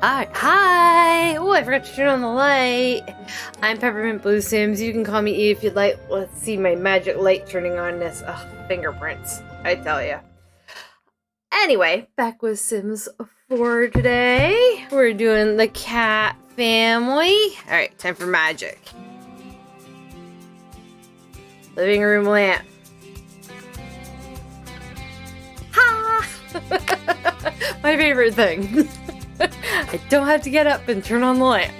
Alright, hi! Oh, I forgot to turn on the light. I'm Peppermint Blue Sims. You can call me E if you'd like. Let's see my magic light turning on this. Ugh, fingerprints, I tell ya. Anyway, back with Sims 4 today. We're doing the cat family. Alright, time for magic. Living room lamp. Ha! My favorite thing. I don't have to get up and turn on the lamp.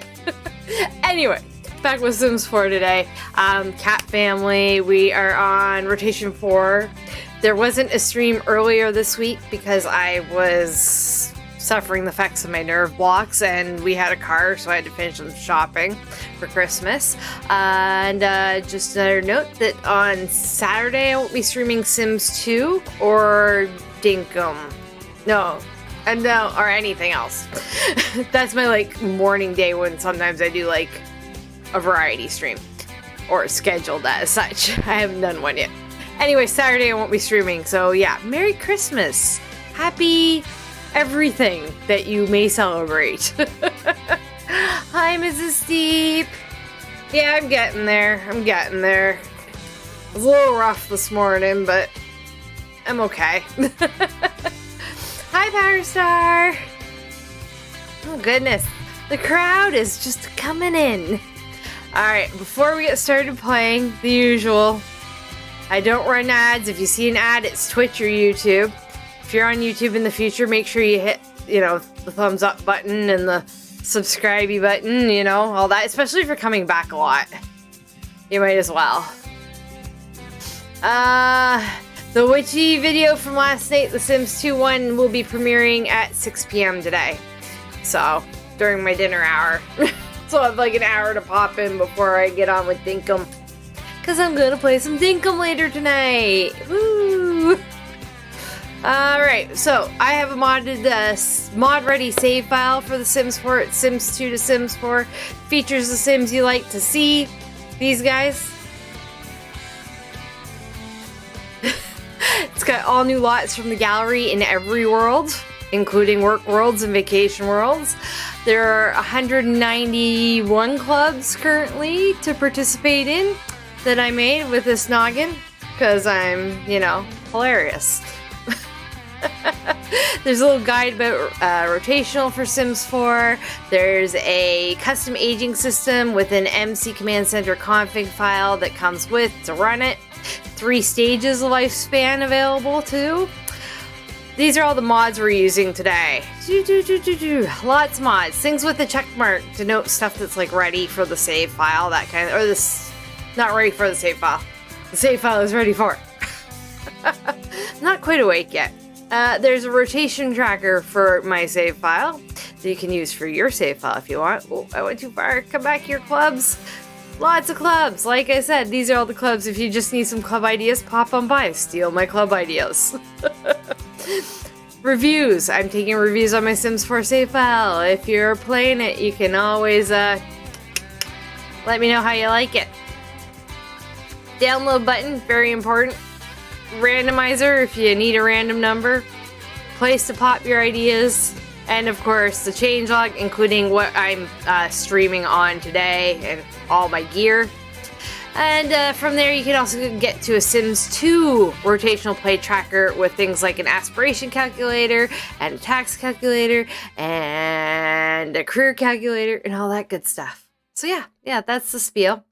Anyway, back with Sims 4 today. Cat family, we are on Rotation 4. There wasn't a stream earlier this week because I was suffering the effects of my nerve blocks and we had a car, so I had to finish some shopping for Christmas. And just another note that on Saturday I won't be streaming Sims 2 or Dinkum. No, or anything else. That's my morning day when sometimes I do a variety stream or scheduled as such. I haven't done one yet. Anyway, Saturday I won't be streaming, so yeah, Merry Christmas. Happy everything that you may celebrate. Hi, Mrs. Steep. Yeah, I'm getting there. It was a little rough this morning, but I'm okay. Hi, Power Star. Oh, goodness. The crowd is just coming in. Alright, before we get started playing, the usual. I don't run ads. If you see an ad, it's Twitch or YouTube. If you're on YouTube in the future, make sure you hit, the thumbs up button and the subscribe button, all that. Especially if you're coming back a lot. You might as well. The witchy video from last night, The Sims 2 1, will be premiering at 6 p.m. today. So, during my dinner hour. So I have an hour to pop in before I get on with Dinkum. Because I'm going to play some Dinkum later tonight. Woo! Alright, so I have a modded mod-ready save file for The Sims 4. It's Sims 2 to Sims 4. Features the Sims you like to see. These guys. It's got all new lots from the gallery in every world, including work worlds and vacation worlds. There are 191 clubs currently to participate in that I made with this noggin, because I'm, hilarious. There's a little guide about Rotational for Sims 4. There's a custom aging system with an MC Command Center config file that comes with to run it. 3 stages of lifespan available too. These are all the mods we're using today. Lots of mods. Things with the check mark denote stuff that's ready for the save file, that kind of, or this, not ready for the save file. The save file is ready for it. Not quite awake yet. There's a rotation tracker for my save file that you can use for your save file if you want. Oh, I went too far. Come back here, clubs. Lots of clubs. Like I said, these are all the clubs. If you just need some club ideas, pop on by. Steal my club ideas. Reviews. I'm taking reviews on my Sims 4 save file. If you're playing it, you can always let me know how you like it. Download button, very important. Randomizer if you need a random number. Place to pop your ideas. And of course, the changelog, including what I'm streaming on today and all my gear. And from there, you can also get to a Sims 2 rotational play tracker with things like an aspiration calculator and a tax calculator and a career calculator and all that good stuff. So yeah, that's the spiel.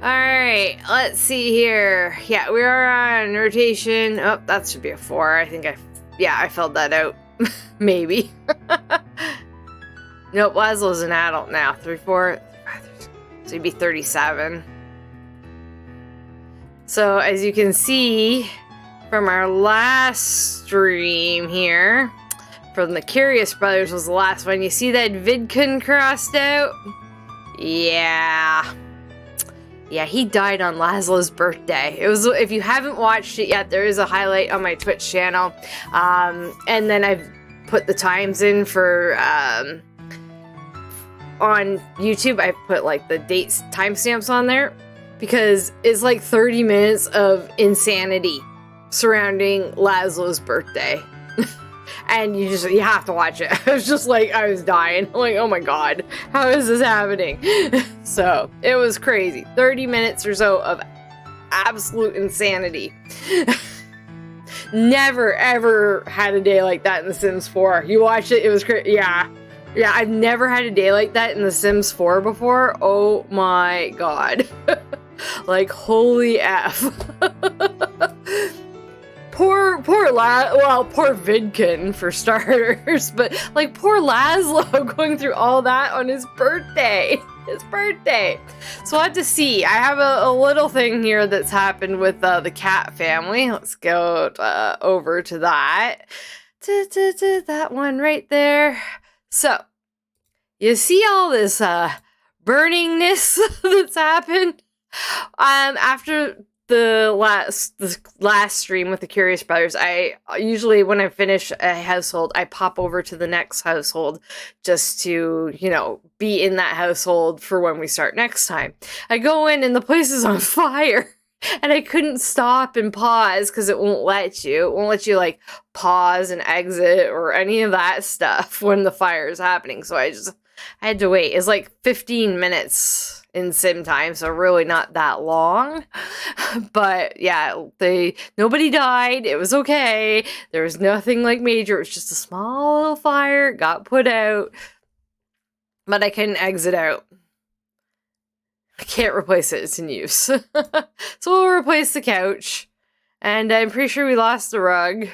Alright, let's see here. Yeah, we are on rotation. Oh, that should be a 4. I think I filled that out. Maybe. Nope, Laszlo's an adult now. 3, 4, 5, so he'd be 37. So as you can see from our last stream here, from the Curious Brothers was the last one. You see that Vidcon crossed out? Yeah. Yeah, he died on Laszlo's birthday. It was, if you haven't watched it yet, there is a highlight on my Twitch channel. And then I've put the times in for, on YouTube, I put the dates, timestamps on there. Because it's 30 minutes of insanity surrounding Laszlo's birthday. And you have to watch it. I was just like, I was dying. Like, oh my god, how is this happening? So, it was crazy. 30 minutes or so of absolute insanity. Never, ever had a day like that in The Sims 4. You watched it, it was crazy. Yeah, I've never had a day like that in The Sims 4 before. Oh my god. Like, holy F. Poor Vidkin for starters, but like poor Laszlo going through all that on his birthday. So I have to see. I have a little thing here that's happened with the Capp family. Let's go over to that. That one right there. So you see all this burningness that's happened after the last stream with the Curious Brothers. I usually, when I finish a household, I pop over to the next household just to, you know, be in that household for when we start next time. I go in and the place is on fire. And I couldn't stop and pause because it won't let you. It won't let you like pause and exit or any of that stuff when the fire is happening. So I had to wait. It's like 15 minutes in sim time, so really not that long. But yeah, nobody died. It was okay. There was nothing like major. It was just a small little fire. Got put out. But I couldn't exit out. I can't replace it. It's in use. So we'll replace the couch. And I'm pretty sure we lost the rug.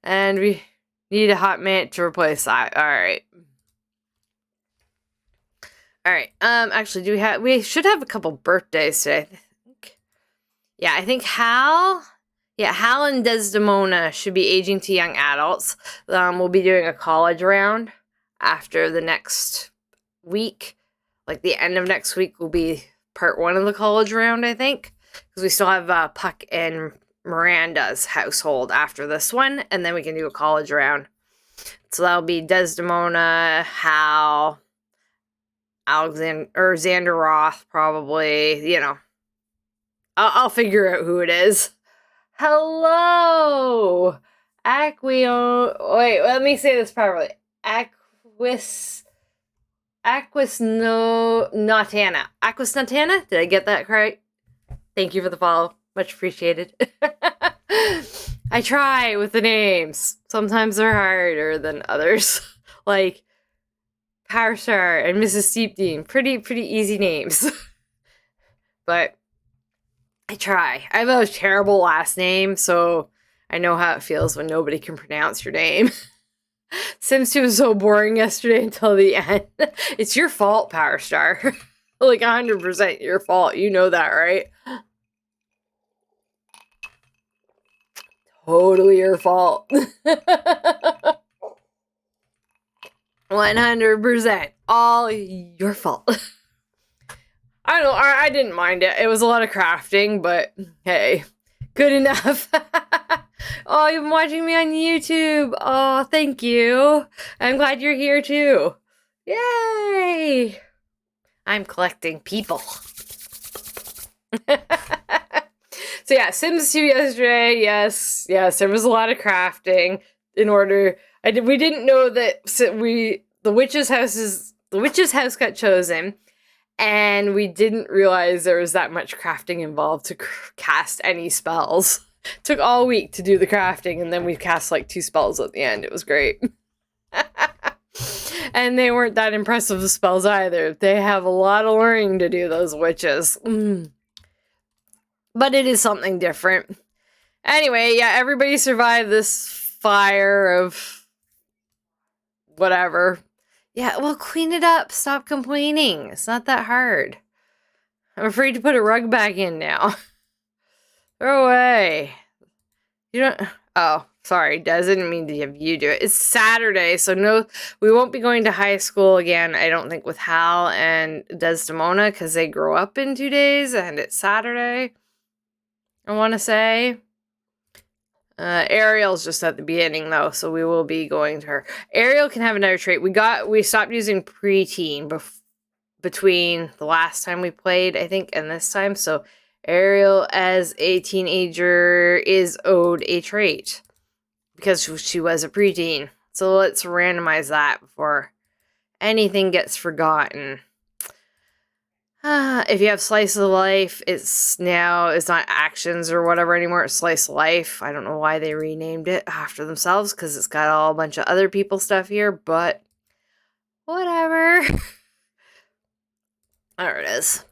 And we need a hot minute to replace that. Alright. Alright, actually, we should have a couple birthdays today, I think. Yeah, I think Hal and Desdemona should be aging to young adults. We'll be doing a college round after the next week. Like, the end of next week will be part 1 of the college round, I think. Because we still have Puck and Miranda's household after this one, and then we can do a college round. So that'll be Desdemona, Hal, Xander Roth, probably, you know. I'll figure out who it is. Hello! Wait, let me say this properly. Aquisnatana? Did I get that correct? Thank you for the follow. Much appreciated. I try with the names. Sometimes they're harder than others. Like Powerstar and Mrs. Steepdean. Pretty easy names. But I try. I have a terrible last name, so I know how it feels when nobody can pronounce your name. Sims 2 was so boring yesterday until the end. It's your fault, Powerstar. Like 100% your fault. You know that, right? Totally your fault. 100%. All your fault. I don't know. I didn't mind it. It was a lot of crafting, but hey, good enough. Oh, you've been watching me on YouTube. Oh, thank you. I'm glad you're here too. Yay! I'm collecting people. So yeah, Sims 2 yesterday. Yes, there was a lot of crafting in order. We didn't know that the witch's house got chosen, and we didn't realize there was that much crafting involved to cast any spells. Took all week to do the crafting, and then we cast like 2 spells at the end. It was great. And they weren't that impressive, the spells either. They have a lot of learning to do, those witches. But it is something different. Anyway, yeah, everybody survived this fire of whatever. Yeah, well, clean it up. Stop complaining. It's not that hard. I'm afraid to put a rug back in now. Throw away. You don't... Oh, sorry. Des, didn't mean to have you do it. It's Saturday, so no, we won't be going to high school again, I don't think, with Hal and Desdemona, because they grow up in 2 days, and it's Saturday, I want to say. Ariel's just at the beginning, though, so we will be going to her. Ariel can have another trait. We stopped using preteen between the last time we played, I think, and this time, so Ariel, as a teenager, is owed a trait. because she was a preteen. So let's randomize that before anything gets forgotten. If you have slice of life, it's not actions or whatever anymore. It's slice of life. I don't know why they renamed it after themselves because it's got all a bunch of other people stuff here, but whatever. There it is.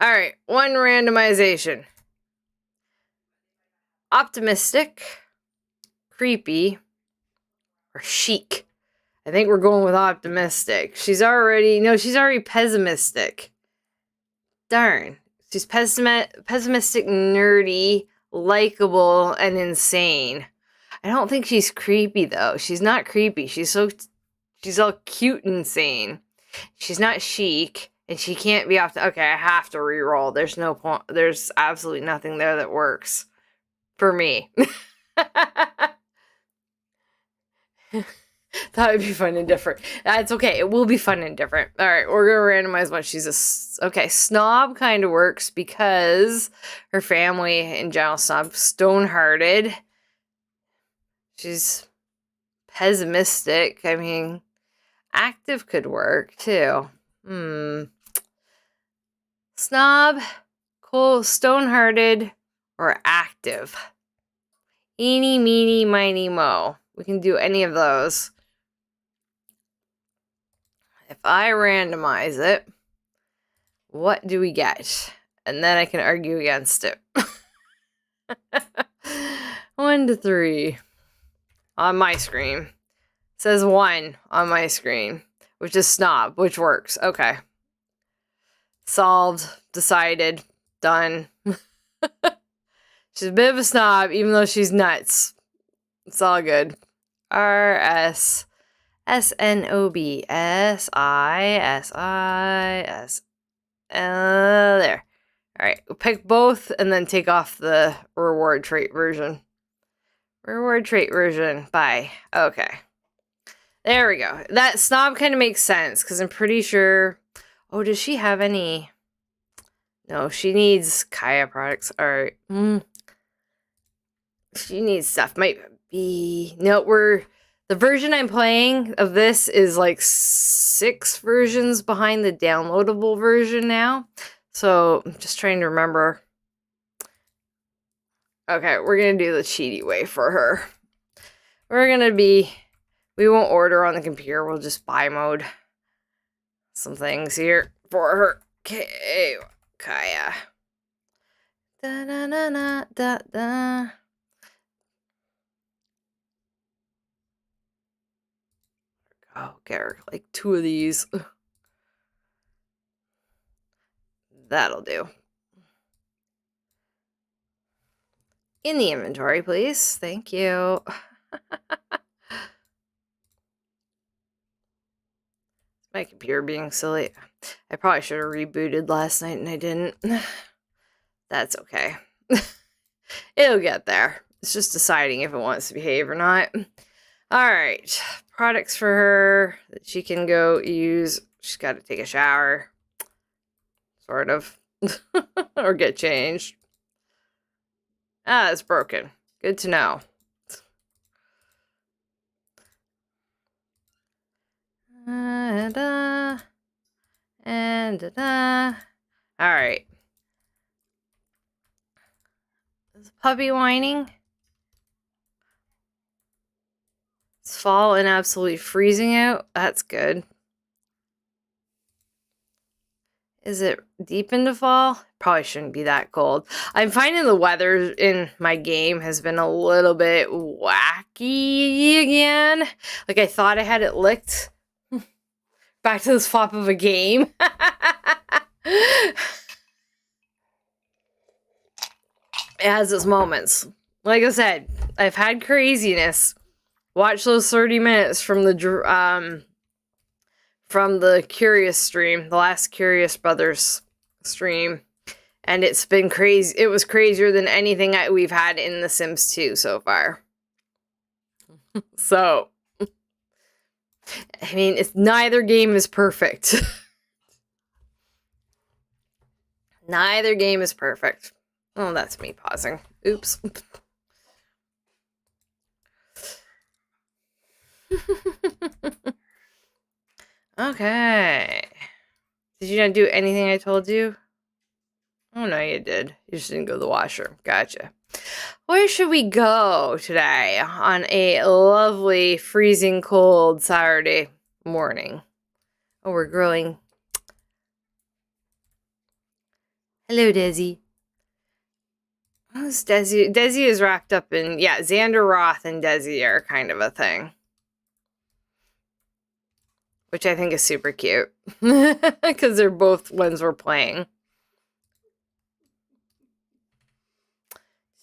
All right, one randomization. Optimistic, creepy, or chic. I think we're going with optimistic. She's already pessimistic. Darn. She's pessimistic, nerdy, likable, and insane. I don't think she's creepy, though. She's not creepy. She's all cute and insane. She's not chic, and she can't be off. Okay, I have to re-roll. There's no point. There's absolutely nothing there that works for me. That would be fun and different. That's okay. It will be fun and different. All right, we're going to randomize what she's okay, snob kind of works because her family in general snob. Stone-hearted. She's pessimistic. I mean, active could work too. Snob, cool, stone-hearted, or active. Eeny, meeny, miny, mo. We can do any of those. If I randomize it, what do we get? And then I can argue against it. 1 to 3 on my screen. It says 1 on my screen, which is snob, which works. Okay. Solved, decided, done. She's a bit of a snob, even though she's nuts. It's all good. R-S... SNOB. There. Alright, we'll pick both and then take off the reward trait version. Reward trait version. Bye. Okay. There we go. That snob kind of makes sense because I'm pretty sure... Oh, does she have any... No, she needs Kaya products. Alright. She needs stuff. Might be... No, the version I'm playing of this is like 6 versions behind the downloadable version now. So I'm just trying to remember. Okay, we're going to do the cheaty way for her. We won't order on the computer. We'll just buy mode some things here for her. Okay, Kaya. Da da da da da da. Oh, get her like 2 of these. That'll do. In the inventory, please. Thank you. My computer being silly. I probably should have rebooted last night and I didn't. That's okay. It'll get there. It's just deciding if it wants to behave or not. Alright. Products for her that she can go use. She's got to take a shower. Sort of. Or get changed. Ah, it's broken. Good to know. Alright. Is the puppy whining? It's fall and absolutely freezing out. That's good. Is it deep into fall? Probably shouldn't be that cold. I'm finding the weather in my game has been a little bit wacky again. Like I thought I had it licked. Back to this flop of a game. It has its moments. Like I said, I've had craziness. Watch those 30 minutes from the Curious stream, the last Curious Brothers stream, and it's been crazy. It was crazier than anything we've had in The Sims 2 so far. So, I mean, neither game is perfect. Neither game is perfect. Oh, that's me pausing. Oops. Okay. Did you not do anything I told you? Oh, no, you did. You just didn't go to the washroom. Gotcha. Where should we go today on a lovely, freezing cold Saturday morning? Oh, we're growing. Hello, Desi. Who's Desi? Desi is wrapped up in, yeah, Xander Roth and Desi are kind of a thing. Which I think is super cute. Because they're both ones we're playing.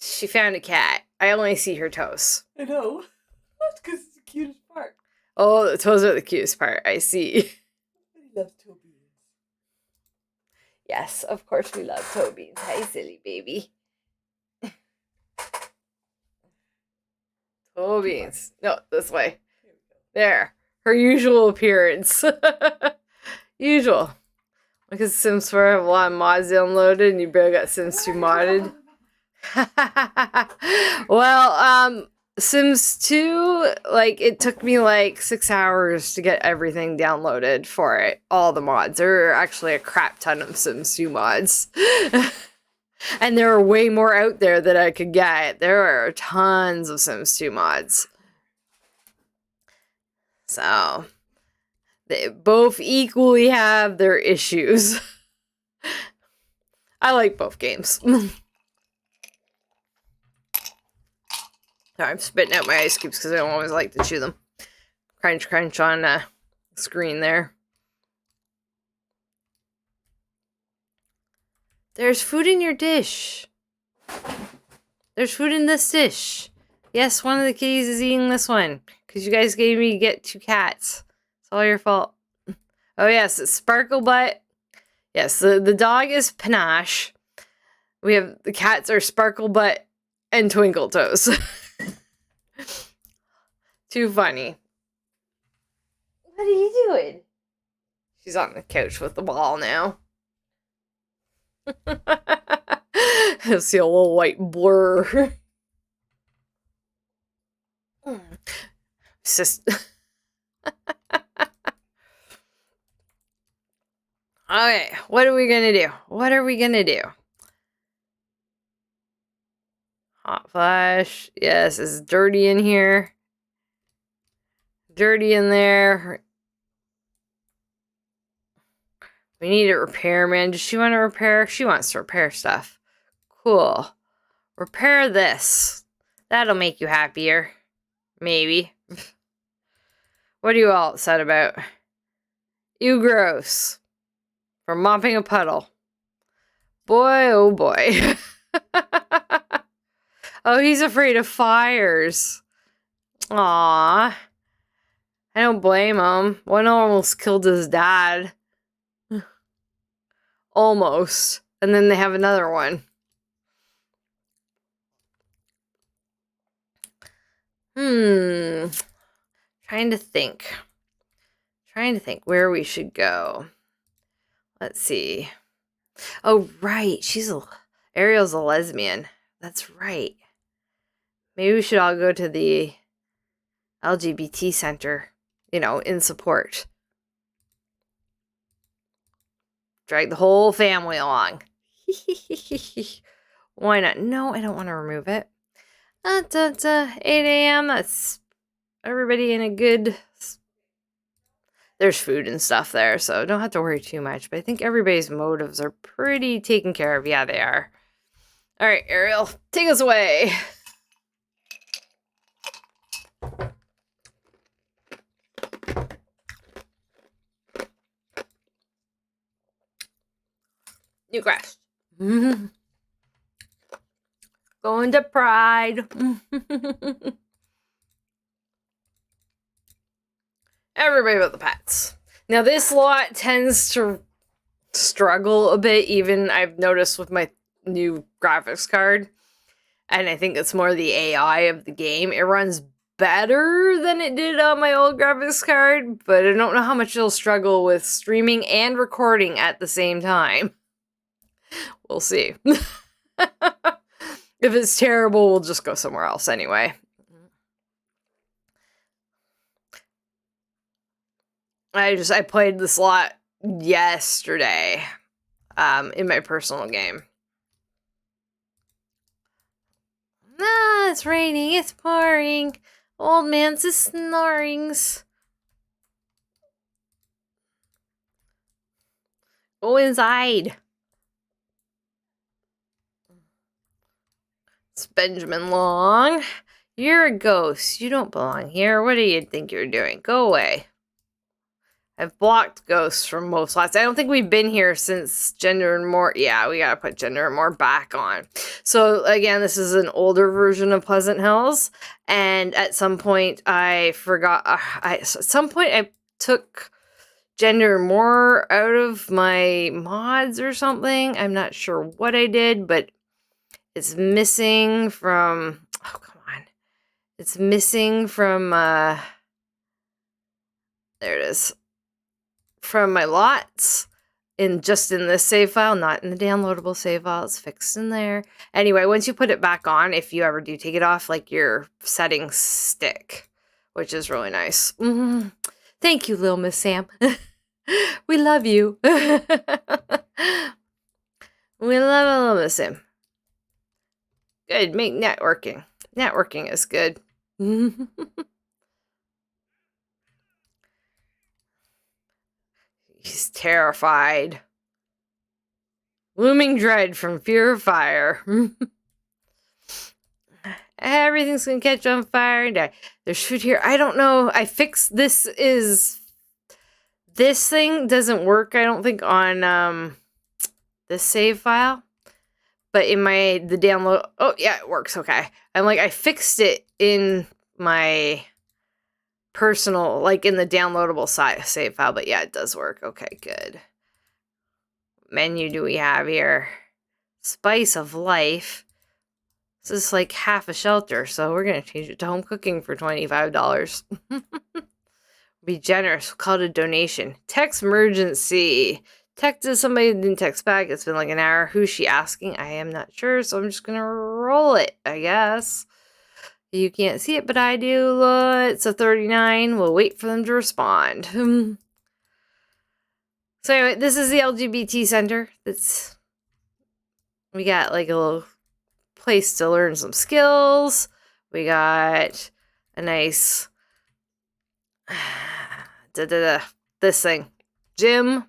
She found a cat. I only see her toes. I know. That's because it's the cutest part. Oh, the toes are the cutest part. I see. I love toe beans. Yes, of course we love toe beans. Hi, silly baby. Toe beans. No, this way. There. Her usual appearance. Usual. Because Sims 4 have a lot of mods downloaded and you barely got Sims 2 modded. Well, Sims 2, like, it took me like 6 hours to get everything downloaded for it. All the mods. There are actually a crap ton of Sims 2 mods. And there are way more out there that I could get. There are tons of Sims 2 mods. So, they both equally have their issues. I like both games. I'm spitting out my ice cubes because I don't always like to chew them. Crunch, crunch on the screen there. There's food in your dish. There's food in this dish. Yes, one of the kitties is eating this one. Because you guys gave me to get 2 cats. It's all your fault. Oh, yes, it's Sparkle Butt. Yes, the dog is Panache. We have the cats are Sparkle Butt and Twinkle Toes. Too funny. What are you doing? She's on the couch with the ball now. I see a little white blur. Okay, what are we gonna do? What are we gonna do? Hot flash. Yes, it's dirty in here. Dirty in there. We need a repairman. Does she want to repair? She wants to repair stuff. Cool. Repair this. That'll make you happier. Maybe. What are you all upset about? You gross. For mopping a puddle. Boy, oh boy. Oh, he's afraid of fires. Aww. I don't blame him. One almost killed his dad. Almost. And then they have another one. Trying to think. Where we should go. Let's see. Oh, right. Ariel's a lesbian. That's right. Maybe we should all go to the LGBT center, in support. Drag the whole family along. Why not? No, I don't want to remove it. 8 a.m. That's everybody in a good... There's food and stuff there, so don't have to worry too much. But I think everybody's motives are pretty taken care of. Yeah, they are. All right, Ariel, take us away. New grass. Going to Pride. Everybody but the pets. Now, this lot tends to struggle a bit, even I've noticed with my new graphics card. And I think it's more the AI of the game. It runs better than it did on my old graphics card, but I don't know how much it'll struggle with streaming and recording at the same time. We'll see. If it's terrible, we'll just go somewhere else anyway. I played this lot yesterday, in my personal game. Ah, it's raining, it's pouring. Old man's snorings. Go inside. It's Benjamin Long. You're a ghost. You don't belong here. What do you think you're doing? Go away. I've blocked ghosts from most lots. I don't think we've been here since Gender and More. Yeah, we gotta put Gender and More back on. So again, this is an older version of Pleasant Hills. And at some point I forgot, at some point I took Gender and More out of my mods or something. I'm not sure what I did, but it's missing from, oh, come on. It's missing from, there it is. From my lots in this save file, not in the downloadable save file. It's fixed in there. Anyway, once you put it back on, if you ever do take it off, like your settings stick, which is really nice. Thank you, Lil Miss Sam. We love you. We love Lil Miss Sam. Good, make networking. Networking is good. He's terrified. Looming dread from fear of fire. Everything's gonna catch on fire and die. There's food here. I don't know. I fixed this. This thing doesn't work, I don't think, on this save file. But in the download, oh yeah, it works. Okay. I'm like, I fixed it in my personal, like in the downloadable save file, but yeah, it does work. Okay, good. Menu do we have here? Spice of life. This is like half a shelter, so we're gonna change it to home cooking for $25. Be generous. We'll call it a donation. Text emergency. Texted somebody who didn't text back. It's been like an hour. Who's she asking? I am not sure, so I'm just gonna roll it, I guess. You can't see it, but I do. It's a 39. We'll wait for them to respond. So anyway, this is the LGBT center. We got like a little place to learn some skills. We got a nice this thing, gym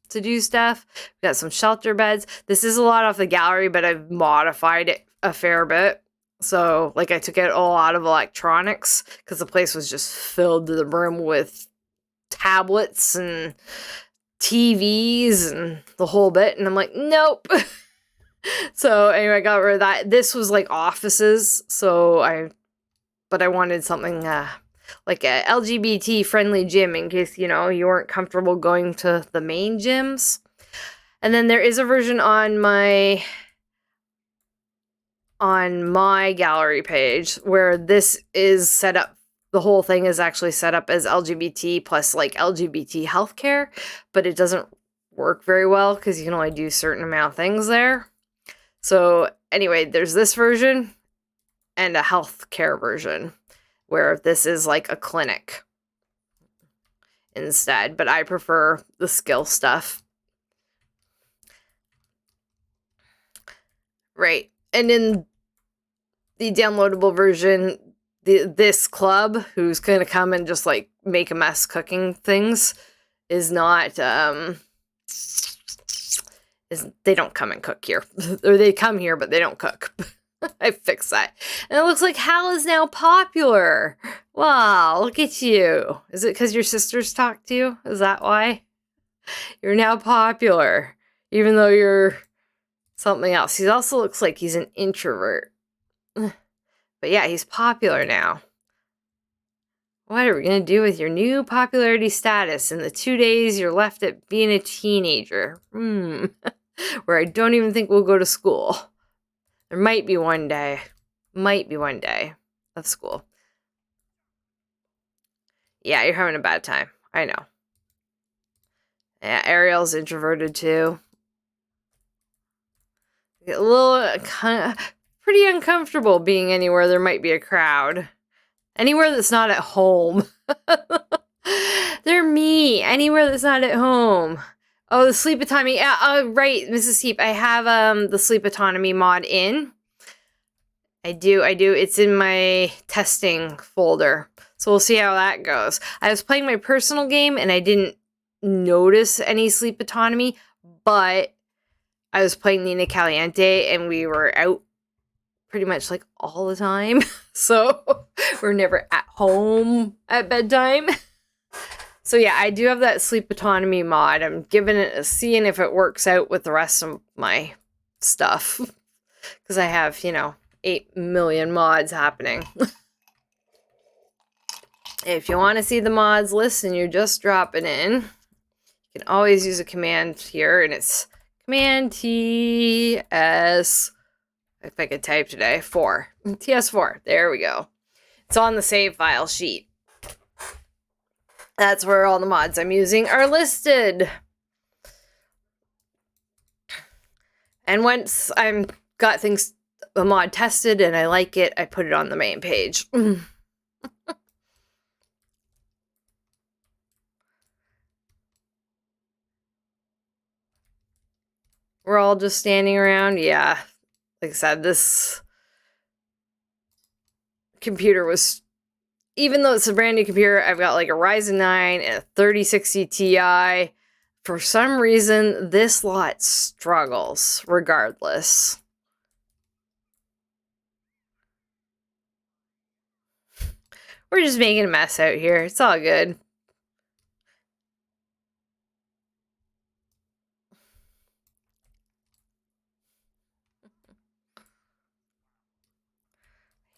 to do stuff. We got some shelter beds. This is a lot off the gallery, but I've modified it a fair bit. So like I took it all out of electronics because the place was just filled to the brim with tablets and TVs and the whole bit. And I'm like, nope. So anyway, I got rid of that. This was like offices. But I wanted something like a LGBT friendly gym in case, you weren't comfortable going to the main gyms. And then there is a version on my gallery page where this is set up. The whole thing is actually set up as LGBT plus like LGBT healthcare, but it doesn't work very well because you can only do a certain amount of things there. So anyway, there's this version and a healthcare version where this is like a clinic instead, but I prefer the skill stuff. Right. And in the downloadable version, this club who's going to come and just like make a mess cooking things is not, they don't come and cook here. Or they come here, but they don't cook. I fixed that. And it looks like Hal is now popular. Wow, look at you. Is it because your sisters talk to you? Is that why? You're now popular, even though you're something else. He also looks like he's an introvert. But yeah, he's popular now. What are we going to do with your new popularity status in the 2 days you're left at being a teenager? Where I don't even think we'll go to school. There might be one day. Of school. Yeah, you're having a bad time. I know. Yeah, Ariel's introverted too. A little pretty uncomfortable being anywhere there might be a crowd. Anywhere that's not at home. They're me. Anywhere that's not at home. Oh, the sleep autonomy. Yeah, oh, right, Mrs. Heap. I have the sleep autonomy mod in. I do. It's in my testing folder. So we'll see how that goes. I was playing my personal game and I didn't notice any sleep autonomy, but I was playing Nina Caliente and we were out pretty much like all the time. So we're never at home at bedtime. So yeah, I do have that sleep autonomy mod. I'm giving it seeing if it works out with the rest of my stuff. Because I have, 8 million mods happening. If you want to see the mods list and you're just dropping in, you can always use a command here, and it's Command TS, if I could type today, 4. TS4, there we go. It's on the save file sheet. That's where all the mods I'm using are listed. And once I'm got things, the mod tested, and I like it, I put it on the main page. We're all just standing around. Yeah. Like I said, this computer was, even though it's a brand new computer, I've got like a Ryzen 9 and a 3060 Ti. For some reason, this lot struggles regardless. We're just making a mess out here. It's all good.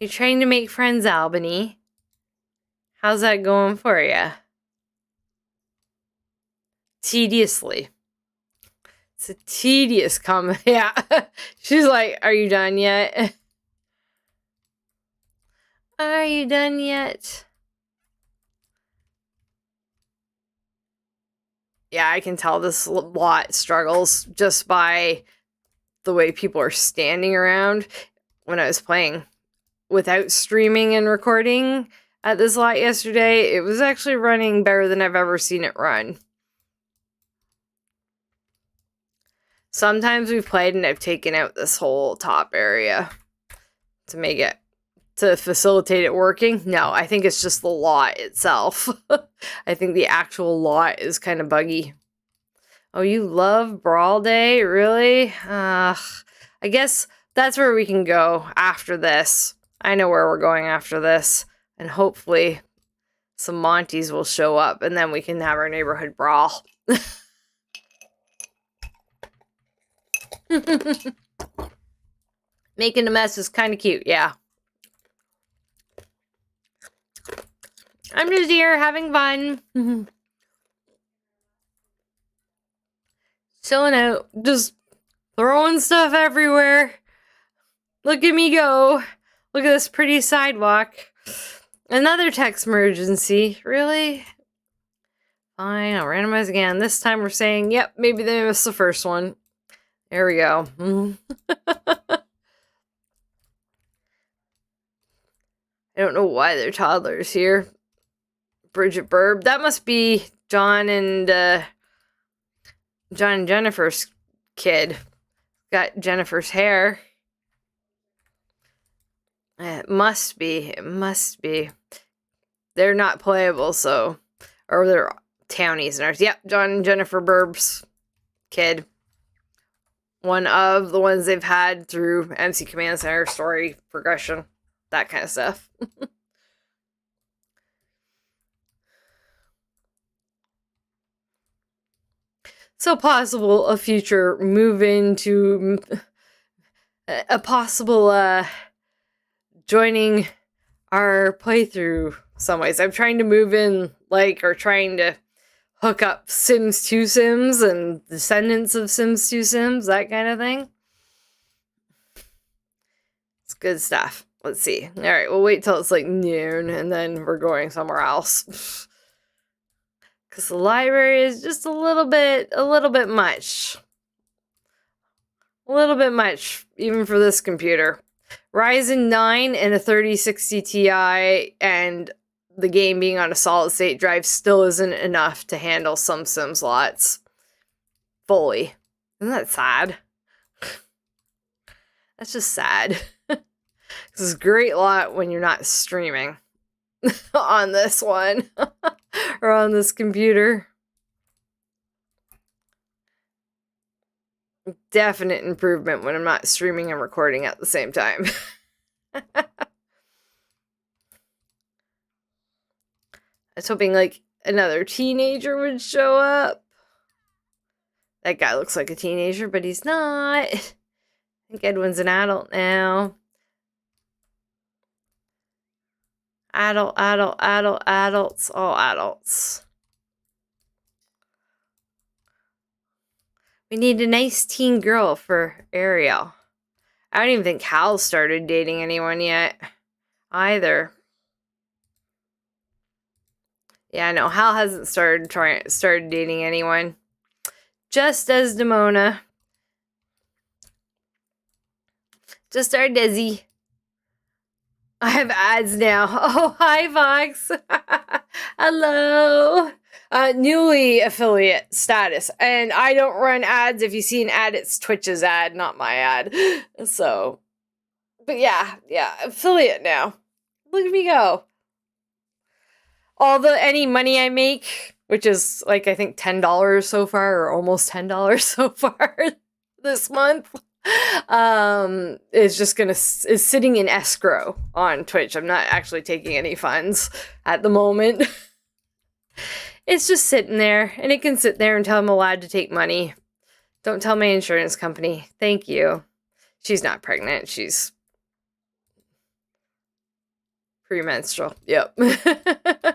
You're trying to make friends, Albany. How's that going for you? Tediously. It's a tedious comment. Yeah. She's like, are you done yet? Are you done yet? Yeah, I can tell this lot struggles just by the way people are standing around. When I was playing without streaming and recording at this lot yesterday, it was actually running better than I've ever seen it run. Sometimes we've played and I've taken out this whole top area to facilitate it working. No, I think it's just the lot itself. I think the actual lot is kind of buggy. Oh, you love Brawl Day? Really? I guess that's where we can go after this. I know where we're going after this. And hopefully some Monties will show up and then we can have our neighborhood brawl. Making a mess is kind of cute, yeah. I'm just here having fun. Chilling out. Just throwing stuff everywhere. Look at me go. Look at this pretty sidewalk. Another text emergency. Really? Fine, I'll randomize again. This time we're saying, yep, maybe they missed the first one. There we go. I don't know why they're toddlers here. Bridget Burb. That must be John and Jennifer's kid. Got Jennifer's hair. It must be. It must be. They're not playable, so. Or they're townies and ours. Yep, John and Jennifer Burb's kid. One of the ones they've had through MC Command Center, story progression, that kind of stuff. So possible a future move into a possible joining our playthrough some ways. I'm trying to move in or trying to hook up Sims 2 Sims and descendants of Sims 2 Sims, that kind of thing. It's good stuff. Let's see. All right, we'll wait till it's like noon and then we're going somewhere else. Because the library is just a little bit much. A little bit much, even for this computer. Ryzen 9 and a 3060 Ti and the game being on a solid state drive still isn't enough to handle some sim slots fully. Isn't that sad? That's just sad. This is a great lot when you're not streaming on this one or on this computer. Definite improvement when I'm not streaming and recording at the same time. I was hoping like another teenager would show up. That guy looks like a teenager, but he's not. I think Edwin's an adult now. Adults, all adults. We need a nice teen girl for Ariel. I don't even think Hal started dating anyone yet, either. Yeah, no, Hal hasn't started dating anyone. Just Desdemona. Just our Desi. I have ads now. Oh, hi, Vox. Hello. Newly affiliate status. And I don't run ads. If you see an ad, it's Twitch's ad, not my ad. So, but yeah, affiliate now. Look at me go. Any money I make, which is like, I think $10 so far, or almost $10 so far this month, is sitting in escrow on Twitch. I'm not actually taking any funds at the moment. It's just sitting there, and it can sit there until I'm allowed to take money. Don't tell my insurance company. Thank you. She's not pregnant. She's premenstrual. Yep.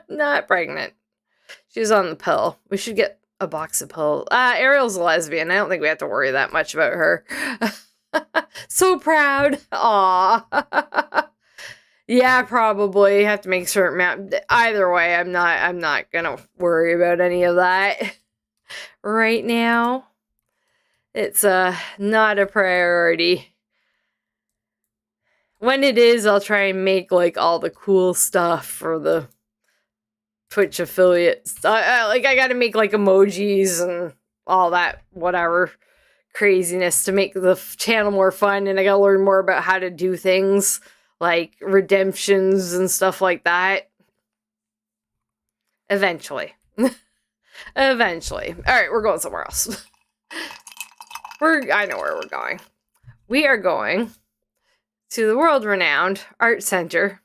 Not pregnant. She's on the pill. We should get a box of pills. Ariel's a lesbian. I don't think we have to worry that much about her. So proud. Aw. Yeah, probably. Have to make certain either way, I'm not gonna worry about any of that right now. It's not a priority. When it is, I'll try and make like all the cool stuff for the Twitch affiliates. I gotta make like emojis and all that whatever craziness to make the channel more fun, and I gotta learn more about how to do things like redemptions and stuff like that. Eventually. Eventually. Alright, we're going somewhere else. I know where we're going. We are going to the world-renowned art center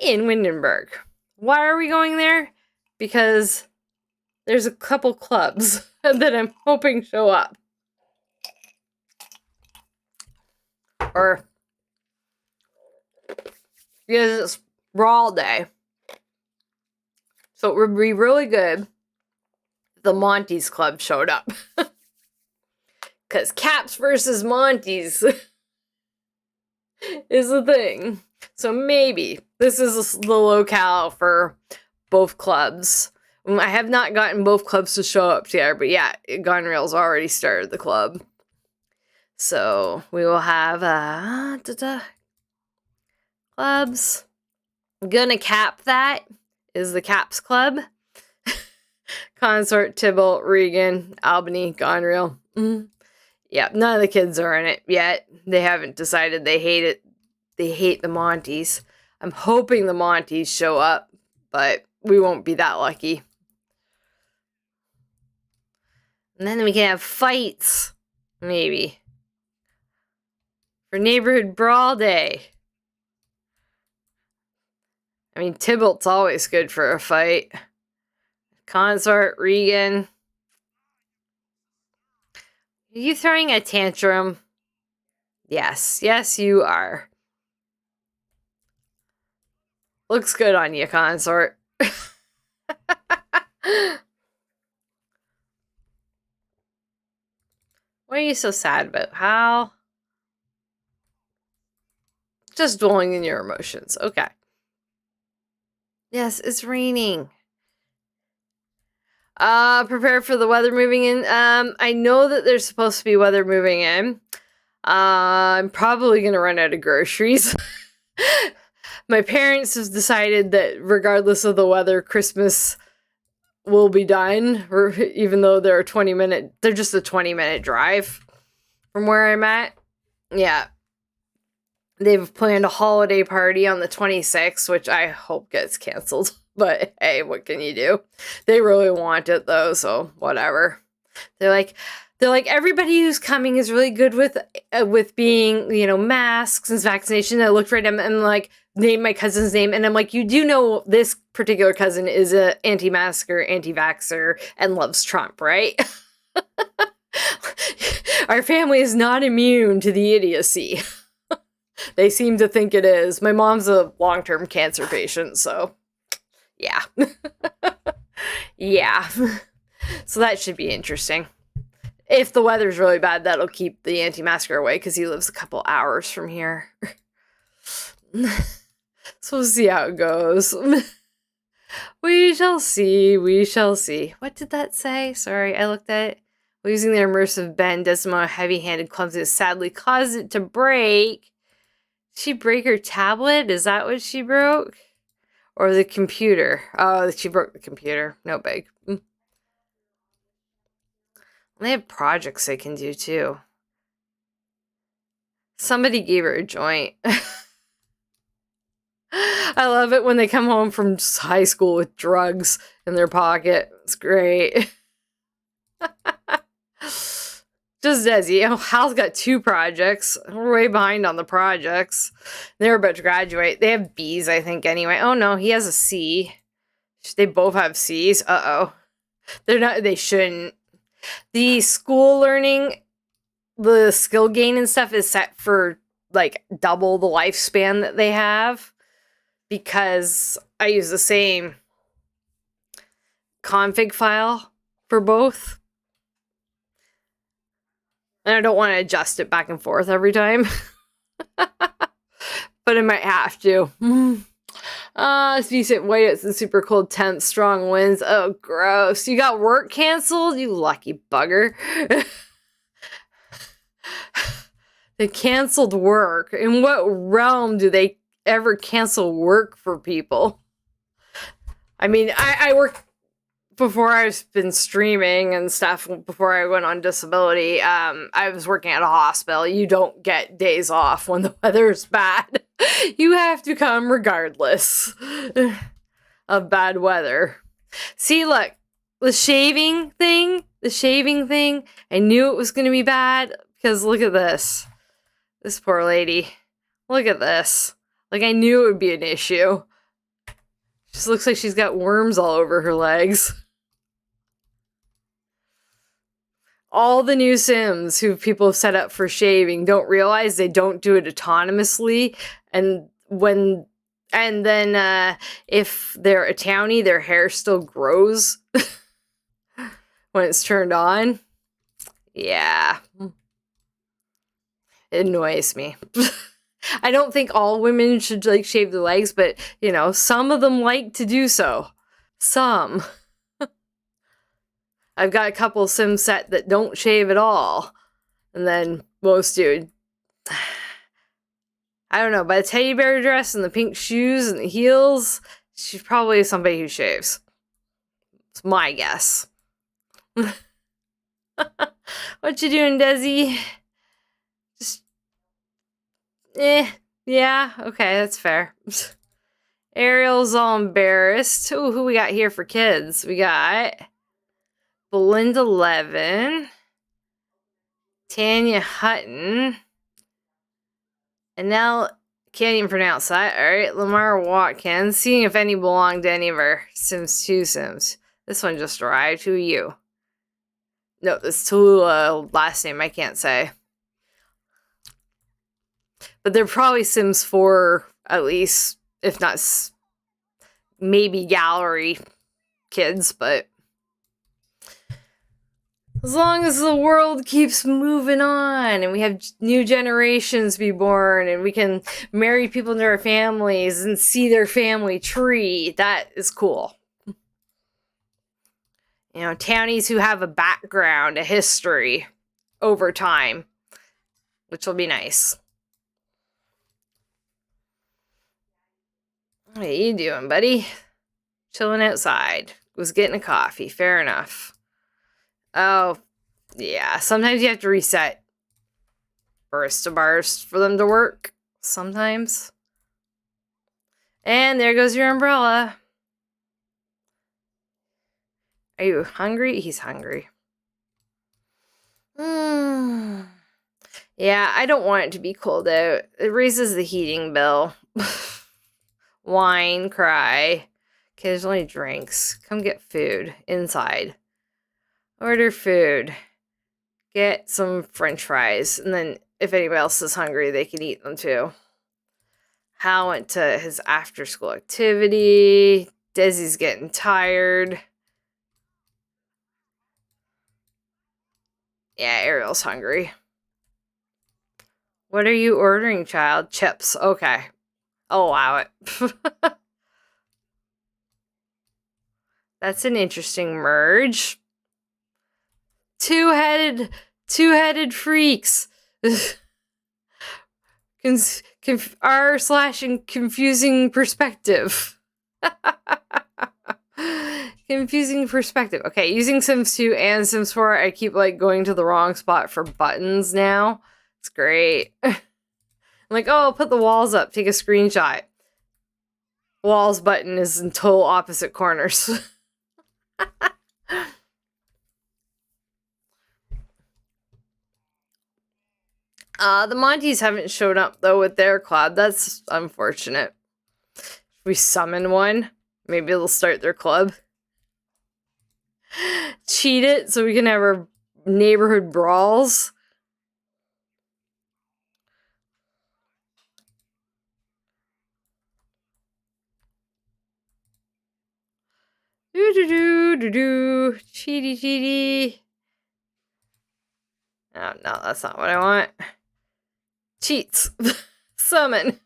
in Windenburg. Why are we going there? Because there's a couple clubs that I'm hoping show up. Or because it's Brawl Day. So it would be really good if the Monty's Club showed up. Because Capps versus Monty's is a thing. So maybe this is the locale for both clubs. I have not gotten both clubs to show up together, but yeah, Gonreal's already started the club. So we will have clubs. Gonna cap that is the Capps Club. Consort, Tybalt, Regan, Albany, Gonreal. Yeah, none of the kids are in it yet. They haven't decided they hate it. They hate the Monties. I'm hoping the Monties show up, but we won't be that lucky. And then we can have fights, maybe. For Neighborhood Brawl Day. I mean, Tybalt's always good for a fight. Consort, Regan. Are you throwing a tantrum? Yes. Yes, you are. Looks good on you, Consort. What are you so sad about, Hal? Just dwelling in your emotions. Okay. Yes, it's raining. Prepare for the weather moving in. I know that there's supposed to be weather moving in. I'm probably gonna run out of groceries. My parents have decided that regardless of the weather, Christmas will be done, or even though they're just a 20-minute drive from where I'm at. Yeah. They've planned a holiday party on the 26th, which I hope gets canceled. But hey, what can you do? They really want it though, so whatever. They're like everybody who's coming is really good with being, masks and vaccination. I looked right at them and like named my cousin's name, and I'm like, you do know this particular cousin is a anti-masker, anti-vaxxer, and loves Trump, right? Our family is not immune to the idiocy. They seem to think it is. My mom's a long-term cancer patient, so yeah. Yeah. So that should be interesting. If the weather's really bad, that'll keep the anti-masker away because he lives a couple hours from here. So we'll see how it goes. We shall see. We shall see. What did that say? Sorry, I looked at it. Losing their immersive bend, Desmond, heavy-handed clumsiness, sadly caused it to break. Did she break her tablet? Is that what she broke? Or the computer? Oh, she broke the computer. No big. They have projects they can do, too. Somebody gave her a joint. I love it when they come home from high school with drugs in their pocket. It's great. Just Desi. Hal's got 2 projects. We're way behind on the projects. They're about to graduate. They have B's, I think, anyway. Oh, no, he has a C. They both have C's. Uh-oh. They shouldn't. The school learning, the skill gain and stuff is set for, like, double the lifespan that they have. Because I use the same config file for both. And I don't want to adjust it back and forth every time. But I might have to. It's decent whiteouts and super cold temps, strong winds. Oh, gross. You got work canceled? You lucky bugger. They canceled work. In what realm do they ever cancel work for people? I mean, I work before I've been streaming and stuff, before I went on disability. I was working at a hospital. You don't get days off when the weather's bad. You have to come regardless of bad weather. See, look, the shaving thing, I knew it was going to be bad because look at this. This poor lady. Look at this. Like, I knew it would be an issue. Just looks like she's got worms all over her legs. All the new Sims who people have set up for shaving don't realize they don't do it autonomously. And then if they're a townie, their hair still grows when it's turned on. Yeah. It annoys me. I don't think all women should, like, shave their legs, but, some of them like to do so. Some. I've got a couple Sims set that don't shave at all. And then most do. I don't know, by the teddy bear dress and the pink shoes and the heels, she's probably somebody who shaves. It's my guess. What you doing, Desi? Just... yeah, okay, that's fair. Ariel's all embarrassed. Ooh, who we got here for kids? We got Belinda Levin, Tanya Hutton, and now can't even pronounce that. All right, Lamar Watkins. Seeing if any belong to any of our Sims 2 Sims. This one just arrived. Who are you? No, this Tula last name I can't say. But they're probably Sims 4 at least, if not maybe gallery kids, but as long as the world keeps moving on and we have new generations be born and we can marry people into our families and see their family tree, that is cool. Townies who have a background, a history over time, which will be nice. What are you doing, buddy? Chilling outside. Was getting a coffee. Fair enough. Oh, yeah. Sometimes you have to reset barista bars for them to work. Sometimes. And there goes your umbrella. Are you hungry? He's hungry. Yeah, I don't want it to be cold out. It raises the heating bill. Wine, cry. Occasionally drinks. Come get food inside. Order food. Get some french fries. And then if anybody else is hungry, they can eat them too. Hal went to his after school activity. Desi's getting tired. Yeah, Ariel's hungry. What are you ordering, child? Chips. Okay. I'll allow it. That's an interesting merge. Two-headed freaks. R/and confusing perspective. Confusing perspective. Okay, using Sims 2 and Sims 4, I keep like going to the wrong spot for buttons now. It's great. I'm like, oh, I'll put the walls up, take a screenshot. Walls button is in total opposite corners. The Monties haven't shown up though with their club. That's unfortunate. If we summon one, maybe they'll start their club. Cheat it so we can have our neighborhood brawls. Do. Cheaty. Oh, no, that's not what I want. Cheats. Summon.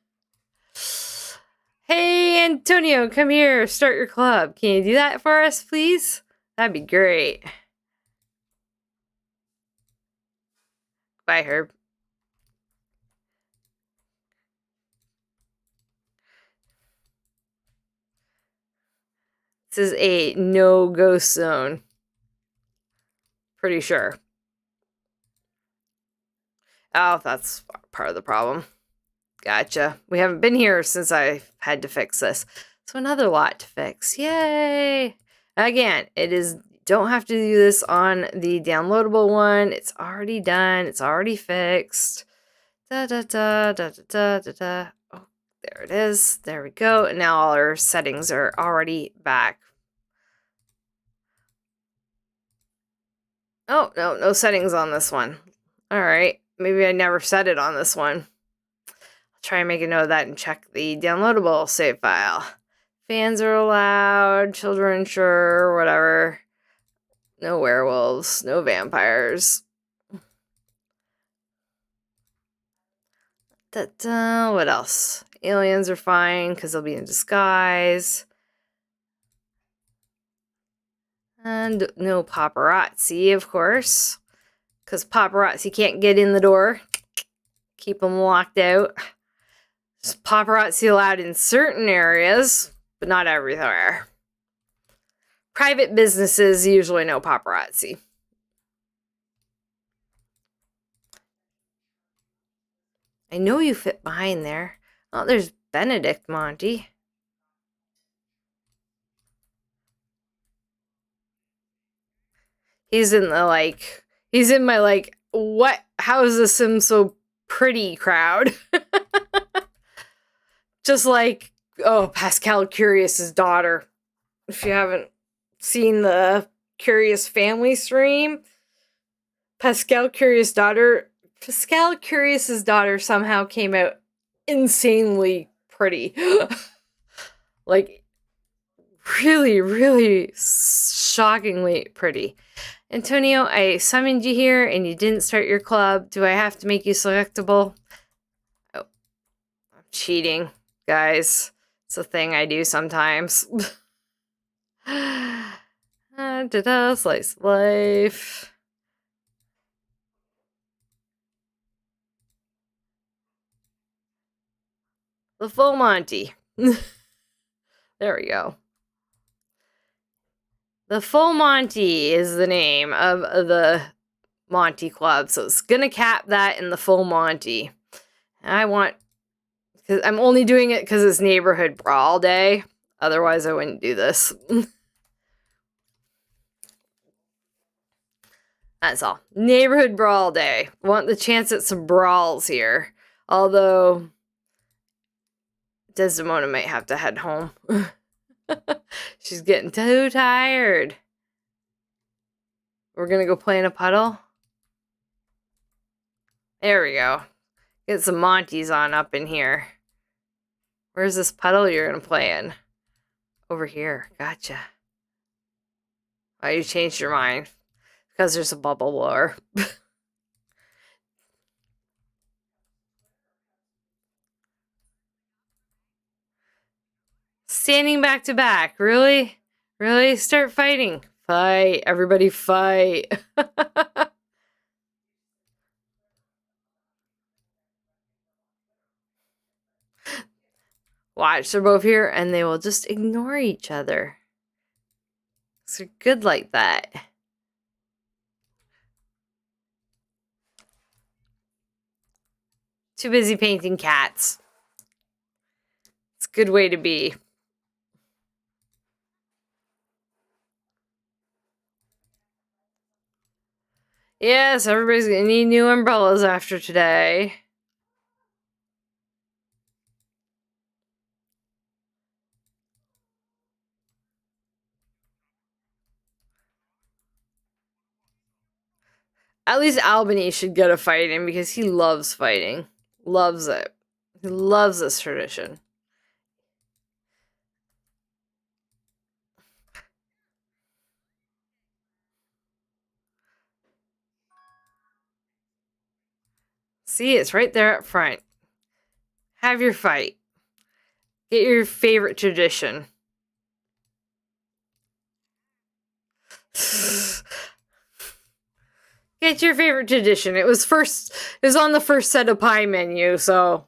Hey, Antonio, come here. Start your club. Can you do that for us, please? That'd be great. Bye, Herb. This is a no-ghost zone. Pretty sure. Oh, that's part of the problem. Gotcha. We haven't been here since I had to fix this. So another lot to fix. Yay! Again, don't have to do this on the downloadable one. It's already done. It's already fixed. Oh, there it is. There we go. And now all our settings are already back. Oh, no settings on this one. All right. Maybe I never set it on this one. I'll try and make a note of that and check the downloadable save file. Fans are allowed. Children, sure. Whatever. No werewolves. No vampires. What else? Aliens are fine because they'll be in disguise. And no paparazzi, of course. Because paparazzi can't get in the door. Keep them locked out. There's paparazzi allowed in certain areas, but not everywhere. Private businesses usually no paparazzi. I know you fit behind there. Oh, there's Benedict, Monty. He's in my what? How is the Sim so pretty crowd? Just like, oh, Pascal Curious's daughter. If you haven't seen the Curious Family stream, Pascal Curious's daughter somehow came out insanely pretty. Like, really, really shockingly pretty. Antonio, I summoned you here and you didn't start your club. Do I have to make you selectable? Oh, I'm cheating, guys. It's a thing I do sometimes. Slice of life. The full Monty. There we go. The Full Monty is the name of the Monty Club. So it's gonna cap that in the Full Monty. Because I'm only doing it because it's neighborhood brawl day. Otherwise, I wouldn't do this. That's all. Neighborhood brawl day. Want the chance at some brawls here. Although, Desdemona might have to head home. She's getting too tired. We're gonna go play in a puddle. There we go. Get some Monties on up in here. Where's this puddle you're gonna play in? Over here. Gotcha. Oh, you changed your mind. Because there's a bubble blower. Standing back to back. Really? Really? Start fighting. Fight. Everybody fight. Watch, they're both here and they will just ignore each other. So good like that. Too busy painting cats. It's a good way to be. Yes, everybody's gonna need new umbrellas after today. At least Albany should get a fight in because he loves fighting. Loves it. He loves this tradition. See, it's right there up front. Have your fight. Get your favorite tradition. Get your favorite tradition. It was on the first set of pie menu, so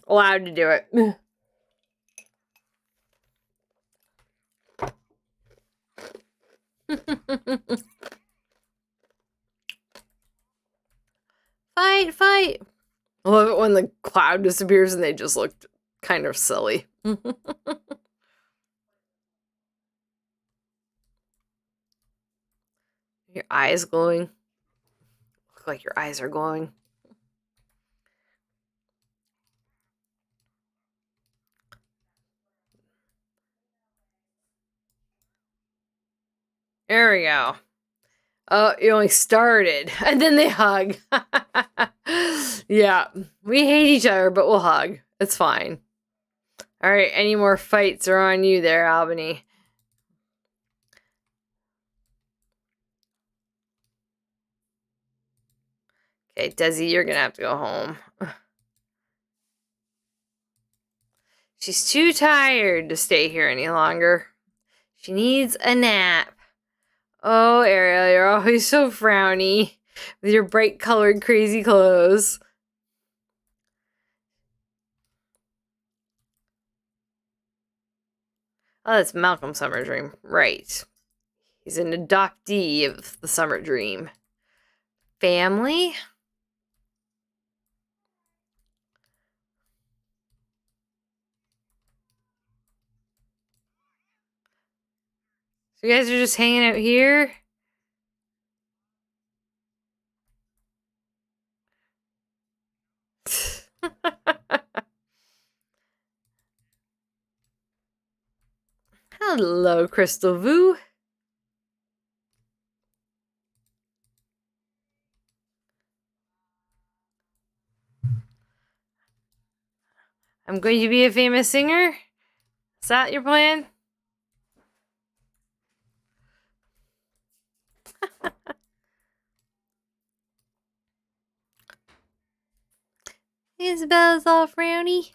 allowed to do it. Fight, fight. I love it when the cloud disappears and they just looked kind of silly. Your eyes glowing. Look like your eyes are glowing. There we go. Oh, you only started. And then they hug. Yeah. We hate each other, but we'll hug. It's fine. Alright, any more fights are on you there, Albany. Okay, Desi, you're gonna have to go home. She's too tired to stay here any longer. She needs a nap. Oh, Ariel, you're always so frowny with your bright colored crazy clothes. Oh, that's Malcolm Summer Dream. Right. He's an adoptee of the Summer Dream. Family? So you guys are just hanging out here? Hello, Crystal Vu. I'm going to be a famous singer? Is that your plan? Isabel's all frowny.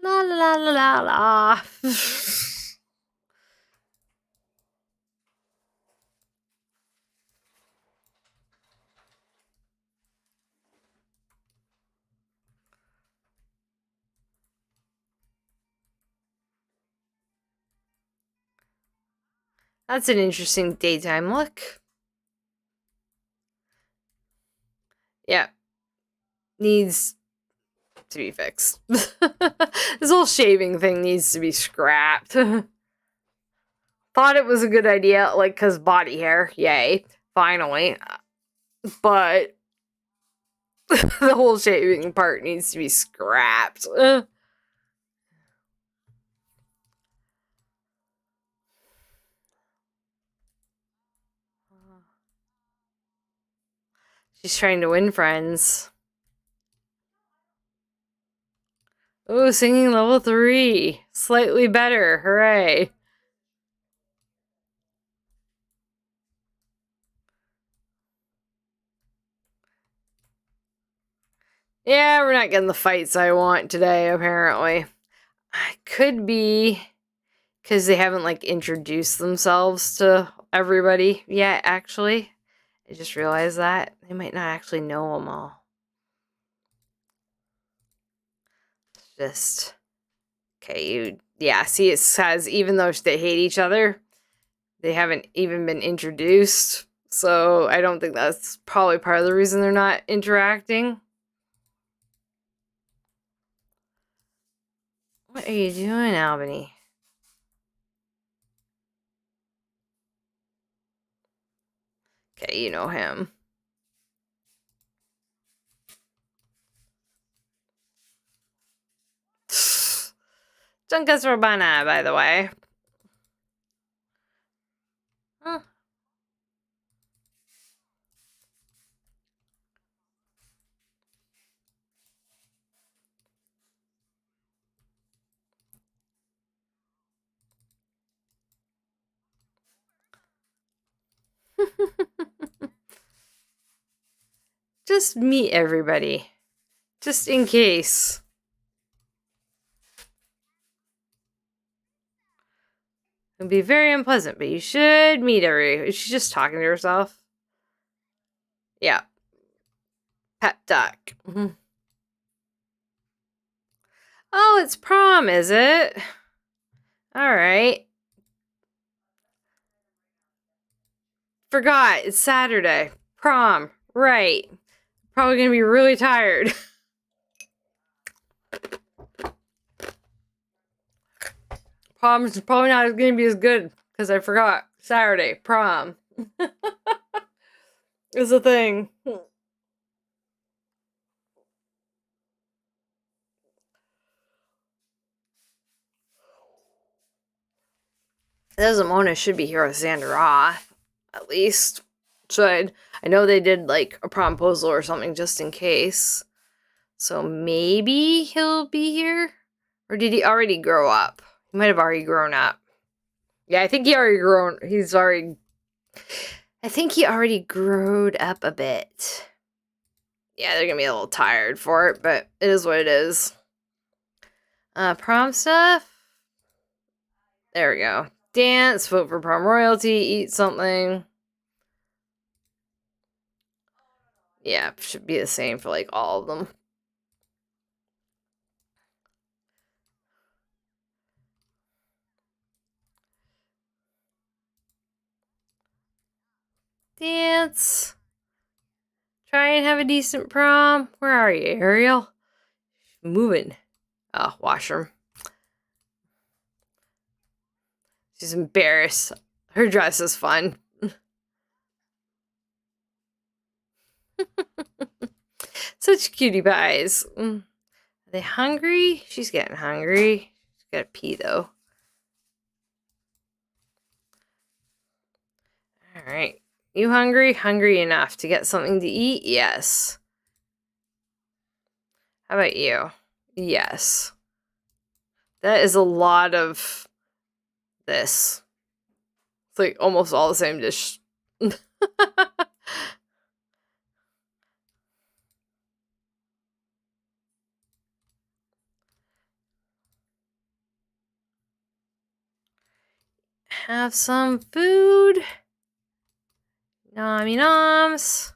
La la la la la. That's an interesting daytime look. Yeah. Needs to be fixed. This whole shaving thing needs to be scrapped. Thought it was a good idea, like, cause body hair, yay, finally. But the whole shaving part needs to be scrapped. She's trying to win friends. Oh, singing level 3. Slightly better. Hooray. Yeah, we're not getting the fights I want today, apparently. Could be because they haven't, like, introduced themselves to everybody yet, actually. I just realized that. They might not actually know them all. Just... Okay, yeah, see, it says even though they hate each other, they haven't even been introduced. So I don't think that's probably part of the reason they're not interacting. What are you doing, Albany? Okay, you know him. Junkas Urbana, by the way. Huh. Just meet everybody. Just in case. It'd be very unpleasant, but you should meet everybody. Is she just talking to herself? Yeah. Pep talk. Oh, it's prom, is it? Alright. Forgot, it's Saturday. Prom. Right. Probably gonna be really tired. Prom's probably not gonna be as good because I forgot. Saturday, prom. Is a thing. Desdemona should be here with Xander Roth, at least. Should. I know they did like a promposal or something just in case. So maybe he'll be here? Or did he already grow up? He might have already grown up. Yeah, I think he already I think he already growed up a bit. Yeah, they're gonna be a little tired for it, but it is what it is. Prom stuff? There we go. Dance, vote for prom royalty, eat something. Yeah, should be the same for like all of them. Dance. Try and have a decent prom. Where are you, Ariel? Moving. Oh, washroom. She's embarrassed. Her dress is fun. Such cutie pies. Are they hungry? She's getting hungry. She's gotta pee though. Alright. You hungry? Hungry enough to get something to eat? Yes. How about you? Yes. That is a lot of this. It's like almost all the same dish. Have some food. Nommy noms.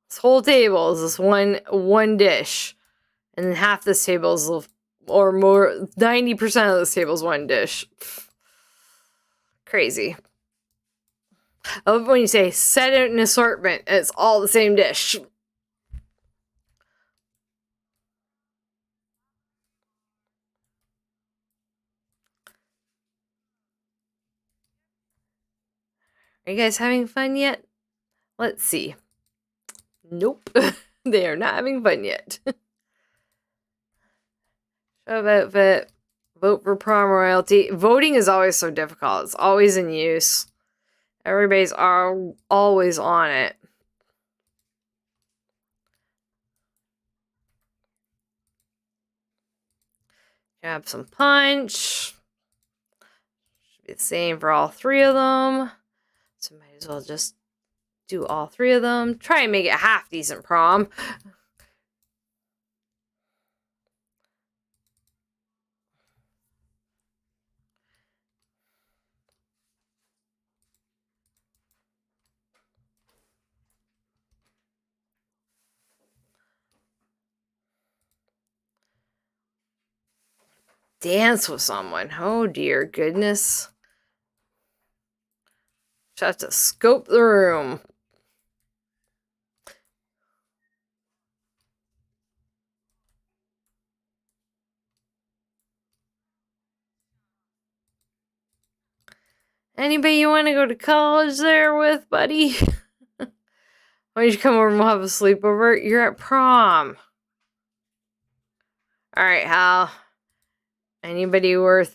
This whole table is this one dish. And half this table is, or more, 90% of this table is one dish. Crazy. I love when you say set it an assortment, and it's all the same dish. Are you guys having fun yet? Let's see. Nope. They are not having fun yet. Show of outfit. Vote for prom royalty. Voting is always so difficult. It's always in use. Everybody's always on it. Grab some punch. Should be the same for all three of them. So might as well just do all three of them. Try and make it half decent prom. Dance with someone. Oh dear goodness. Just have to scope the room. Anybody you want to go to college there with, buddy? Why don't you come over and we'll have a sleepover? You're at prom. Alright, Hal. Anybody worth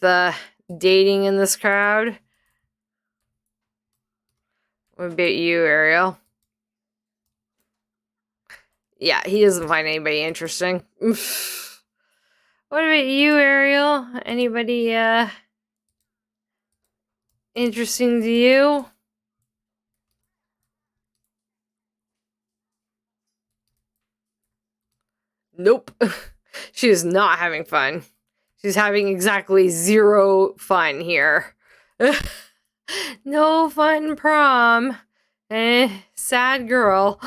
dating in this crowd? What about you, Ariel? Yeah, he doesn't find anybody interesting. What about you, Ariel? Anybody interesting to you? Nope. She is not having fun. She's having exactly 0 fun here. No fun prom. Sad girl.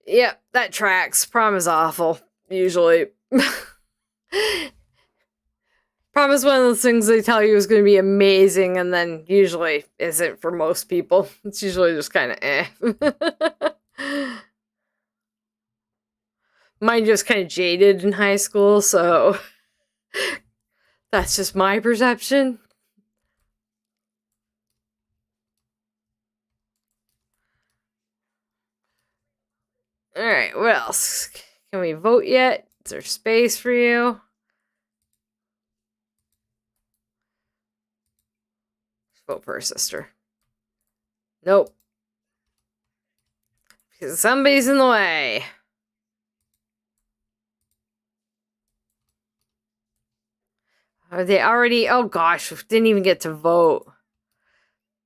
Yep, that tracks. Prom is awful, usually. Prom is one of those things they tell you is going to be amazing and then usually isn't for most people. It's usually just kind of eh. Mine just kind of jaded in high school, so that's just my perception. Alright, what else? Can we vote yet? Is there space for you? Vote for her sister. Nope. Because somebody's in the way. Are they already? Oh gosh, didn't even get to vote.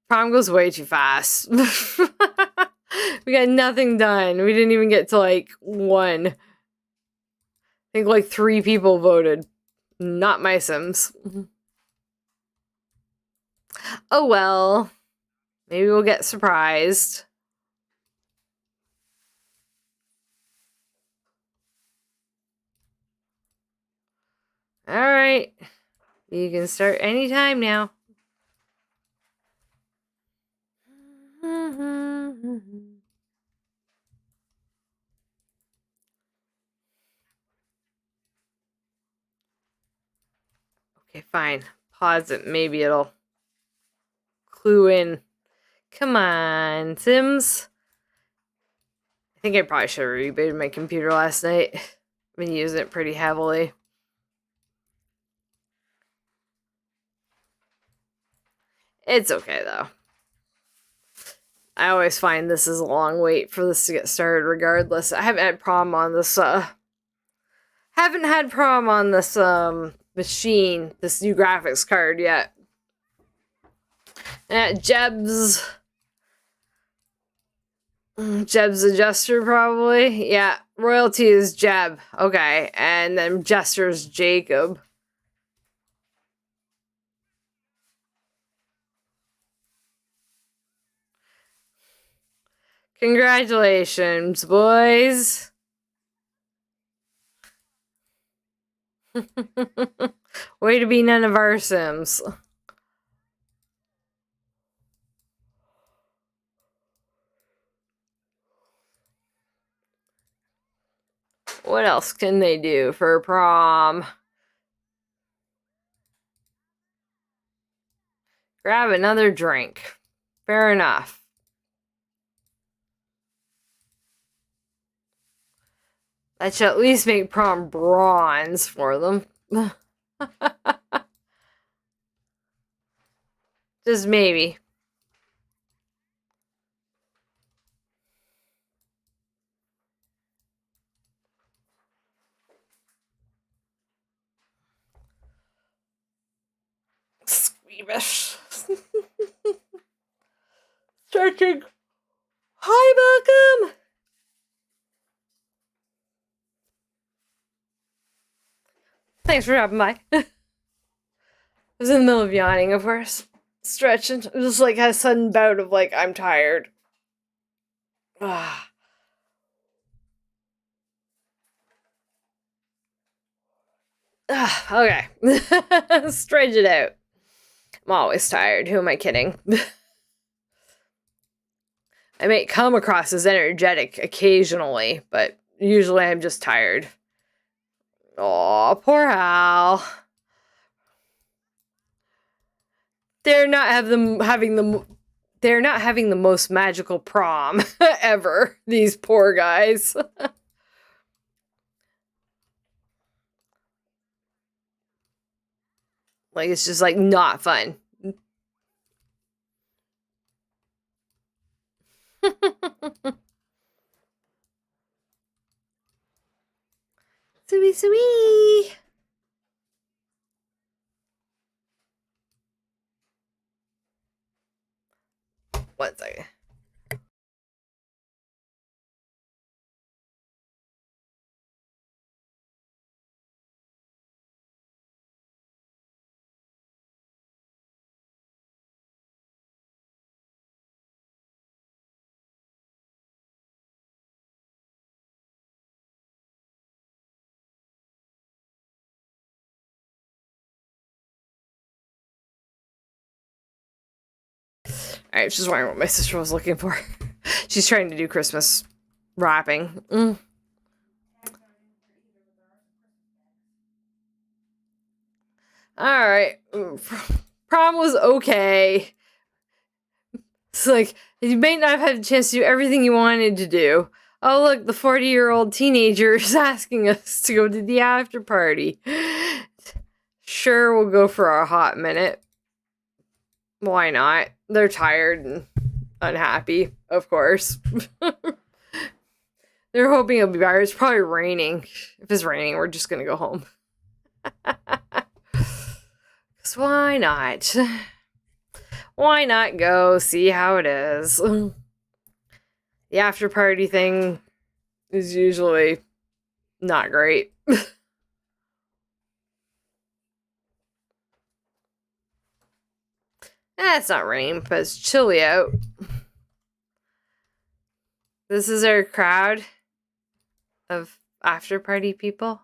Prom goes way too fast. We got nothing done. We didn't even get to like 1. I think like 3 people voted. Not my Sims. Oh well. Maybe we'll get surprised. Alright. You can start anytime now. Okay, fine. Pause it. Maybe it'll clue in. Come on, Sims. I think I probably should have rebooted my computer last night. I've been using it pretty heavily. It's okay, though. I always find this is a long wait for this to get started regardless. I haven't had prom on this, machine, this new graphics card yet. Jeb's adjuster, probably. Yeah, royalty is Jeb. Okay, and then jester's Jacob. Congratulations, boys. Way to be none of our Sims. What else can they do for prom? Grab another drink. Fair enough. That should at least make prom bronze for them. Just maybe. Squeamish. Stretching. Hi, Malcolm. Thanks for dropping by. I was in the middle of yawning, of course. Stretching. Just like had a sudden bout of like, I'm tired. Ah. Okay. Stretch it out. I'm always tired. Who am I kidding? I may come across as energetic occasionally, but usually I'm just tired. Aw, poor Hal. They're not having the most magical prom ever. These poor guys. Like, it's just like not fun. Sweet. 1 second. Alright, just wondering what my sister was looking for. She's trying to do Christmas wrapping. Alright. Prom was okay. It's like, you may not have had a chance to do everything you wanted to do. Oh, look, the 40-year-old teenager is asking us to go to the after party. Sure, we'll go for a hot minute. Why not? They're tired and unhappy, of course. They're hoping it'll be better. It's probably raining. If it's raining, we're just gonna go home. Because why not? Why not go see how it is? The after party thing is usually not great. It's not raining, but it's chilly out. This is our crowd of after party people.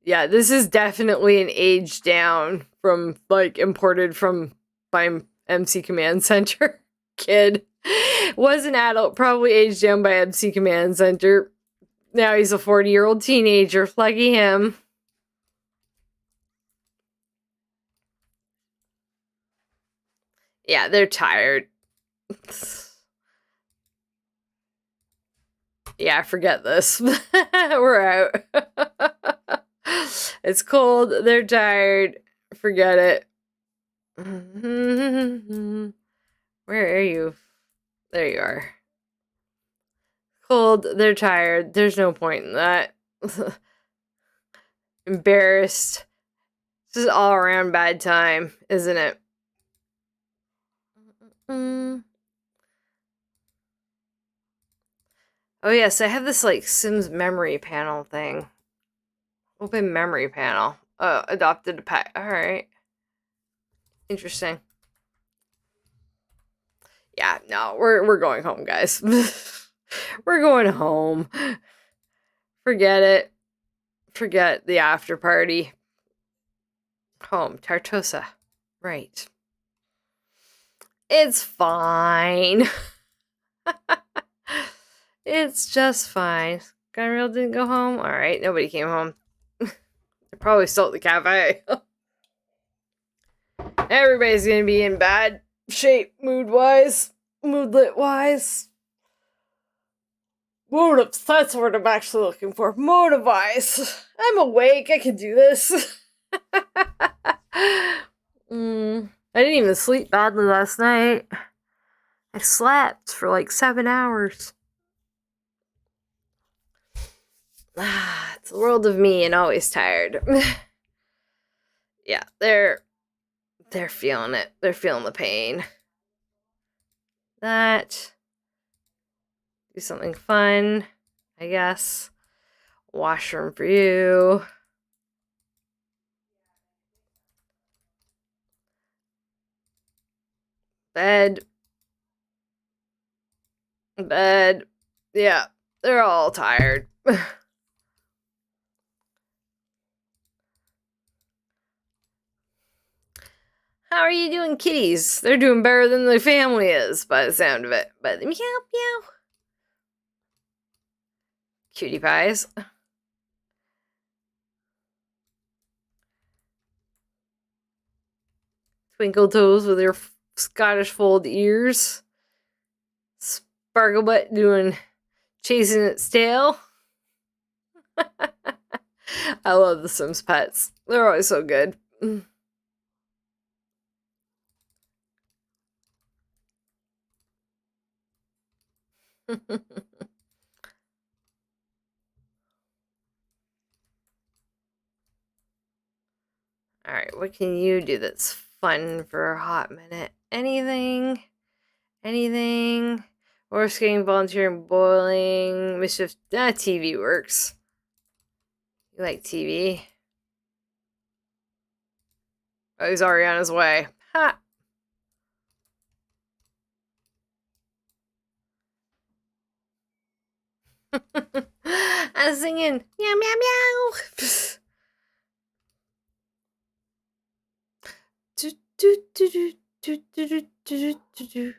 Yeah, this is definitely an age down from, like, imported from by MC Command Center kid. Was an adult, probably aged down by MC Command Center. Now he's a 40-year-old teenager. Lucky him. Yeah, they're tired. Yeah, forget this. We're out. It's cold. They're tired. Forget it. Where are you? There you are. Cold. They're tired. There's no point in that. Embarrassed. This is all around bad time, isn't it? Oh yes, I have this like Sims memory panel thing. Open memory panel. Adopted a pet. Alright. Interesting. Yeah, no, we're going home, guys. We're going home. Forget it. Forget the after party. Home, Tartosa. Right. It's fine. It's just fine. Gunreal didn't go home? Alright, nobody came home. They're probably still at the cafe. Everybody's gonna be in bad shape, mood-wise, moodlet-wise. That's what I'm actually looking for. Motive-wise. I'm awake, I can do this. I didn't even sleep badly last night. I slept for like 7 hours. It's the world of me and always tired. Yeah, they're feeling it. They're feeling the pain. That. Do something fun, I guess. Washroom for you. Bed. Yeah, they're all tired. How are you doing, kitties? They're doing better than the family is, by the sound of it. But meow, meow. Cutie pies. Twinkle toes with your Scottish fold ears. Sparkle butt chasing its tail. I love the Sims pets. They're always so good. Alright, what can you do that's fun for a hot minute? Anything? Anything? Or skating, volunteering, bowling, mischief. TV works. You like TV? Oh, he's already on his way. Ha! I was singing meow meow meow. do, do, do, do, do, do, do, do, do.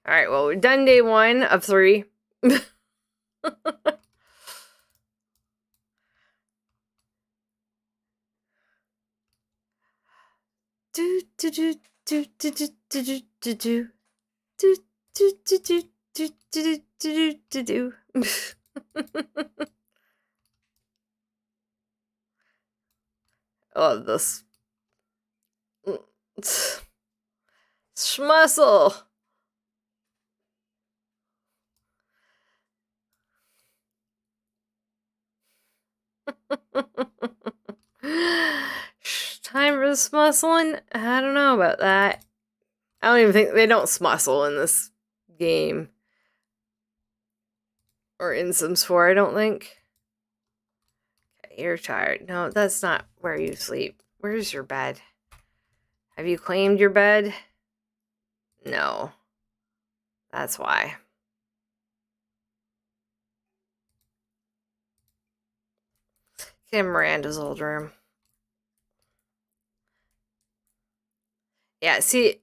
All right, well, we're done day 1 of 3. do do do do do do do do do do do do do do do do do do. I love this. Schmussel. Time for the smussling? I don't know about that. I don't even think they don't smussle in this game. Or in Sims 4, I don't think. Okay, you're tired. No, that's not where you sleep. Where's your bed? Have you claimed your bed? No. That's why. Get in Miranda's old room. Yeah, see,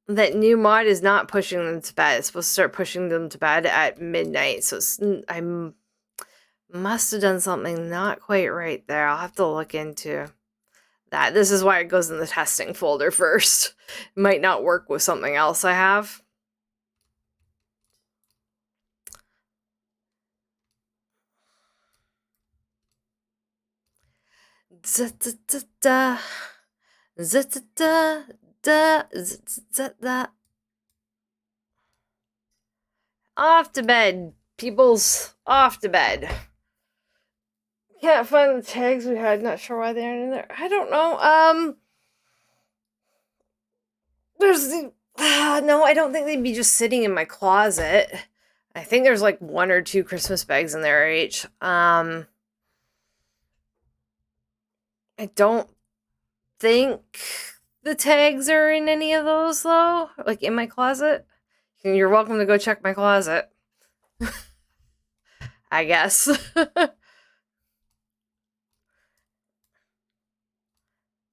that new mod is not pushing them to bed. It's supposed to start pushing them to bed at midnight. So I must have done something not quite right there. I'll have to look into that. This is why it goes in the testing folder first. It might not work with something else I have. Off to bed. People's off to bed. Can't find the tags we had. Not sure why they aren't in there. I don't know. There's the... no, I don't think they'd be just sitting in my closet. I think there's like 1 or 2 Christmas bags in there each. I don't think the tags are in any of those, though? Like, in my closet? You're welcome to go check my closet. I guess.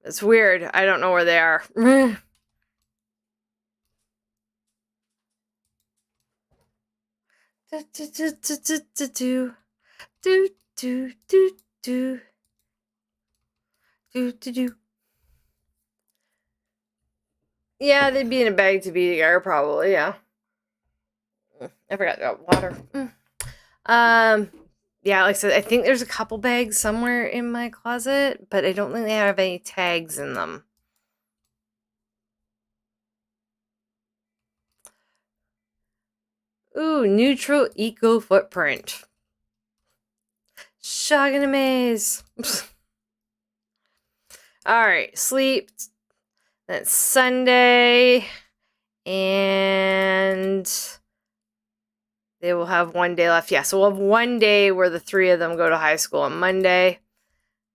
It's weird. I don't know where they are. Yeah, they'd be in a bag to be together, probably, yeah. I forgot about water. Yeah, like I said, I think there's a couple bags somewhere in my closet, but I don't think they have any tags in them. Ooh, neutral eco footprint. Shock and amaze. Alright, sleep. That's Sunday. And they will have one day left. Yeah, so we'll have one day where the three of them go to high school on Monday,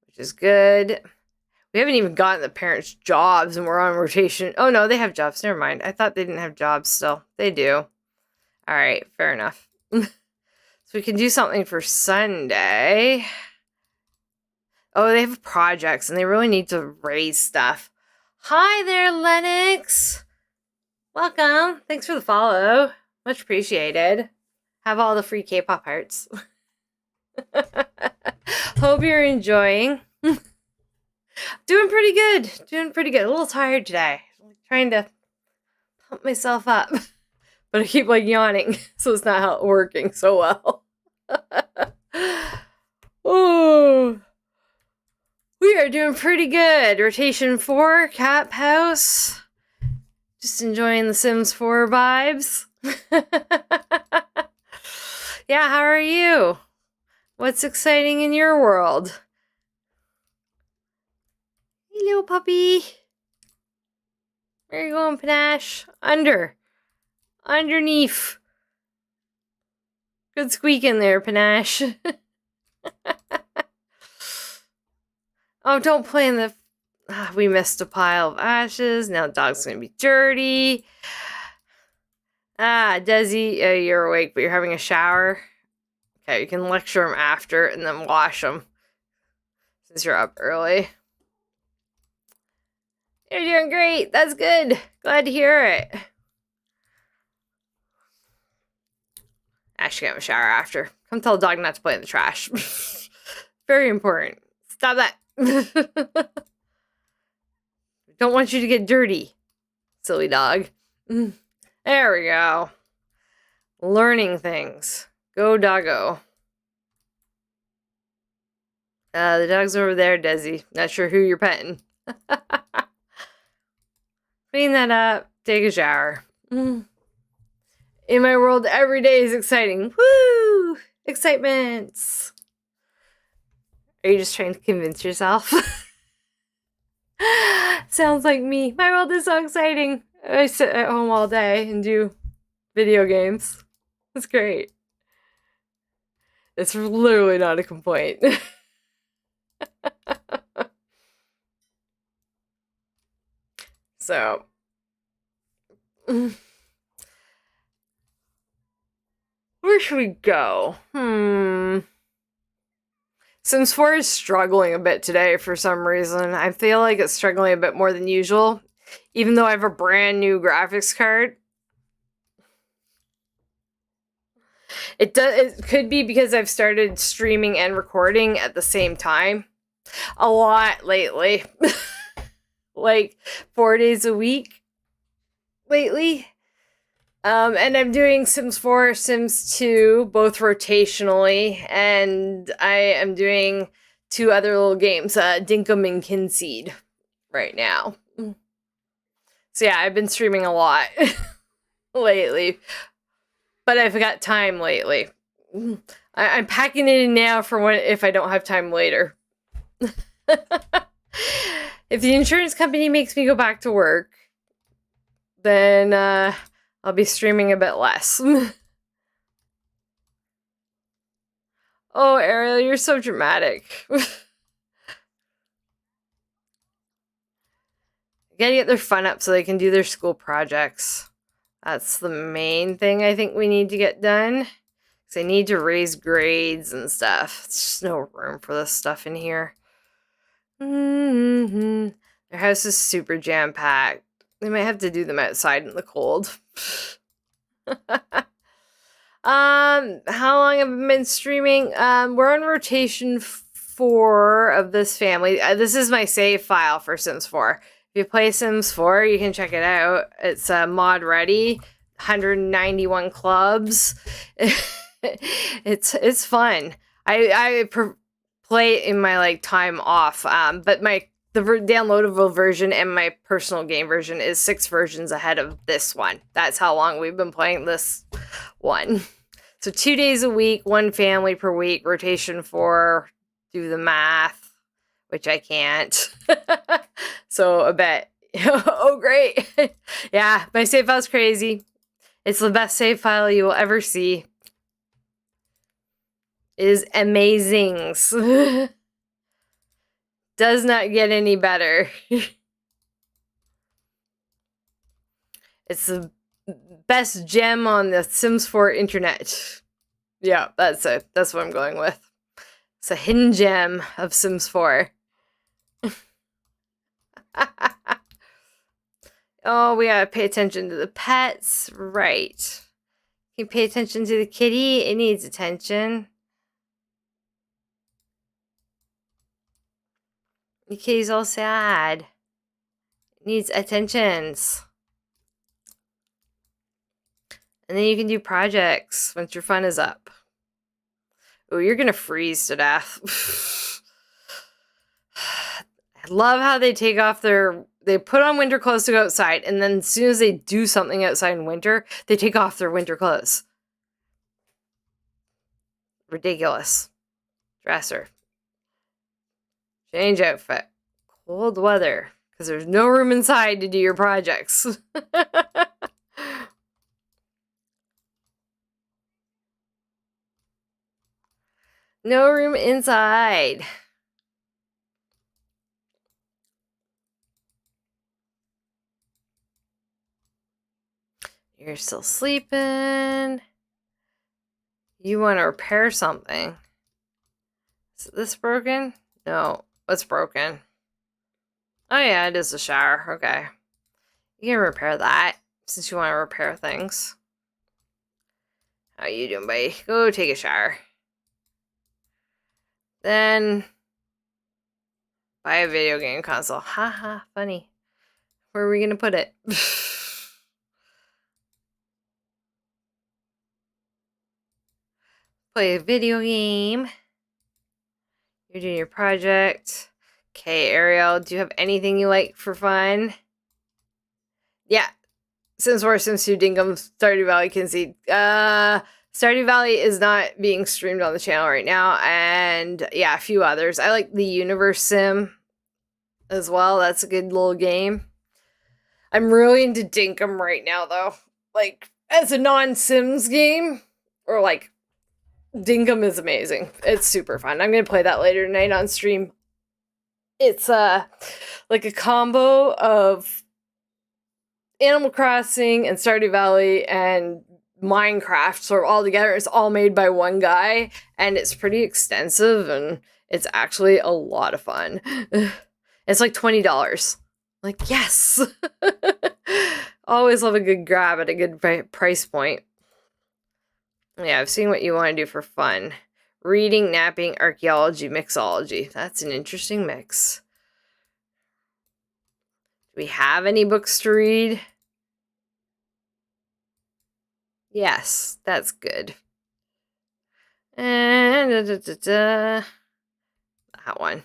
which is good. We haven't even gotten the parents' jobs, and we're on rotation. Oh, no, they have jobs. Never mind. I thought they didn't have jobs still. They do. All right, fair enough. So we can do something for Sunday. Oh, they have projects, and they really need to raise stuff. Hi there, Lennox. Welcome. Thanks for the follow. Much appreciated. Have all the free K-pop hearts. Hope you're enjoying. Doing pretty good. Doing pretty good. A little tired today. Trying to pump myself up. But I keep like yawning, so it's not working so well. Oh, we are doing pretty good. Rotation 4, Capp House. Just enjoying the Sims 4 vibes. Yeah, how are you? What's exciting in your world? Hello, puppy. Where are you going, Panache? Underneath. Good squeak in there, Panache. Oh, don't play in the... we missed a pile of ashes. Now the dog's going to be dirty. Desi, you're awake, but you're having a shower. Okay, you can lecture him after and then wash him. Since you're up early. You're doing great. That's good. Glad to hear it. Ash can have a shower after. Come tell the dog not to play in the trash. Very important. Stop that. Don't want you to get dirty. Silly dog. There we go. Learning things. Go doggo. The dog's over there, Desi. Not sure who you're petting. Clean that up. Take a shower. In my world, every day is exciting. Woo! Excitements. Are you just trying to convince yourself? Sounds like me. My world is so exciting. I sit at home all day and do video games. It's great. It's literally not a complaint. So... where should we go? Sims 4 is struggling a bit today for some reason. I feel like it's struggling a bit more than usual, even though I have a brand new graphics card. It could be because I've started streaming and recording at the same time a lot lately. Like 4 days a week lately. And I'm doing Sims 4, Sims 2, both rotationally, and I am doing 2 other little games, Dinkum and Kinseed, right now. So yeah, I've been streaming a lot lately, but I've got time lately. I'm packing it in now for when if I don't have time later. If the insurance company makes me go back to work, then I'll be streaming a bit less. Oh, Ariel, you're so dramatic. Gotta get their fun up so they can do their school projects. That's the main thing I think we need to get done. Because they need to raise grades and stuff. There's just no room for this stuff in here. Their house is super jam-packed. They might have to do them outside in the cold. How long have I been streaming? We're on rotation 4 of this family. This is my save file for Sims 4. If you play Sims 4, you can check it out. It's mod ready, 191 clubs. It's fun. I play it in my time off. But the downloadable version and my personal game version is 6 versions ahead of this one. That's how long we've been playing this one. So 2 days a week, 1 family per week, rotation 4, do the math, which I can't. So a bet. Oh, great. Yeah, my save file's crazy. It's the best save file you will ever see. It is amazing. Does not get any better. It's the best gem on the Sims 4 internet. Yeah, that's it. That's what I'm going with. It's a hidden gem of Sims 4. Oh, we gotta pay attention to the pets. Right. You pay attention to the kitty. It needs attention. The kitty's all sad. It needs attentions. And then you can do projects once your fun is up. Oh, you're gonna freeze to death. I love how they take off they put on winter clothes to go outside, and then as soon as they do something outside in winter, they take off their winter clothes. Ridiculous. Dresser. Change outfit. Cold weather. Because there's no room inside to do your projects. No room inside. You're still sleeping. You want to repair something. Is this broken? No. What's broken? Oh yeah, it is a shower. Okay. You can repair that since you want to repair things. How you doing, buddy? Go take a shower. Then buy a video game console. Haha, funny. Where are we gonna put it? Play a video game. You're doing your project. Okay, Ariel, do you have anything you like for fun? Yeah. Sims 4, Sims 2, Dinkum, Stardew Valley, Concede. Stardew Valley is not being streamed on the channel right now. And yeah, a few others. I like the Universe Sim as well. That's a good little game. I'm really into Dinkum right now, though. As a non-Sims game, or Dinkum is amazing. It's super fun. I'm going to play that later tonight on stream. It's like a combo of Animal Crossing and Stardew Valley and Minecraft sort of all together. It's all made by one guy, and it's pretty extensive, and it's actually a lot of fun. It's like $20. Yes! Always love a good grab at a good price point. Yeah, I've seen what you want to do for fun. Reading, napping, archaeology, mixology. That's an interesting mix. Do we have any books to read? Yes, that's good. And that one.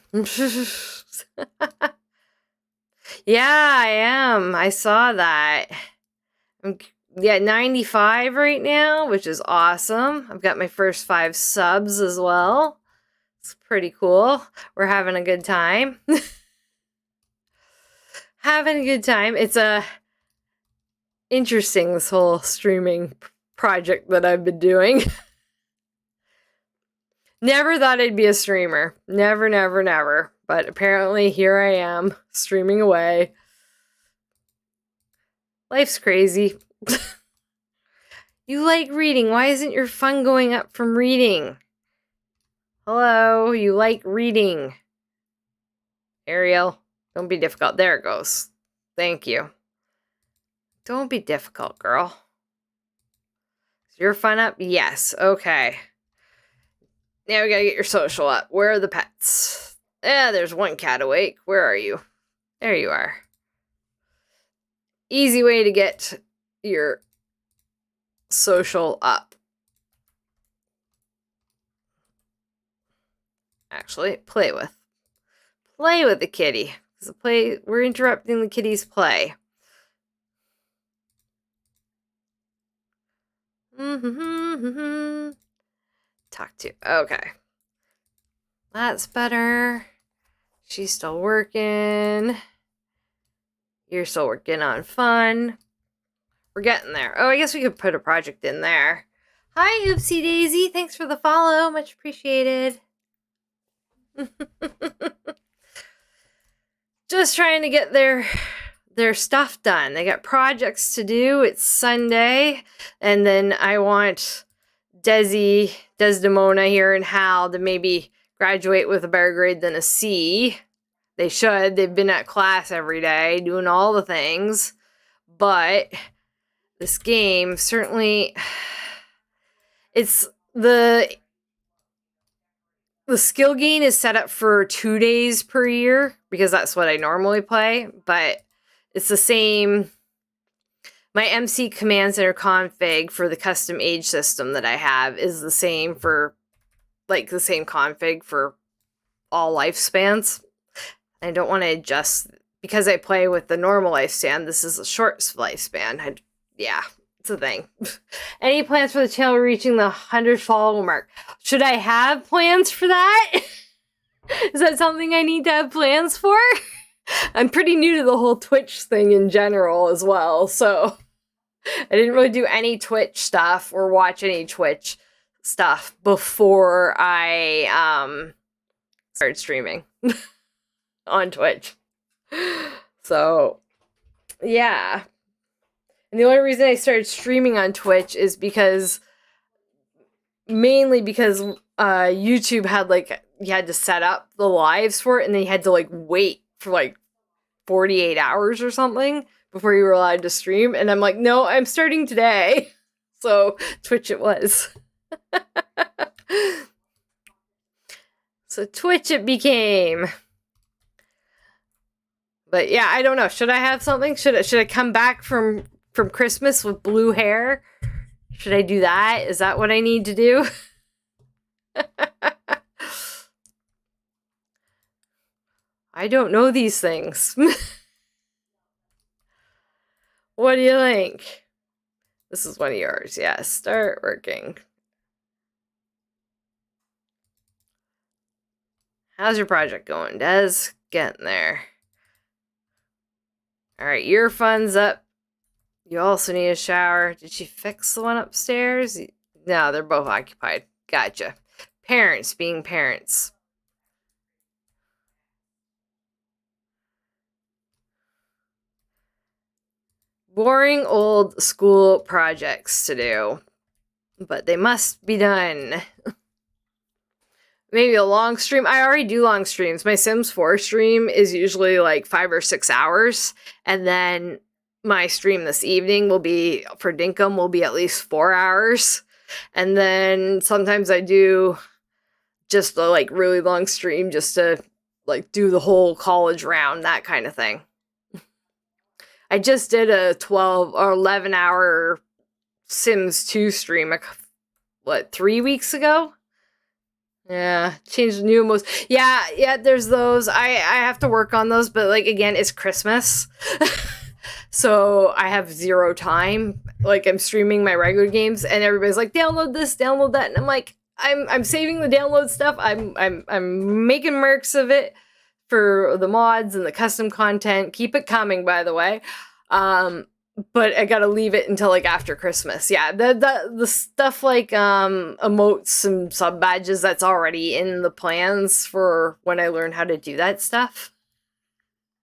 Yeah, I am. I saw that. I'm 95 right now, which is awesome. I've got my first 5 subs as well. It's pretty cool. We're having a good time. Having a good time. It's interesting, this whole streaming project that I've been doing. Never thought I'd be a streamer. Never, never, never. But apparently here I am, streaming away. Life's crazy. You like reading. Why isn't your fun going up from reading? Hello, you like reading. Ariel, don't be difficult. There it goes. Thank you. Don't be difficult, girl. Is your fun up? Yes. Okay. Now we gotta get your social up. Where are the pets? There's one cat awake. Where are you? There you are. Easy way to get your social up. Actually, play with. Play with the kitty. We're interrupting the kitty's play. Talk to. Okay. That's better. She's still working. You're still working on fun. We're getting there. Oh, I guess we could put a project in there. Hi, Oopsie Daisy. Thanks for the follow. Much appreciated. Just trying to get their stuff done. They got projects to do. It's Sunday. And then I want Desdemona here and Hal to maybe graduate with a better grade than a C. They should. They've been at class every day doing all the things. But this game certainly... It's the skill gain is set up for 2 days per year because that's what I normally play, but it's the same. My MC command center config for the custom age system that I have is the same for the same config for all lifespans. I don't want to adjust because I play with the normal lifespan. This is a short lifespan. It's a thing. Any plans for the channel reaching the 100 follower mark? Should I have plans for that? Is that something I need to have plans for? I'm pretty new to the whole Twitch thing in general as well, so I didn't really do any Twitch stuff or watch any Twitch stuff before I started streaming on Twitch. So, yeah. And the only reason I started streaming on Twitch is mainly because YouTube had you had to set up the lives for it, and then you had to wait for 48 hours or something before you were allowed to stream. And I'm like, no, I'm starting today. So Twitch it was. So Twitch it became. But yeah, I don't know. Should I have something? Should I come back from Christmas with blue hair? Should I do that? Is that what I need to do? I don't know these things. What do you think? This is one of yours. Yeah, start working. How's your project going, Des? Getting there. All right, your fun's up. You also need a shower. Did she fix the one upstairs? No, they're both occupied. Gotcha. Parents being parents. Boring old school projects to do, but they must be done. Maybe a long stream. I already do long streams. My Sims 4 stream is usually 5 or 6 hours, and then my stream this evening will be, for Dinkum, will be at least 4 hours. And then sometimes I do just a really long stream just to do the whole college round, that kind of thing. I just did a 12 or 11 hour Sims 2 stream, 3 weeks ago? Yeah, changed the new most. Yeah, there's those. I have to work on those, but again, it's Christmas. So I have zero time. I'm streaming my regular games and everybody's like, download this, download that. And I'm like, I'm saving the download stuff. I'm making mercs of it for the mods and the custom content. Keep it coming, by the way. But I gotta leave it until after Christmas. Yeah, the stuff emotes and sub badges, that's already in the plans for when I learn how to do that stuff.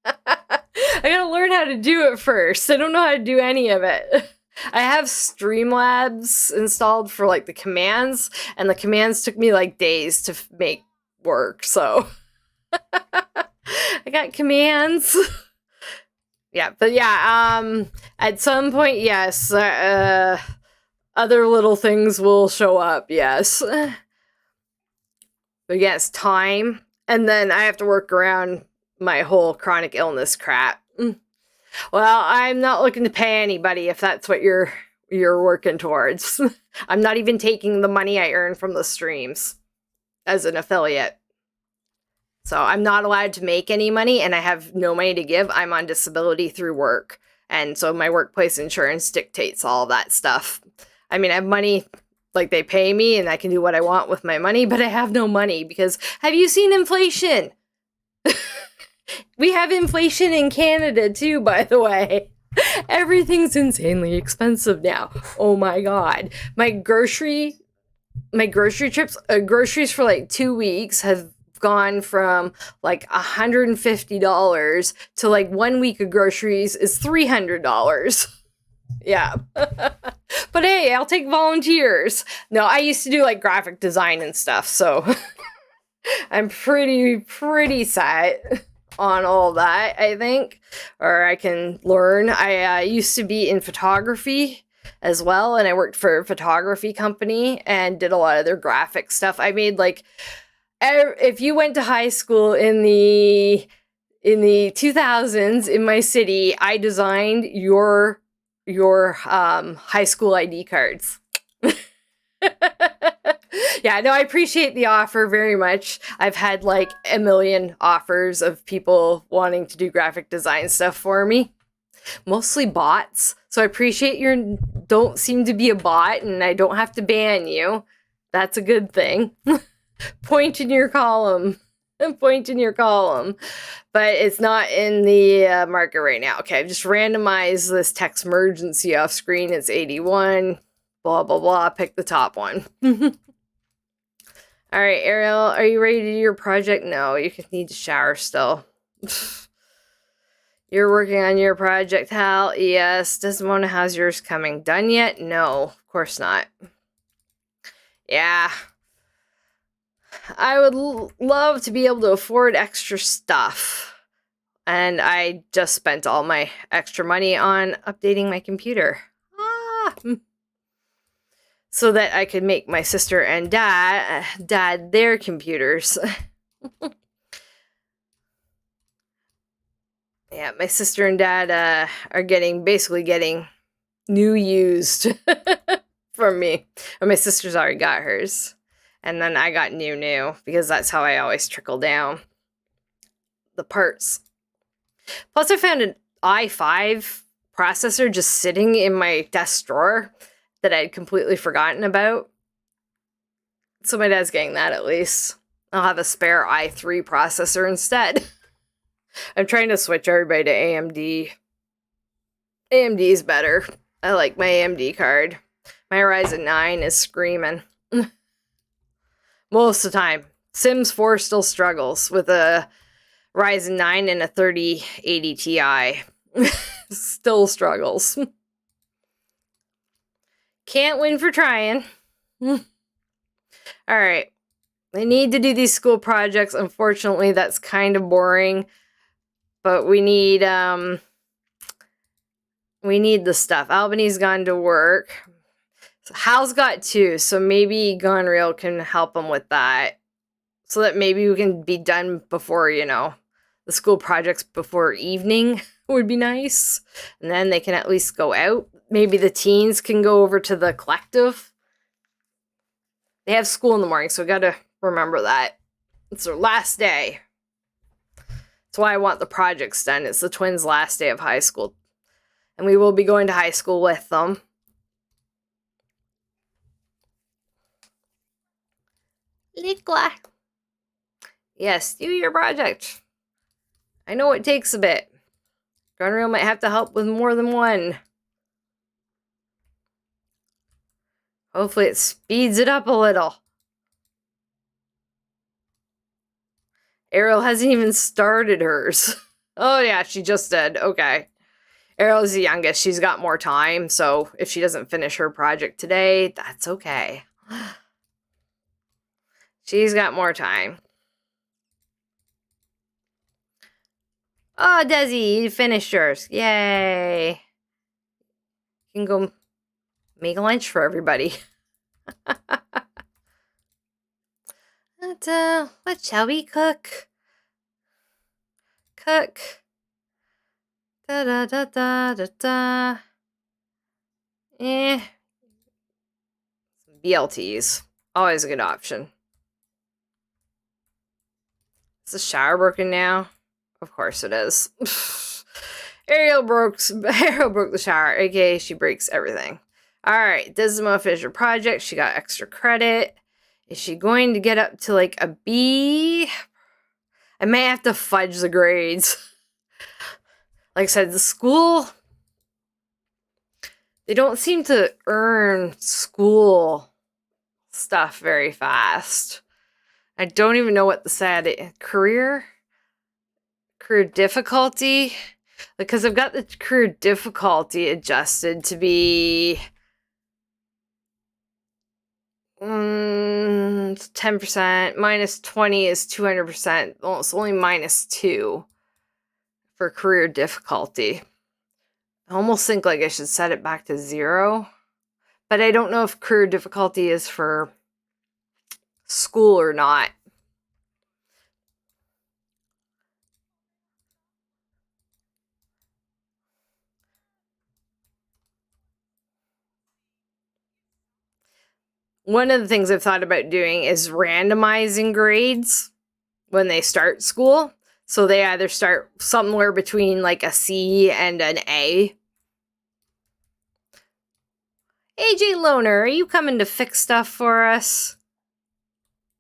I gotta learn how to do it first. I don't know how to do any of it. I have Streamlabs installed for like the commands, and the commands took me like days to make work, so I got commands. Yeah, but yeah, at some point, yes, other little things will show up, yes. But yes, time, and then I have to work around my whole chronic illness crap. Well, I'm not looking to pay anybody if that's what you're working towards. I'm not even taking the money I earn from the streams as an affiliate. So I'm not allowed to make any money, and I have no money to give. I'm on disability through work. And so my workplace insurance dictates all that stuff. I mean, I have money, like they pay me and I can do what I want with my money, but I have no money because have you seen inflation? We have inflation in Canada too, by the way. Everything's insanely expensive now. Oh my God. My grocery trips, groceries for like 2 weeks have gone from like $150 to like 1 week of groceries is $300. Yeah. But hey, I'll take volunteers. No, I used to do like graphic design and stuff, so I'm pretty set on all that, I think, or I can learn. I used to be in photography as well, and I worked for a photography company and did a lot of their graphic stuff. I made like, if you went to high school in the 2000s in my city, I designed your high school ID cards. Yeah, no, I appreciate the offer very much. I've had like a million offers of people wanting to do graphic design stuff for me. Mostly bots. So I appreciate your don't seem to be a bot and I don't have to ban you. That's a good thing. Point in your column. Point in your column. But it's not in the market right now. Okay, I've just randomized this text emergency off screen. It's 81. Blah, blah, blah. Pick the top one. All right, Ariel, are you ready to do your project? No, you need to shower still. You're working on your project, Hal? Yes. Desmona, how's yours coming? Done yet? No, of course not. Yeah. I would love to be able to afford extra stuff. And I just spent all my extra money on updating my computer. So that I could make my sister and dad their computers. Yeah, my sister and dad are basically getting new used from me. And my sister's already got hers. And then I got new because that's how I always trickle down the parts. Plus I found an i5 processor just sitting in my desk drawer that I'd completely forgotten about. So my dad's getting that at least. I'll have a spare i3 processor instead. I'm trying to switch everybody to AMD. AMD's better. I like my AMD card. My Ryzen 9 is screaming. Most of the time. Sims 4 still struggles with a Ryzen 9 and a 3080 Ti. Still struggles. Can't win for trying. Alright. I need to do these school projects. Unfortunately, that's kind of boring. But we need the stuff. Albany's gone to work. Hal's got 2, so maybe Gonreal can help him with that. So that maybe we can be done before, the school projects before evening would be nice. And then they can at least go out. Maybe the teens can go over to the collective. They have school in the morning, so we gotta remember that. It's their last day. That's why I want the projects done. It's the twins' last day of high school. And we will be going to high school with them. Likla. Yes, do your project. I know it takes a bit. Gunreal might have to help with more than one. Hopefully it speeds it up a little. Ariel hasn't even started hers. Oh, yeah, she just did. Okay. Ariel's the youngest. She's got more time, so if she doesn't finish her project today, that's okay. She's got more time. Oh, Desi, you finished yours. Yay. You can go make lunch for everybody. What shall we cook? Cook. Da da da da da da. BLTs. Always a good option. Is the shower broken now? Of course it is. Ariel broke the shower, aka she breaks everything. Alright, Disma finished her project. She got extra credit. Is she going to get up to like a B? I may have to fudge the grades. Like I said, the school, they don't seem to earn school stuff very fast. I don't even know what the sad career difficulty, because I've got the career difficulty adjusted to be 10%, minus 20 is 200%. Well, it's only minus 2 for career difficulty. I almost think like I should set it back to 0, but I don't know if career difficulty is for school or not. One of the things I've thought about doing is randomizing grades when they start school. So they either start somewhere between like a C and an A. AJ Loner, are you coming to fix stuff for us?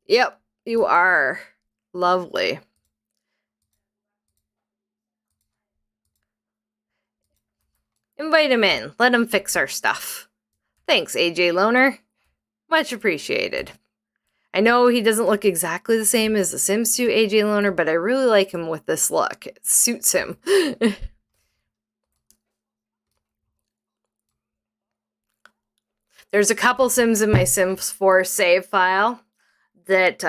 Yep, you are. Lovely. Invite him in. Let him fix our stuff. Thanks, AJ Loner. Much appreciated. I know he doesn't look exactly the same as the Sims 2 AJ Loner, but I really like him with this look. It suits him. There's a couple Sims in my Sims 4 save file that,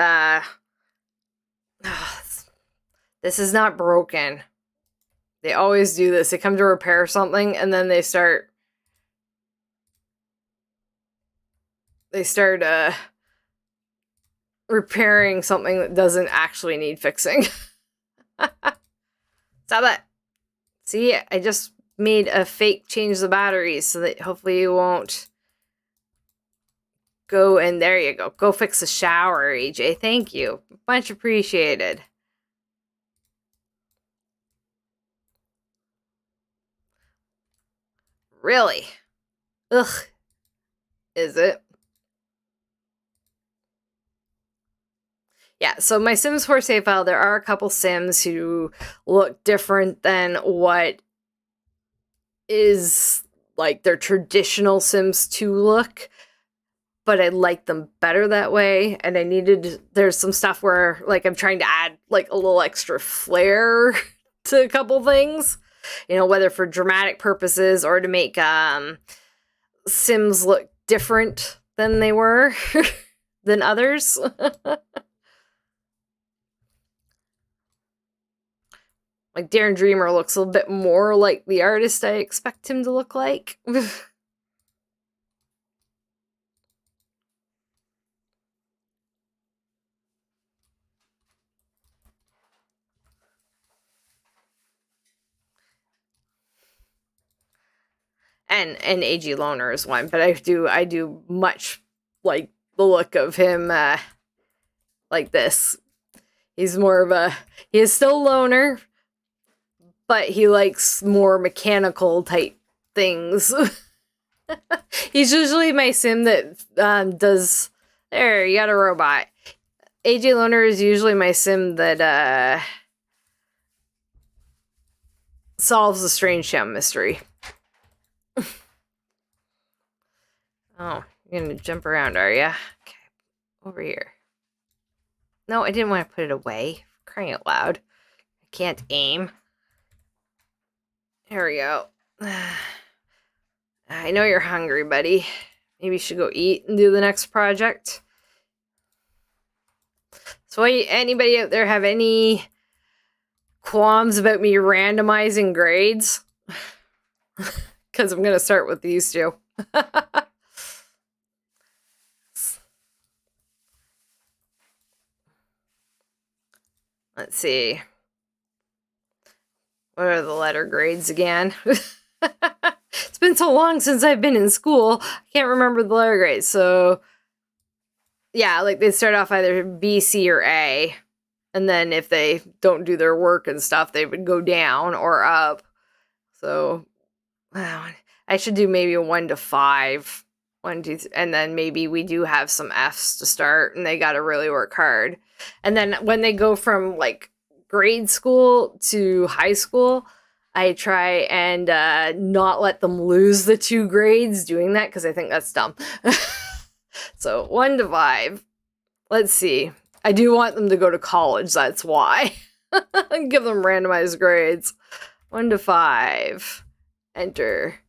this is not broken. They always do this. They come to repair something, and then they start repairing something that doesn't actually need fixing. Stop it. See, I just made a fake change the batteries so that hopefully you won't go, and there you go. Go fix the shower, AJ. Thank you. Much appreciated. Really? Ugh. Is it? Yeah, so my Sims 4 save file, there are a couple Sims who look different than what is like their traditional Sims 2 look, but I like them better that way. And there's some stuff where like I'm trying to add like a little extra flair to a couple things, you know, whether for dramatic purposes or to make Sims look different than they were than others. Like Darren Dreamer looks a little bit more like the artist I expect him to look like. And AG Loner is one, but I do much like the look of him like this. He's more of he is still Loner, but he likes more mechanical type things. He's usually my Sim that does. There, you got a robot. AJ Loner is usually my Sim that solves the Strange Gem mystery. Oh, you're gonna jump around, are ya? Okay, over here. No, I didn't want to put it away. Crying out loud. I can't aim. Here we go. I know you're hungry, buddy. Maybe you should go eat and do the next project. So anybody out there have any qualms about me randomizing grades? Because I'm going to start with these two. Let's see. What are the letter grades again? It's been so long since I've been in school. I can't remember the letter grades. So, yeah, like they start off either B, C, or A. And then if they don't do their work and stuff, they would go down or up. So, I should do maybe a 1 to 5. 1, 2, 3, and then maybe we do have some Fs to start, and they got to really work hard. And then when they go from like grade school to high school, I try and not let them lose the 2 grades doing that because I think that's dumb. So 1 to 5. Let's see. I do want them to go to college. That's why. Give them randomized grades. 1 to 5. Enter.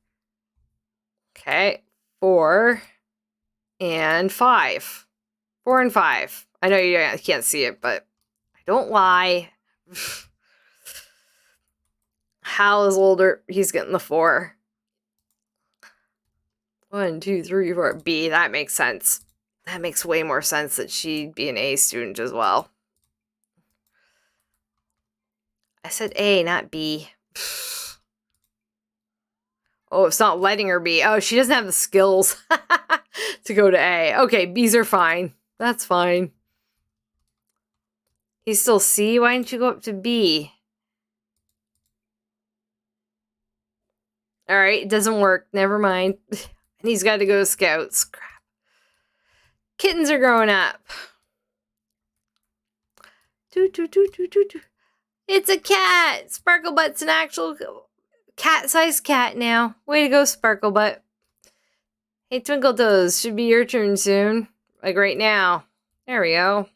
Okay. 4 and 5. 4 and 5. I know you can't see it, but I don't lie. Hal is older. He's getting the 4. 1, 2, 3, 4. B. That makes sense. That makes way more sense that she'd be an A student as well. I said A, not B. Oh, it's not letting her be. Oh, she doesn't have the skills to go to A. Okay, B's are fine. That's fine. He's still C? Why didn't you go up to B? Alright, it doesn't work. Never mind. And he's got to go to Scouts. Crap. Kittens are growing up. It's a cat! Sparklebutt's an actual cat-sized cat now. Way to go, Sparklebutt. Hey, Twinkle Toes, should be your turn soon. Like right now. There we go.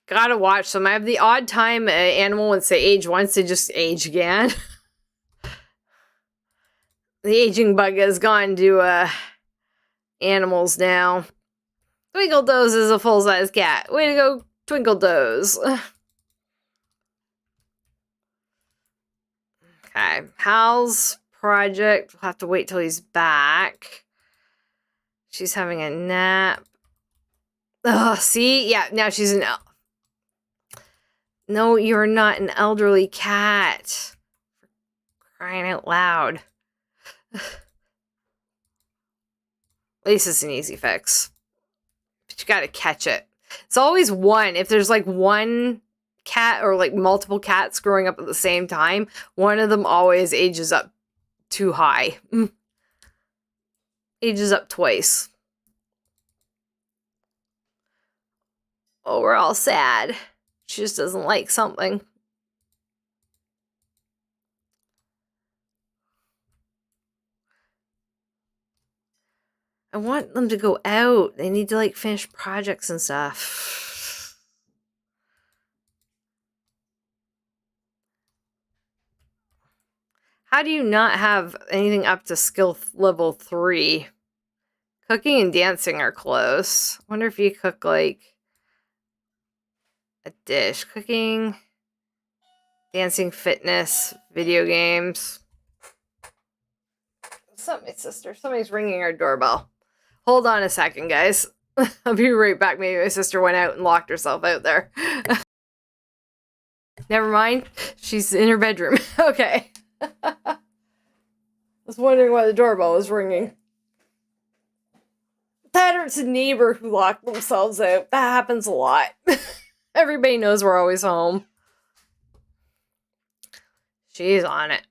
Gotta watch them. I have the odd time animal once they age once, they just age again. The aging bug has gone to animals now. Twinkle Toes is a full-size cat. Way to go, Twinkle Toes. Okay, Hal's project. We'll have to wait till he's back. She's having a nap. Oh, see? Yeah, now she's an... No, you're not an elderly cat. Crying out loud. At least it's an easy fix. But you gotta catch it. It's always one. If there's like one cat or like multiple cats growing up at the same time, one of them always ages up too high. Ages up twice. Oh, we're all sad. She just doesn't like something. I want them to go out. They need to like finish projects and stuff. How do you not have anything up to skill level 3? Cooking and dancing are close. I wonder if you cook like a dish. Cooking, dancing, fitness, video games. What's up, my sister? Somebody's ringing our doorbell. Hold on a second, guys. I'll be right back. Maybe my sister went out and locked herself out there. Never mind. She's in her bedroom. Okay. I was wondering why the doorbell was ringing. That or it's a neighbor who locked themselves out. That happens a lot. Everybody knows we're always home. She's on it.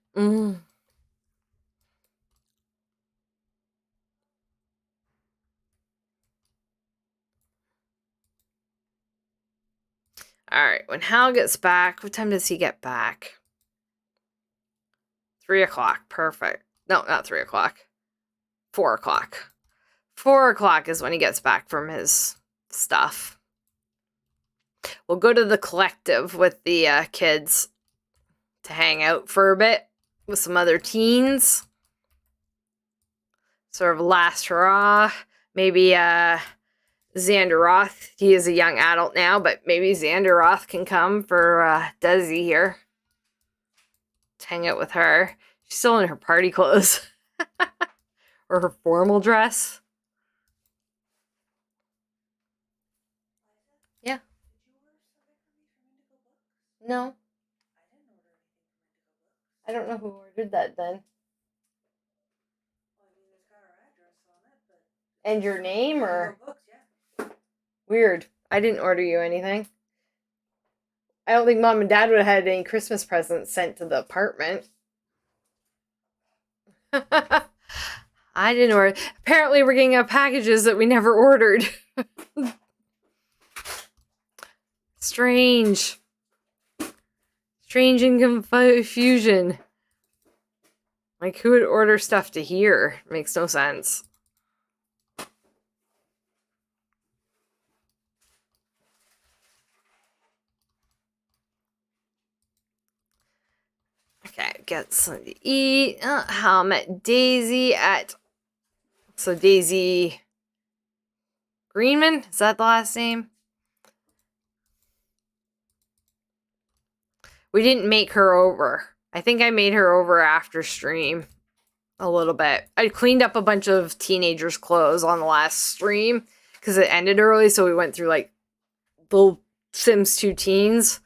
Alright, when Hal gets back, what time does he get back? 3 o'clock. Perfect. No, not 3 o'clock. 4 o'clock. 4 o'clock is when he gets back from his stuff. we'll go to the collective with the kids to hang out for a bit with some other teens. Sort of last hurrah. Maybe Xander Roth, he is a young adult now, but maybe Xander Roth can come for Desi here. To hang out with her. She's still in her party clothes. Or her formal dress. Yeah. No. I don't know who ordered that then. And your name or? Weird. I didn't order you anything. I don't think Mom and Dad would have had any Christmas presents sent to the apartment. I didn't order. Apparently we're getting out packages that we never ordered. Strange. Strange and confusion. Like, who would order stuff to here? Makes no sense. Okay, get something to eat. How I met Daisy at... So Daisy Greenman? Is that the last name? We didn't make her over. I think I made her over after stream. A little bit. I cleaned up a bunch of teenagers' clothes on the last stream. Because it ended early, so we went through like the Sims 2 teens.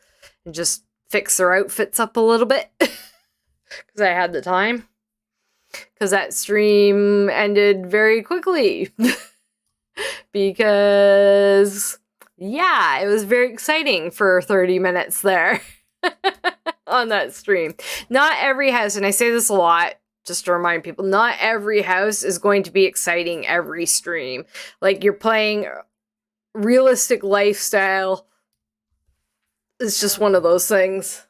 And just fixed their outfits up a little bit. Because I had the time. Because that stream ended very quickly. Because, yeah, it was very exciting for 30 minutes there. On that stream. Not every house, and I say this a lot, just to remind people, not every house is going to be exciting every stream. Like, you're playing realistic lifestyle. It's just one of those things.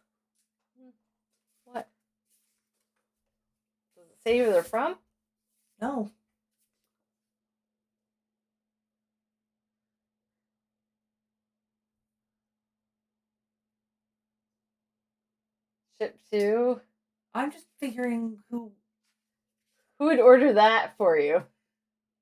What? Does it say where they're from? No. Ship 2. I'm just figuring who would order that for you?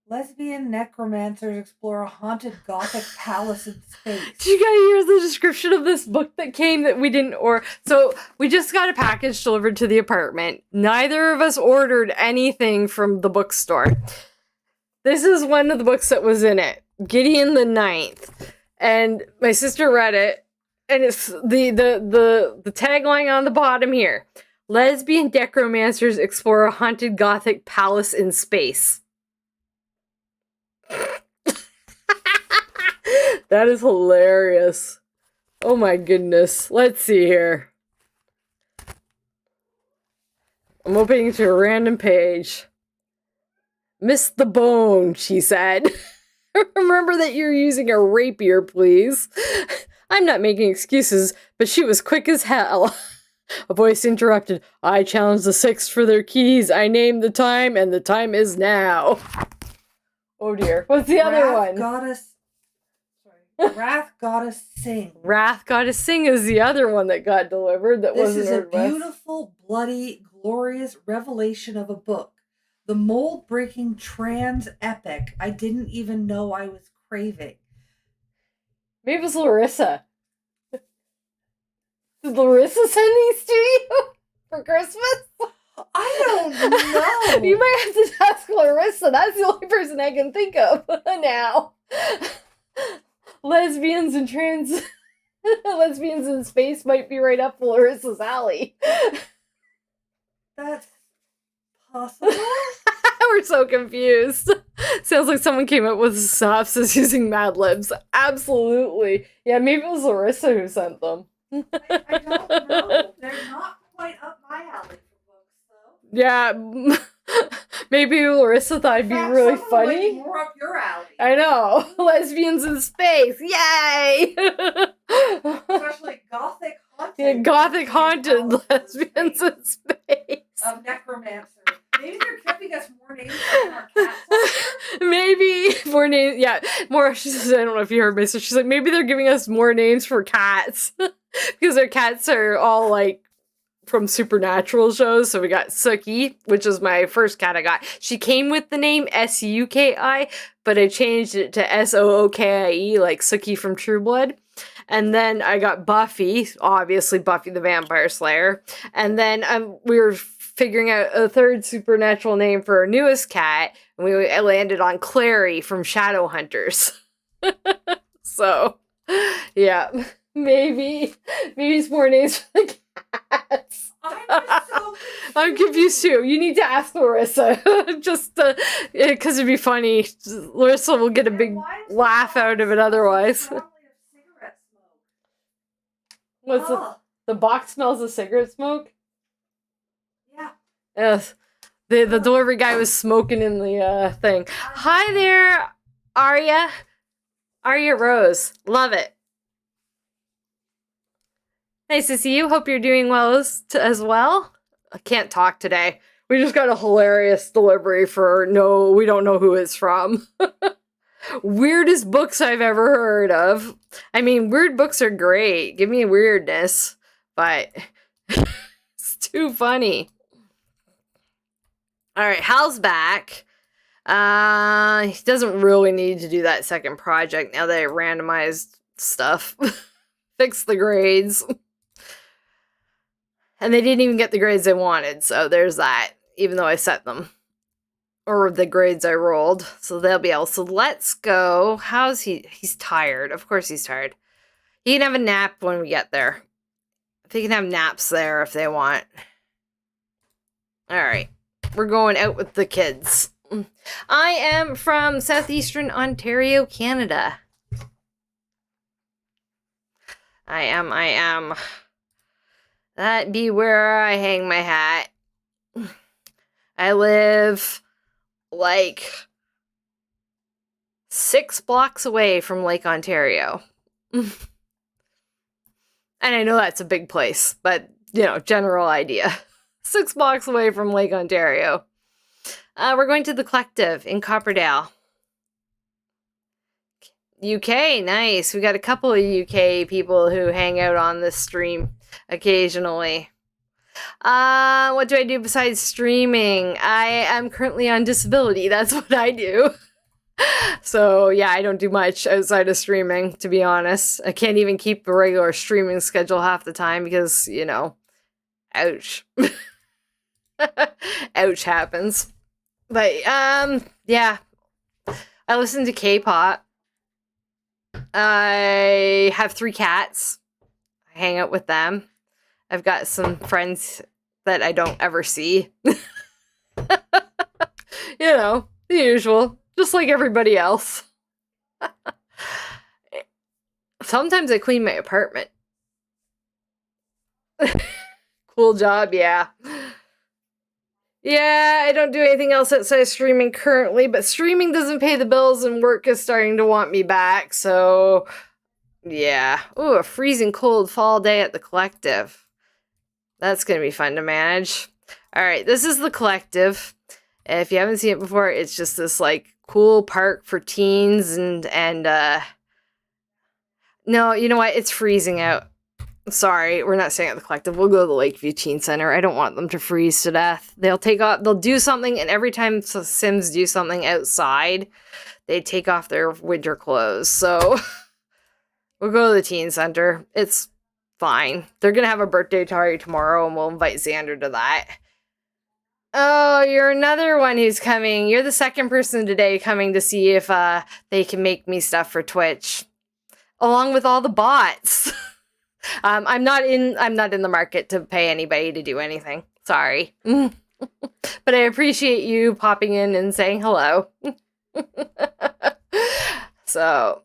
Lesbian necromancers explore a haunted gothic palace in space. Did you guys hear the description of this book that came that we didn't order? So we just got a package delivered to the apartment. Neither of us ordered anything from the bookstore. This is one of the books that was in it. Gideon the Ninth. And my sister read it. And it's the tagline on the bottom here. Lesbian necromancers explore a haunted gothic palace in space. That is hilarious. Oh my goodness. Let's see here. I'm opening to a random page. Missed the bone, she said. Remember that you're using a rapier, please. I'm not making excuses, but she was quick as hell. A voice interrupted. I challenged the six for their keys. I named the time, and the time is now. Oh dear. What's the other one? Wrath Goddess Sing. Wrath Goddess Sing is the other one that got delivered that wasn't This is a beautiful, bloody, glorious revelation of a book. The mold-breaking trans epic I didn't even know I was craving. Maybe it was Larissa. Did Larissa send these to you for Christmas? I don't know. You might have to ask Larissa. That's the only person I can think of now. Lesbians and trans... Lesbians in space might be right up Larissa's alley. That's possible? We're so confused. Sounds like someone came up with a synopsis using Mad Libs. Absolutely. Yeah, maybe it was Larissa who sent them. I don't know. They're not quite up my alley for books, though. Yeah. Maybe Larissa thought it'd be really funny. More up your alley. I know. Lesbians in space. Yay! Especially gothic haunted. Yeah, gothic haunted lesbians in space. Of necromancer. Maybe they're giving us more names than our cats. Maybe more names. Yeah, more. She says, I don't know if you heard me. So she's like, maybe they're giving us more names for cats because their cats are all like from supernatural shows. So we got Sookie, which is my first cat I got. She came with the name Suki, but I changed it to Sookie, like Sookie from True Blood. And then I got Buffy, obviously Buffy the Vampire Slayer. And then we were figuring out a third supernatural name for our newest cat, and we landed on Clary from Shadowhunters. So, yeah, maybe it's more names for the cats. I'm confused too. You need to ask Larissa, just because it'd be funny. Larissa will get a big laugh out of it otherwise. What's the box smells of cigarette smoke? Yeah. Yes. The delivery guy was smoking in the thing. Hi there, Arya. Arya Rose. Love it. Nice to see you. Hope you're doing well as well. I can't talk today. We just got a hilarious delivery for we don't know who it's from. Weirdest books I've ever heard of. I mean, weird books are great. Give me weirdness. But it's too funny. Alright, Hal's back. He doesn't really need to do that second project now that I randomized stuff. Fix the grades. And they didn't even get the grades they wanted, so there's that. Even though I set them. Or the grades I rolled. So they'll be able. So let's go. How's he? He's tired. Of course he's tired. He can have a nap when we get there. They can have naps there if they want. Alright. We're going out with the kids. I am from southeastern Ontario, Canada. I am. That be where I hang my hat. I live like 6 blocks away from Lake Ontario. And I know that's a big place, but, general idea. 6 blocks away from Lake Ontario. We're going to the Collective in Copperdale. UK, nice. We got a couple of UK people who hang out on this stream occasionally. What do I do besides streaming? I am currently on disability. That's what I do. So, yeah, I don't do much outside of streaming, to be honest. I can't even keep a regular streaming schedule half the time because, ouch. Ouch happens. But, yeah. I listen to K-pop. I have 3 cats. I hang out with them. I've got some friends that I don't ever see. The usual. Just like everybody else. Sometimes I clean my apartment. Cool job, yeah. Yeah, I don't do anything else outside of streaming currently, but streaming doesn't pay the bills and work is starting to want me back, so yeah. Ooh, a freezing cold fall day at the Collective. That's going to be fun to manage. Alright, this is the Collective. If you haven't seen it before, it's just this, cool park for teens and no, you know what? It's freezing out. Sorry, we're not staying at the Collective. We'll go to the Lakeview Teen Center. I don't want them to freeze to death. They'll do something, and every time Sims do something outside, they take off their winter clothes. So we'll go to the Teen Center. It's fine. They're gonna have a birthday party tomorrow, and we'll invite Xander to that. Oh, you're another one who's coming. You're the second person today coming to see if they can make me stuff for Twitch, along with all the bots. I'm not in the market to pay anybody to do anything. Sorry. But I appreciate you popping in and saying hello. So,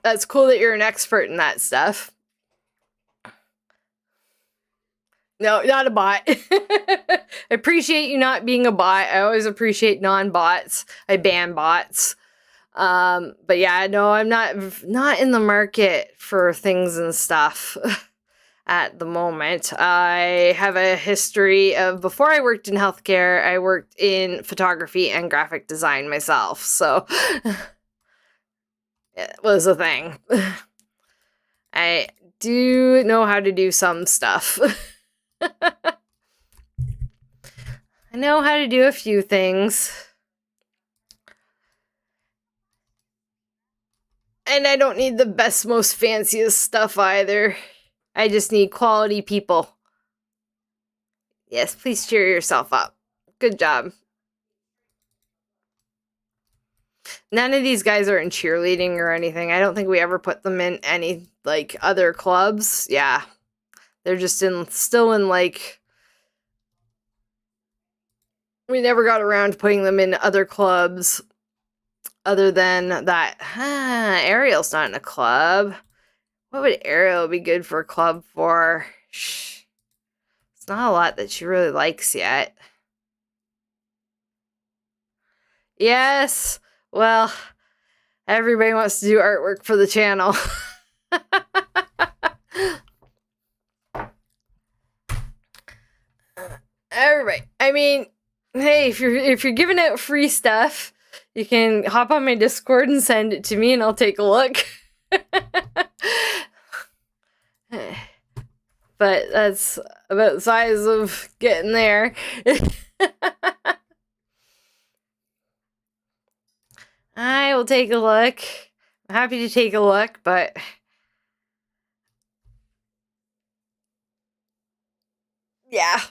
that's cool that you're an expert in that stuff. No, not a bot. I appreciate you not being a bot. I always appreciate non-bots. I ban bots. But yeah, no, I'm not in the market for things and stuff. at the moment. I have a history of, before I worked in healthcare, I worked in photography and graphic design myself. So it was a thing. I do know how to do some stuff. I know how to do a few things. And I don't need the best, most fanciest stuff either. I just need quality people. Yes, please cheer yourself up. Good job. None of these guys are in cheerleading or anything. I don't think we ever put them in any, like, other clubs. Yeah. They're just still in, like... We never got around to putting them in other clubs. Other than that... Ariel's not in a club. What would Ariel be good for a club for? Shh. It's not a lot that she really likes yet. Yes. Well, everybody wants to do artwork for the channel. Everybody. I mean, hey, if you're giving out free stuff, you can hop on my Discord and send it to me and I'll take a look. But that's about the size of getting there. I will take a look. I'm happy to take a look, but... Yeah.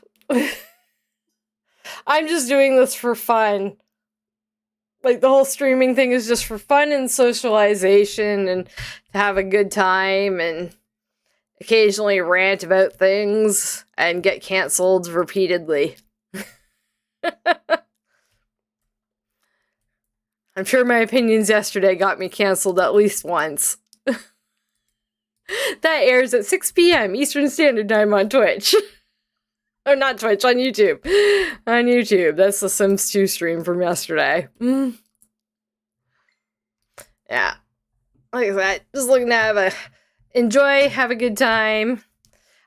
I'm just doing this for fun. Like, the whole streaming thing is just for fun and socialization and to have a good time and occasionally rant about things and get canceled repeatedly. I'm sure my opinions yesterday got me canceled at least once. That airs at 6 p.m. Eastern Standard Time on Twitch. Or not Twitch, on YouTube. On YouTube. That's the Sims 2 stream from yesterday. Yeah. Like that. Just looking to enjoy, have a good time.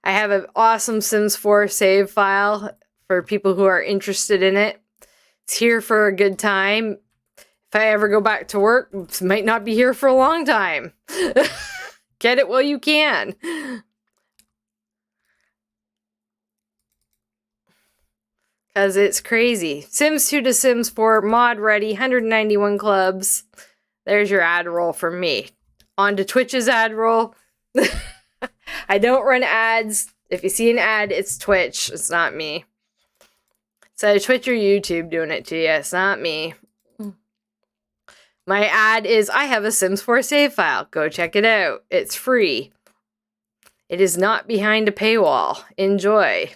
I have an awesome Sims 4 save file for people who are interested in it. It's here for a good time. If I ever go back to work, it might not be here for a long time. Get it while you can. Because it's crazy. Sims 2 to Sims 4, mod ready, 191 clubs. There's your ad roll from me. On to Twitch's ad roll. I don't run ads. If you see an ad, it's Twitch. It's not me. So Twitch or YouTube doing it to you. It's not me. My ad is, I have a Sims 4 save file. Go check it out. It's free. It is not behind a paywall. Enjoy.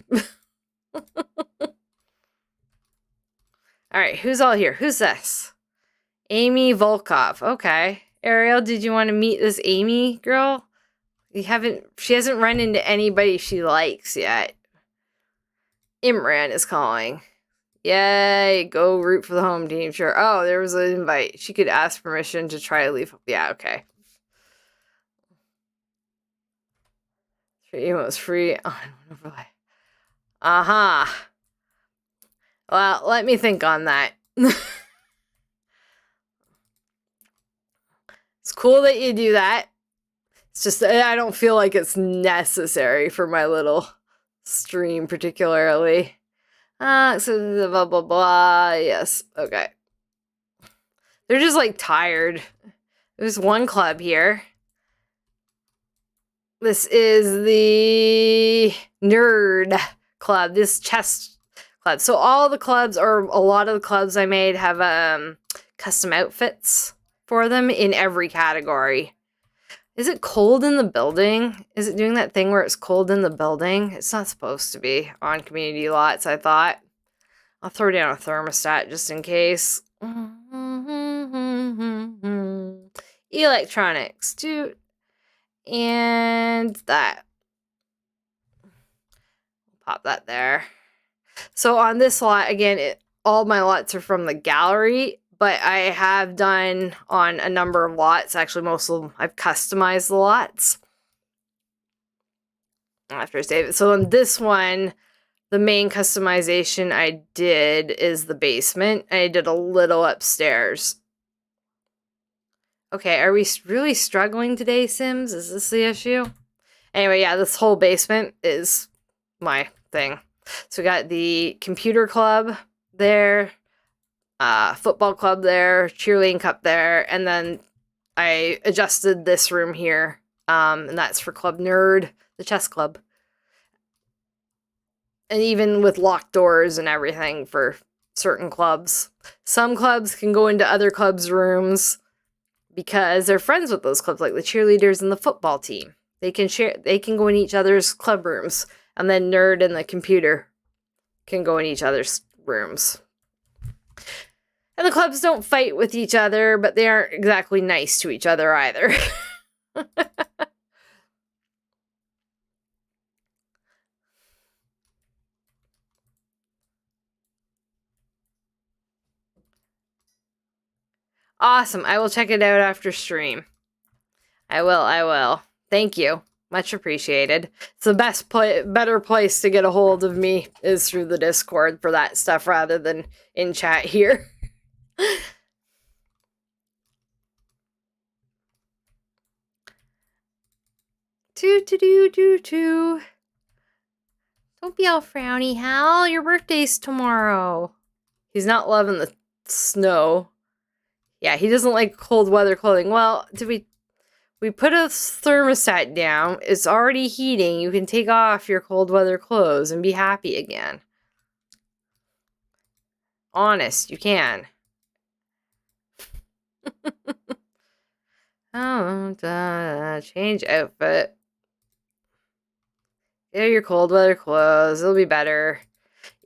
Alright, who's all here? Who's this? Amy Volkov. Okay. Ariel, did you want to meet this Amy girl? She hasn't run into anybody she likes yet. Imran is calling. Yay, go root for the home team. Sure. Oh, there was an invite. She could ask permission to try to leave. Yeah, okay. It was free. Oh, I don't know. Uh-huh. Well, let me think on that. It's cool that you do that. It's just, I don't feel like it's necessary for my little stream particularly. So blah, blah, blah. Yes. Okay. They're just, like, tired. There's one club here. This is the nerd club. This chess club. So all the clubs, or a lot of the clubs I made, have custom outfits for them in every category. Is it cold in the building? Is it doing that thing where it's cold in the building? It's not supposed to be on community lots, I thought. I'll throw down a thermostat just in case. Electronics, dude. And that. Pop that there. So on this lot, again, all my lots are from the gallery, but I have done on a number of lots. Actually, most of them, I've customized the lots. after save it. So on this one, the main customization I did is the basement. I did a little upstairs. Okay, are we really struggling today, Sims? Is this the issue? Anyway, yeah, this whole basement is my thing. So we got the computer club there, football club there, cheerleading cup there, and then I adjusted this room here, and that's for Club Nerd, the chess club. And even with locked doors and everything for certain clubs. Some clubs can go into other clubs' rooms because they're friends with those clubs, like the cheerleaders and the football team. They can go in each other's club rooms, and then Nerd and the computer can go in each other's rooms. And the clubs don't fight with each other, but they aren't exactly nice to each other either. Awesome. I will check it out after stream. I will. Thank you. Much appreciated. It's the better place to get a hold of me is through the Discord for that stuff rather than in chat here. Toot. Don't be all frowny, Hal. Your birthday's tomorrow. He's not loving the snow. Yeah, he doesn't like cold weather clothing. Well, we put a thermostat down. It's already heating. You can take off your cold weather clothes and be happy again. Honest, you can. Change outfit. Get your cold weather clothes. It'll be better.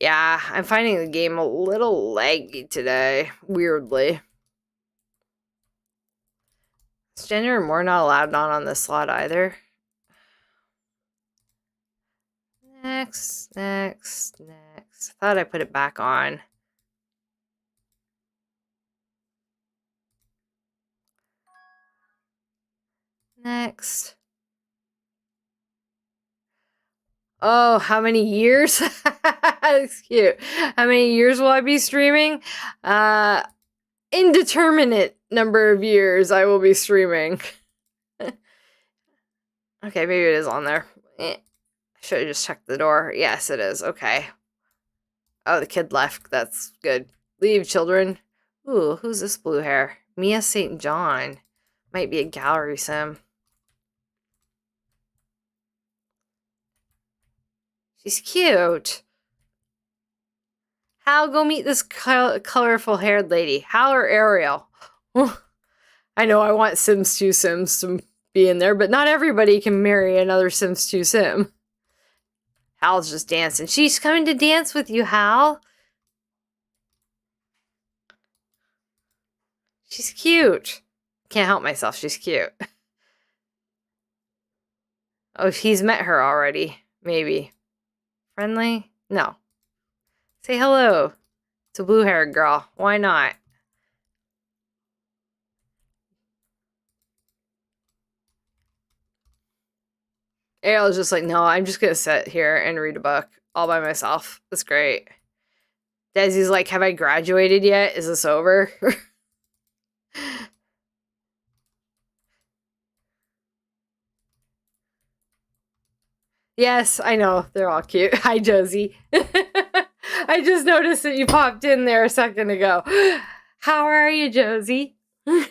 Yeah, I'm finding the game a little laggy today. Weirdly. Is gender and more not allowed on this slot either? Next. Thought I put it back on. Next. Oh, how many years? That's cute. How many years will I be streaming? Indeterminate number of years I will be streaming. Okay, maybe it is on there. I should have just checked the door. Yes, it is. Okay. Oh, the kid left. That's good. Leave, children. Ooh, who's this blue hair? Mia St. John. Might be a gallery sim. She's cute. Hal, go meet this colorful haired lady. Hal or Ariel? I know I want Sims 2 Sims to be in there, but not everybody can marry another Sims 2 Sim. Hal's just dancing. She's coming to dance with you, Hal. She's cute. Can't help myself. She's cute. Oh, he's met her already. Maybe. Friendly? No. Say hello to blue-haired girl. Why not? Ariel's just like, no, I'm just gonna sit here and read a book all by myself. That's great. Desi's like, have I graduated yet? Is this over? Yes, I know. They're all cute. Hi, Josie. I just noticed that you popped in there a second ago. How are you, Josie? I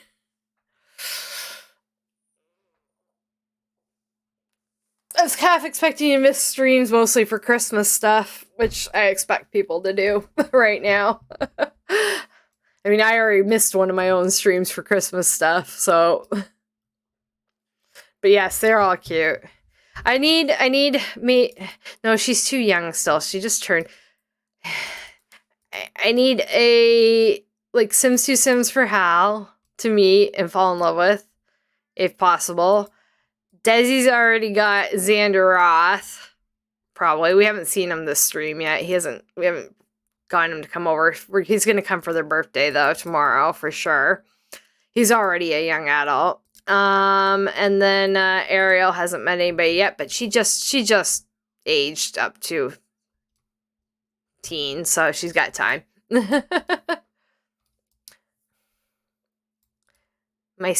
was half expecting to miss streams mostly for Christmas stuff, which I expect people to do right now. I mean, I already missed one of my own streams for Christmas stuff, so. But yes, they're all cute. I need me. No, she's too young still. She just turned. I need a like Sims 2 Sims for Hal to meet and fall in love with, if possible. Desi's already got Xander Roth. Probably. We haven't seen him this stream yet. We haven't gotten him to come over. He's gonna come for their birthday though tomorrow for sure. He's already a young adult. And then Ariel hasn't met anybody yet, but she just aged up to teen, so she's got time. My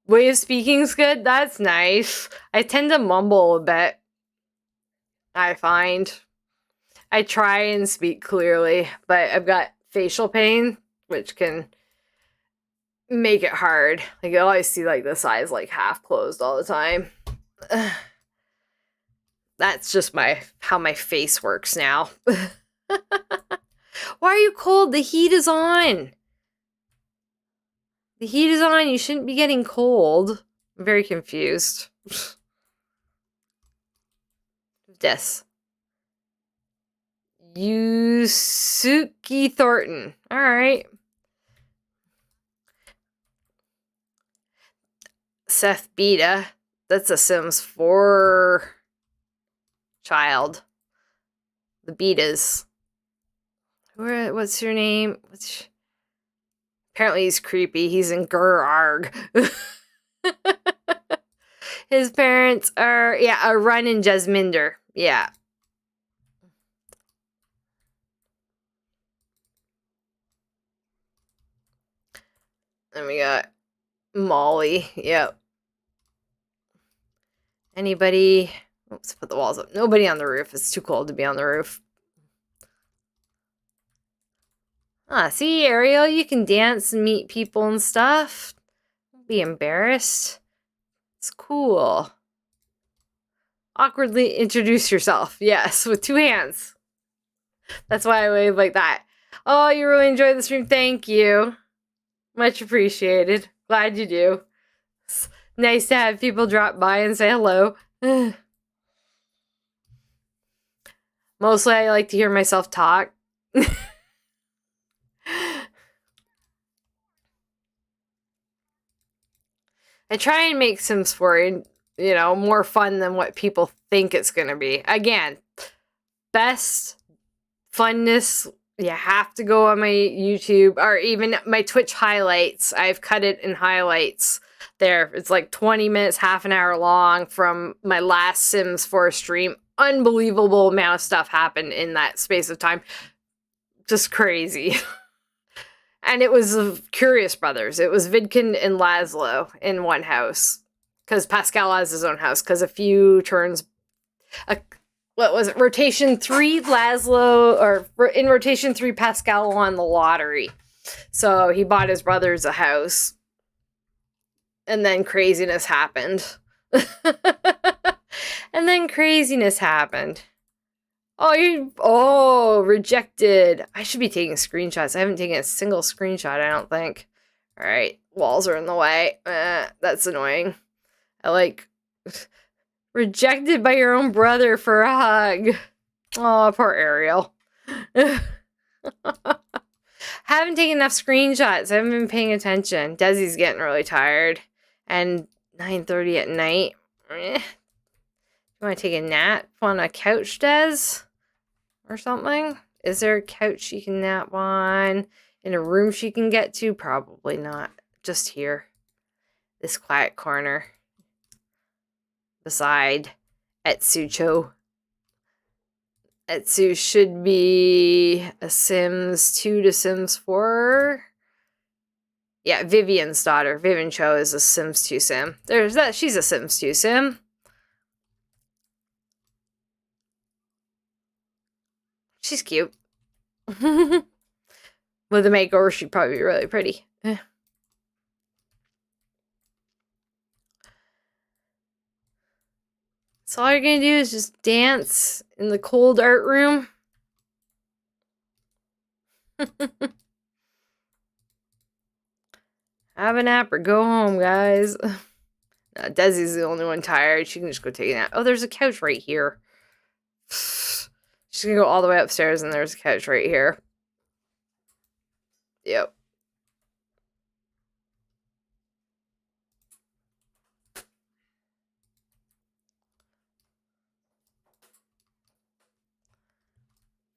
way of speaking's good. That's nice. I tend to mumble a bit. I find I try and speak clearly, but I've got facial pain, which can make it hard. Like, I always see like this eyes like half closed all the time. That's just how my face works now. Why are you cold? The heat is on. The heat is on. You shouldn't be getting cold. I'm very confused. This. Yusuke Thornton. All right. Seth Beta. That's a Sims 4 child. The Betas. What's your name? Apparently he's creepy. He's in Arg. His parents are, a Run and Jasminder. Yeah. And we got Molly. Yep. Anybody? Oops, put the walls up. Nobody on the roof. It's too cold to be on the roof. See, Ariel, you can dance and meet people and stuff. Don't be embarrassed. It's cool. Awkwardly introduce yourself. Yes, with 2 hands. That's why I wave like that. Oh, you really enjoyed the stream. Thank you. Much appreciated. Glad you do. It's nice to have people drop by and say hello. Mostly I like to hear myself talk. I try and make Sims 4, more fun than what people think it's going to be. Again, best funness, you have to go on my YouTube or even my Twitch highlights. I've cut it in highlights there. It's like 20 minutes, half an hour long from my last Sims 4 stream. Unbelievable amount of stuff happened in that space of time. Just crazy. And it was Curious Brothers. It was Vidkin and Laszlo in one house. Because Pascal has his own house. Because a few turns... what was it? Rotation 3, Laszlo... Or in Rotation 3, Pascal won the lottery. So he bought his brothers a house. And then craziness happened. Oh, rejected. I should be taking screenshots. I haven't taken a single screenshot, I don't think. All right, walls are in the way. That's annoying. Rejected by your own brother for a hug. Oh, poor Ariel. Haven't taken enough screenshots. I haven't been paying attention. Desi's getting really tired. And 9:30 at night. You want to take a nap on a couch, Des? Or something? Is there a couch she can nap on? In a room she can get to? Probably not. Just here. This quiet corner. Beside Etsucho. Etsu should be a Sims 2 to Sims 4. Yeah, Vivian's daughter. Vivian Cho is a Sims 2 sim. There's that. She's a Sims 2 sim. She's cute. With a makeover, she'd probably be really pretty. So all you're gonna do is just dance in the cold art room. Have a nap or go home, guys. No, Desi's the only one tired. She can just go take a nap. Oh, there's a couch right here. She's gonna go all the way upstairs and there's a couch right here. Yep.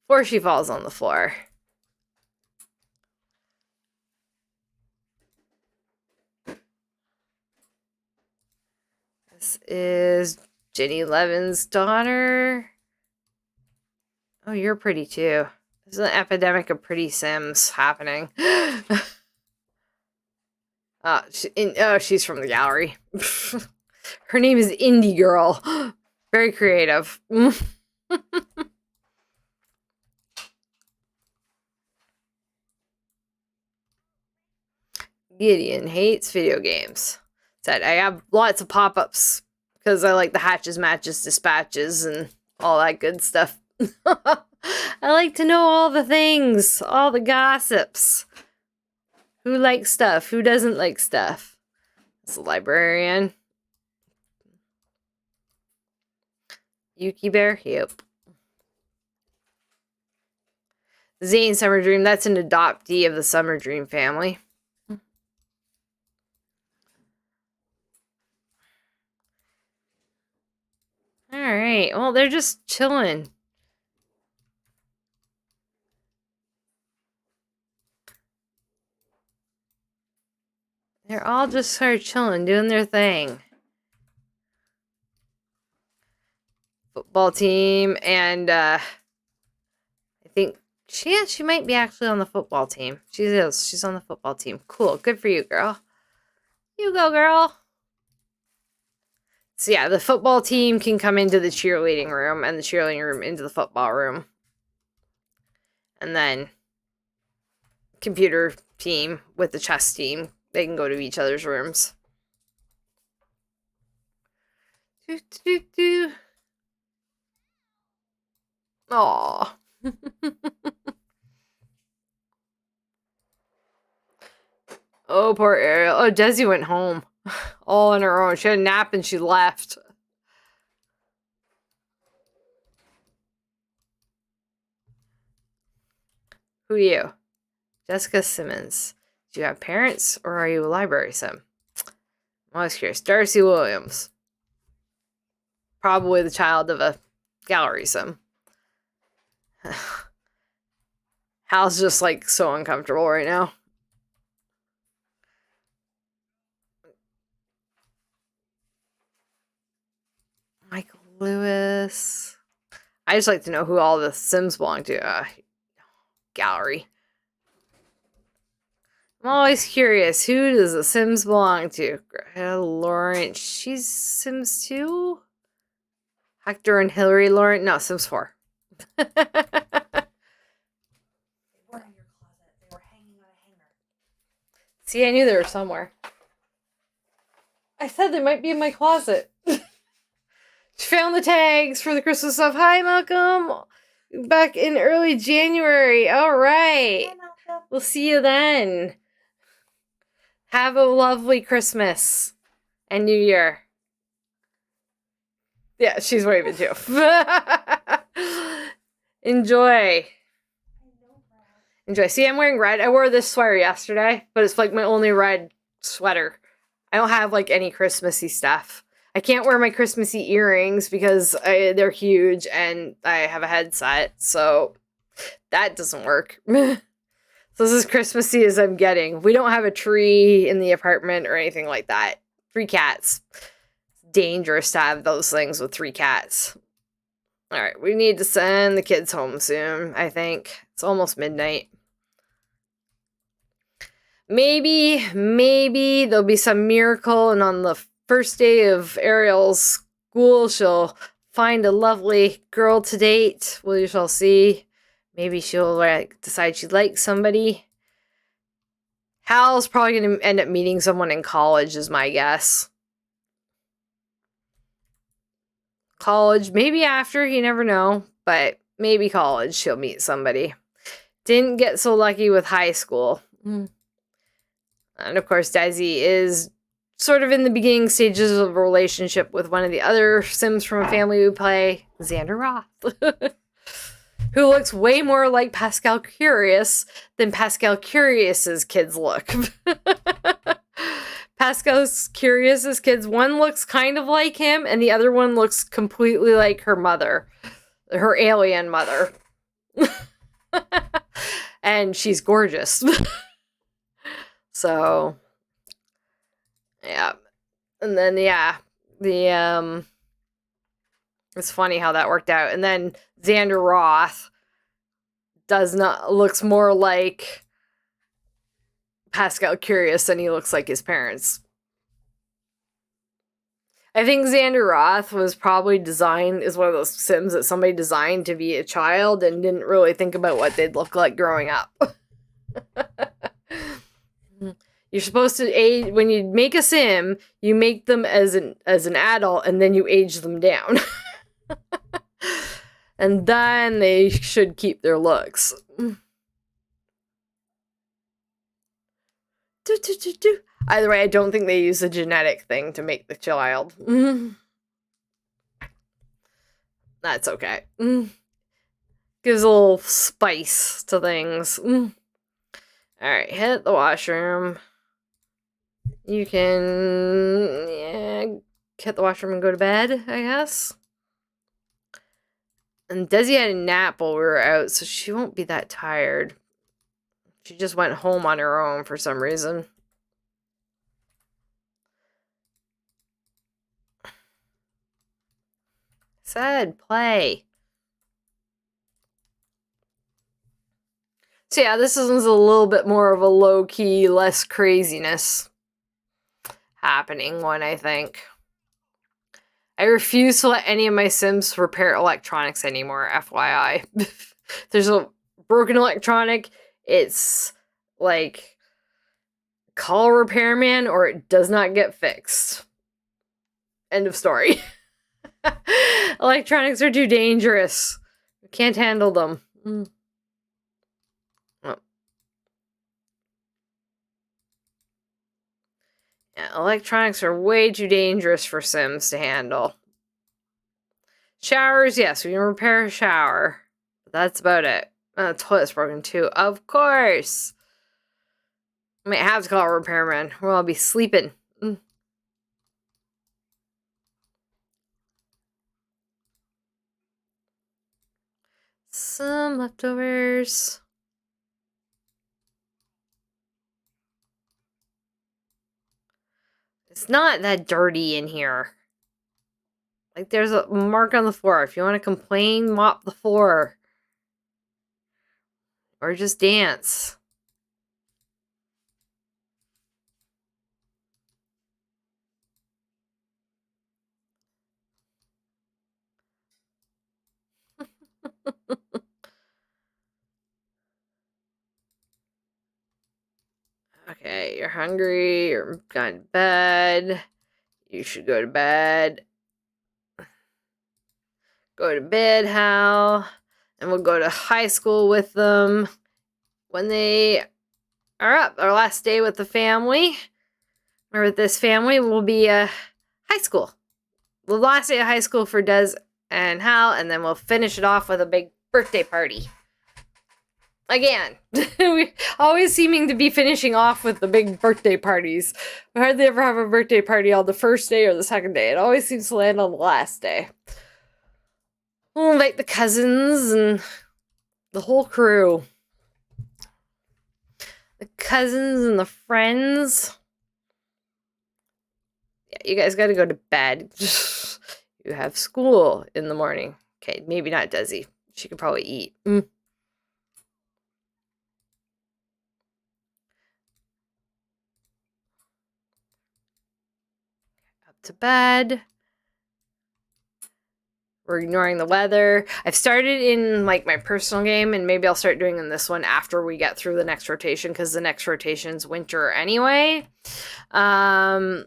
Before she falls on the floor. This is Jenny Levin's daughter. Oh, you're pretty too. There's an epidemic of pretty Sims happening. She's from the gallery. Her name is Indie Girl. Very creative. Gideon hates video games. Said I have lots of pop-ups because I like the hatches, matches, dispatches, and all that good stuff. I like to know all the things, all the gossips. Who likes stuff? Who doesn't like stuff? It's a librarian. Yuki Bear? Yep. Zane Summer Dream. That's an adoptee of the Summer Dream family. Alright. Well, they're just chilling. They're all just sort of chilling, doing their thing. Football team, and I think she might be actually on the football team. She is. She's on the football team. Cool. Good for you, girl. You go, girl. So yeah, the football team can come into the cheerleading room, and the cheerleading room into the football room. And then computer team with the chess team, they can go to each other's rooms. Aww. Oh, poor Ariel. Oh, Desi went home. All on her own. She had a nap and she left. Who are you? Jessica Simmons. Do you have parents or are you a library sim? I'm always curious. Darcy Williams. Probably the child of a gallery sim. Hal's just like so uncomfortable right now. Michael Lewis. I just like to know who all the Sims belong to. Gallery. I'm always curious. Who does the Sims belong to? Greta Lawrence. She's Sims 2? Hector and Hillary Lawrence. No, Sims 4. They were in your closet. They were hanging on a hanger. See, I knew they were somewhere. I said they might be in my closet. She found the tags for the Christmas stuff. Hi, Malcolm. Back in early January. All right. Hi, Malcolm. We'll see you then. Have a lovely Christmas and New Year. Yeah, she's waving too. Enjoy. Enjoy. See, I'm wearing red. I wore this sweater yesterday, but it's like my only red sweater. I don't have like any Christmassy stuff. I can't wear my Christmassy earrings because they're huge and I have a headset, so that doesn't work. So this is Christmassy as I'm getting. We don't have a tree in the apartment or anything like that. 3 cats. It's dangerous to have those things with 3 cats. All right, we need to send the kids home soon, I think. It's almost midnight. Maybe there'll be some miracle and on the first day of Ariel's school, she'll find a lovely girl to date. We shall see. Maybe she'll decide she likes somebody. Hal's probably going to end up meeting someone in college, is my guess. College, maybe after, you never know. But maybe college, she'll meet somebody. Didn't get so lucky with high school. And of course, Desi is sort of in the beginning stages of a relationship with one of the other Sims from a family we play, Xander Roth. Who looks way more like Pascal Curious than Pascal Curious's kids look. Pascal Curious's kids, one looks kind of like him, and the other one looks completely like her mother. Her alien mother. And she's gorgeous. So, yeah. And then, yeah, It's funny how that worked out. And then Xander Roth looks more like Pascal Curious than he looks like his parents. I think Xander Roth was probably is one of those Sims that somebody designed to be a child and didn't really think about what they'd look like growing up. You're supposed to age, when you make a Sim, you make them as an adult and then you age them down. And then they should keep their looks. Either way, I don't think they use a genetic thing to make the child. That's okay. Gives a little spice to things. Alright, hit the washroom. You can hit the washroom and go to bed, I guess. And Desi had a nap while we were out, so she won't be that tired. She just went home on her own for some reason. Said play. So yeah, this one's a little bit more of a low-key, less craziness happening one, I think. I refuse to let any of my Sims repair electronics anymore, FYI. There's a broken electronic, it's like call a repairman or it does not get fixed. End of story. Electronics are too dangerous. Can't handle them. Oh. Yeah, electronics are way too dangerous for Sims to handle. Showers, yes, we can repair a shower. But that's about it. The toilet's broken too. Of course. I might have to call a repairman or I'll be sleeping. Some leftovers. It's not that dirty in here. Like, there's a mark on the floor. If you want to complain, mop the floor. Or just dance. Okay, you're hungry, you're going to bed. You should go to bed. Go to bed, Hal. And we'll go to high school with them when they are up. Our last day with the family, or with this family, will be high school. The last day of high school for Des and Hal, and then we'll finish it off with a big birthday party. Again, we always seeming to be finishing off with the big birthday parties. We hardly ever have a birthday party on the first day or the second day. It always seems to land on the last day. We'll invite the cousins and the whole crew. The cousins and the friends. Yeah, you guys gotta go to bed. You have school in the morning. Okay, maybe not Desi. She could probably eat. Up to bed. We're ignoring the weather. I've started in like my personal game, and maybe I'll start doing in this one after we get through the next rotation, because the next rotation's winter anyway. I've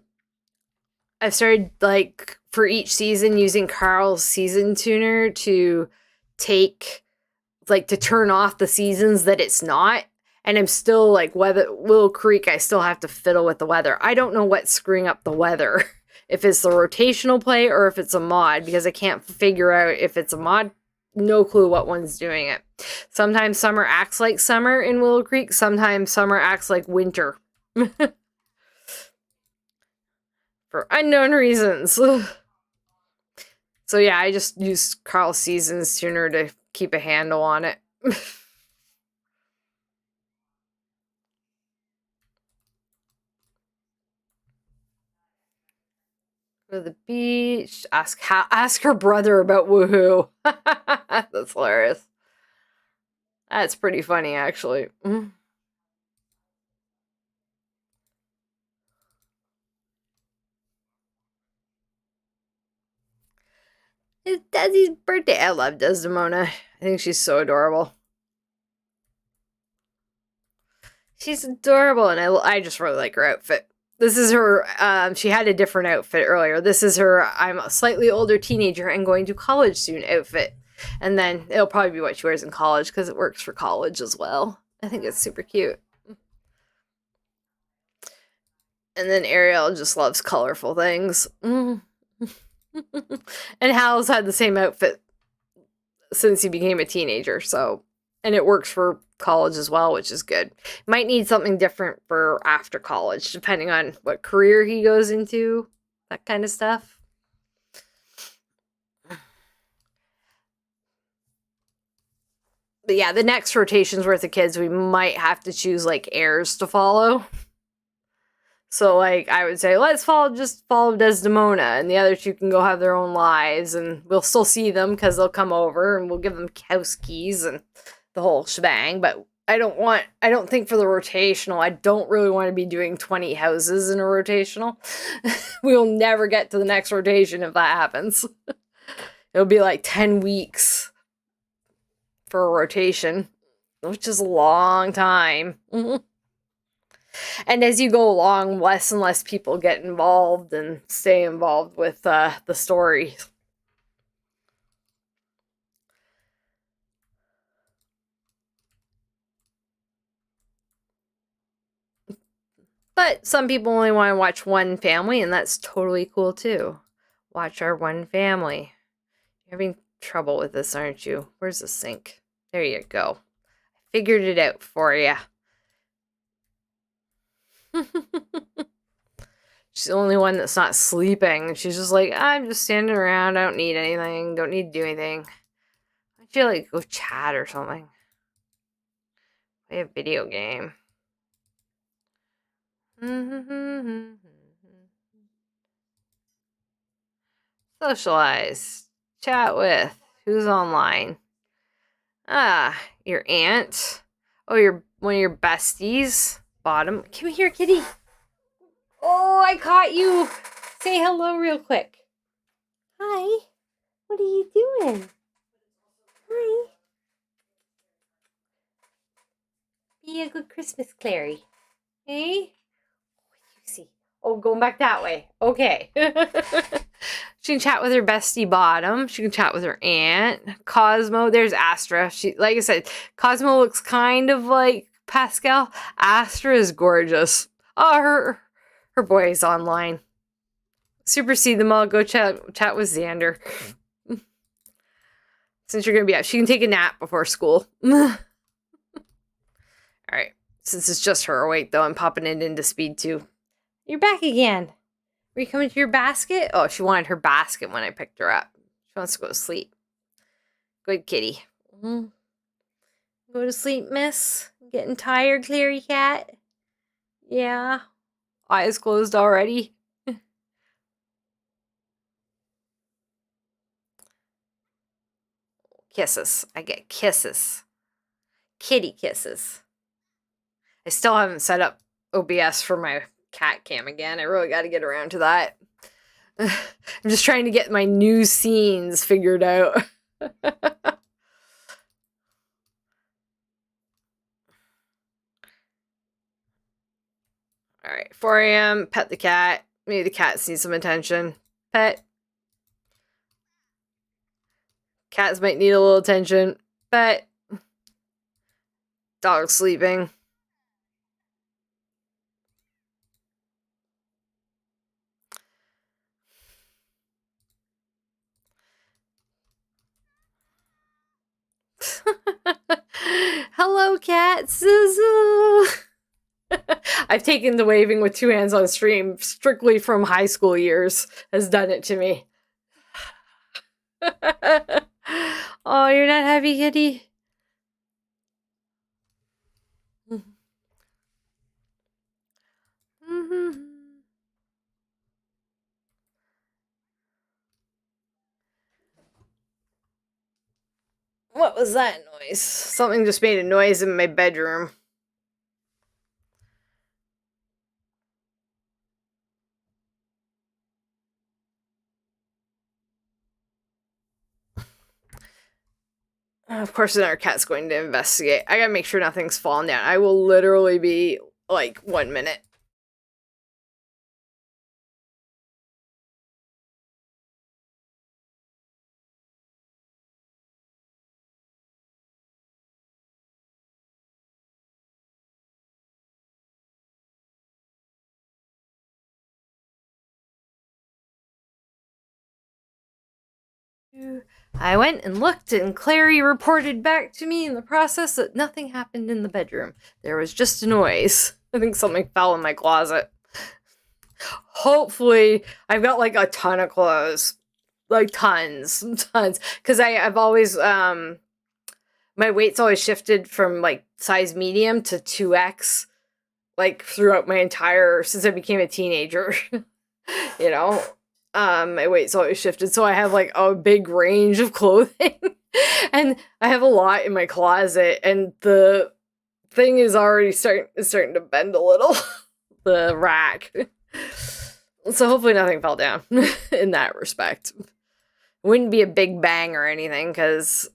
started like for each season using Carl's season tuner to turn off the seasons that it's not. And I'm still like Willow Creek, I still have to fiddle with the weather. I don't know what's screwing up the weather. If it's the rotational play or if it's a mod, because I can't figure out if it's a mod. No clue what one's doing it. Sometimes summer acts like summer in Willow Creek. Sometimes summer acts like winter. For unknown reasons. So yeah, I just use Carl Seasons Tuner to keep a handle on it. Go to the beach. Ask her brother about woohoo. That's hilarious. That's pretty funny, actually. It's Desi's birthday. I love Desdemona. I think she's so adorable. She's adorable, and I just really like her outfit. This is her, she had a different outfit earlier. This is her, I'm a slightly older teenager and going to college soon outfit. And then it'll probably be what she wears in college because it works for college as well. I think it's super cute. And then Ariel just loves colorful things. And Hal's had the same outfit since he became a teenager, so, and it works for college as well, which is good. Might need something different for after college, depending on what career he goes into, that kind of stuff. But yeah, the next rotation's worth of kids, we might have to choose like heirs to follow. So like I would say, let's follow Desdemona, and the other two can go have their own lives, and we'll still see them because they'll come over, and we'll give them house keys and the whole shebang. But I don't think for the rotational, I don't really want to be doing 20 houses in a rotational. We'll never get to the next rotation if that happens. It'll be like 10 weeks for a rotation, which is a long time. And as you go along, less and less people get involved and stay involved with the story. But some people only want to watch one family, and that's totally cool too. Watch our one family. You're having trouble with this, aren't you? Where's the sink? There you go. I figured it out for you. She's the only one that's not sleeping. She's just like, I'm just standing around. I don't need anything. Don't need to do anything. I feel like go chat or something. Play a video game. Socialize. Chat with. Who's online? Ah, your aunt. Oh, your one of your besties. Bottom. Come here, kitty. Oh, I caught you. Say hello real quick. Hi. What are you doing? Hi. Be a good Christmas Clary. Hey? What do you see? Oh, going back that way. Okay. She can chat with her bestie Bottom. She can chat with her aunt. Cosmo. There's Astra. She, like I said, Cosmo looks kind of like Pascal. Astra is gorgeous. Oh, her boy is online. Supersede them all. Go chat with Xander. Since you're gonna be out, she can take a nap before school. All right. Since it's just her awake though, I'm popping it into speed 2. You're back again. Are you coming to your basket? Oh, she wanted her basket when I picked her up. She wants to go to sleep. Good kitty. Go to sleep, miss. Getting tired, Clary cat? Yeah. Eyes closed already? Kisses. I get kisses. Kitty kisses. I still haven't set up OBS for my cat cam again. I really got to get around to that. I'm just trying to get my new scenes figured out. All right, 4 a.m. Pet the cat. Maybe the cat needs some attention. Pet. Cats might need a little attention. Pet. Dog sleeping. Hello, cat. Zuzu. I've taken the waving with 2 hands on stream strictly from high school years. Has done it to me. Oh, you're not happy, kitty? What was that noise? Something just made a noise in my bedroom. Of course, then our cat's going to investigate. I gotta make sure nothing's fallen down. I will literally be like 1 minute. I went and looked, and Clary reported back to me in the process that nothing happened in the bedroom. There was just a noise. I think something fell in my closet. Hopefully, I've got like a ton of clothes. Like tons. Because I've always, my weight's always shifted from like size medium to 2X, like throughout my entire, since I became a teenager. You know? My weight's always shifted, so I have like a big range of clothing. And I have a lot in my closet, and the thing is already starting to bend a little. The rack. So hopefully nothing fell down in that respect. It wouldn't be a big bang or anything, because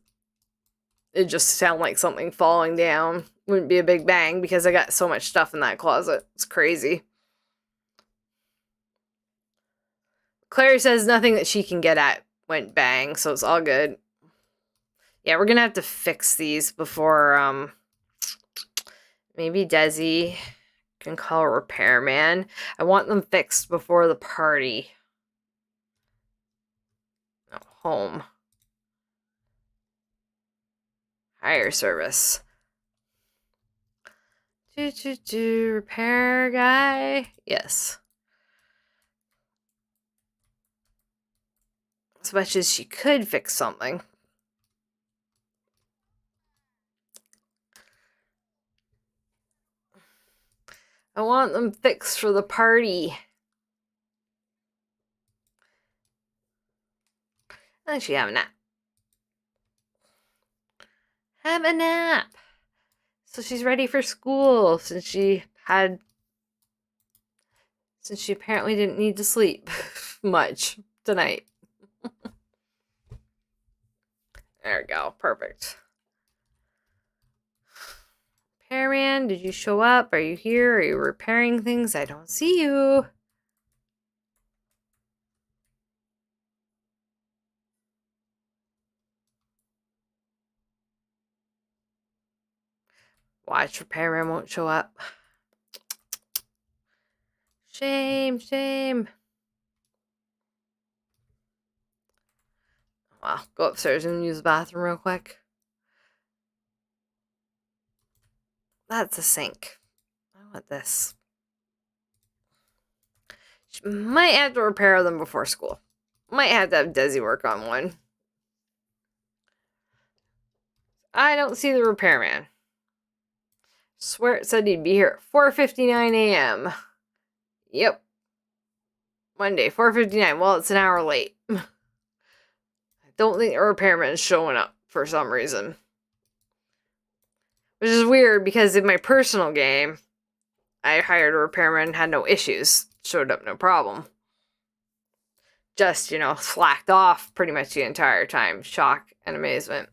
it just sound like something falling down. Wouldn't be a big bang because I got so much stuff in that closet. It's crazy. Claire says nothing that she can get at went bang, so it's all good. Yeah, we're gonna have to fix these before, maybe Desi can call a repairman. I want them fixed before the party. No, home. Hire service. Repair guy? Yes. As much as she could fix something. I want them fixed for the party. And she have a nap. Have a nap. So she's ready for school since she apparently didn't need to sleep much tonight. There we go. Perfect. Repairman, did you show up? Are you here? Are you repairing things? I don't see you. Watch, repairman won't show up. Shame, shame. Well, go upstairs and use the bathroom real quick. That's a sink. I want this. She might have to repair them before school. Might have to have Desi work on one. I don't see the repairman. Swear it said he'd be here at 4:59 a.m. Yep. Monday, 4:59. Well, it's an hour late. I don't think the repairman is showing up for some reason. Which is weird because in my personal game, I hired a repairman and had no issues. Showed up no problem. Just, slacked off pretty much the entire time. Shock and amazement.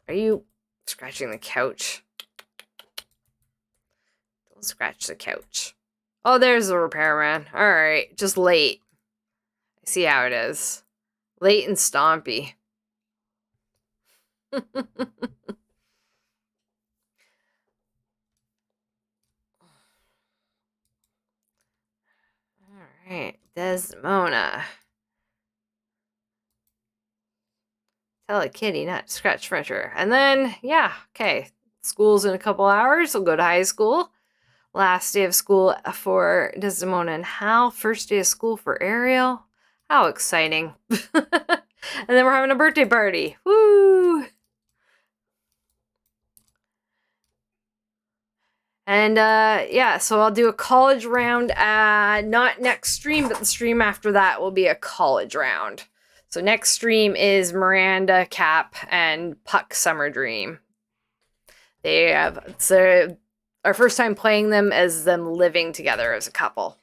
Are you scratching the couch? Don't scratch the couch. Oh, there's the repairman. Alright, just late. I see how it is. Late and stompy. Alright, Desmona. Tell a kitty not to scratch furniture. And then, yeah, okay. School's in a couple hours. We'll go to high school. Last day of school for Desdemona and Hal. First day of school for Ariel. How exciting. And then we're having a birthday party. Woo! And yeah, so I'll do a college round. Not next stream, but the stream after that will be a college round. So next stream is Miranda, Capp, and Puck Summer Dream. It's our first time playing them as them living together as a couple.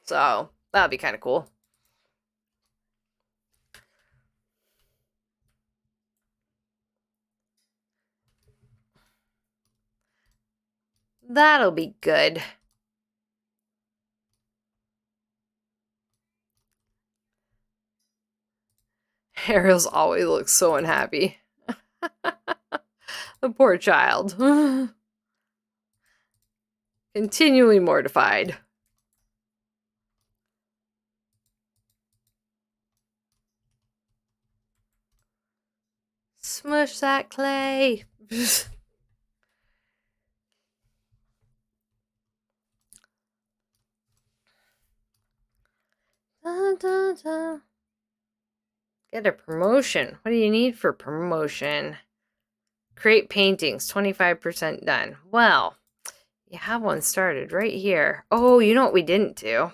So that'll be kind of cool. That'll be good. Ariel's always looks so unhappy. The poor child. Continually mortified. Smush that clay. Dun, dun, dun. Get a promotion. What do you need for promotion? Create paintings, 25% done. Well, you have one started right here. Oh, you know what we didn't do?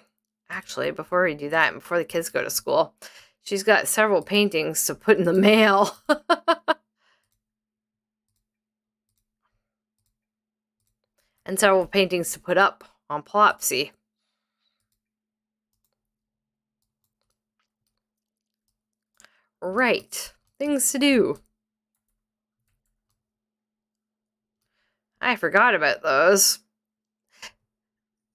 Actually, before we do that and before the kids go to school, she's got several paintings to put in the mail. And several paintings to put up on Plopsy. Right. Things to do. I forgot about those.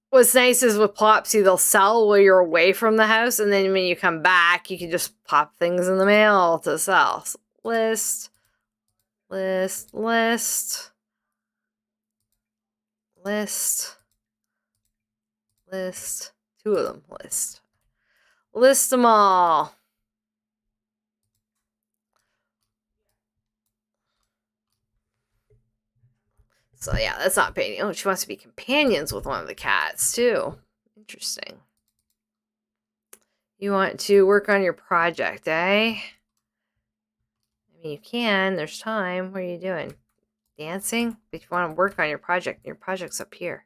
What's nice is with Plopsy, they'll sell while you're away from the house, and then when you come back, you can just pop things in the mail to sell. So list. Two of them. List them all. So yeah, that's not painting. Oh, she wants to be companions with one of the cats too. Interesting. You want to work on your project, eh? I mean, you can. There's time. What are you doing? Dancing? But if you want to work on your project's up here.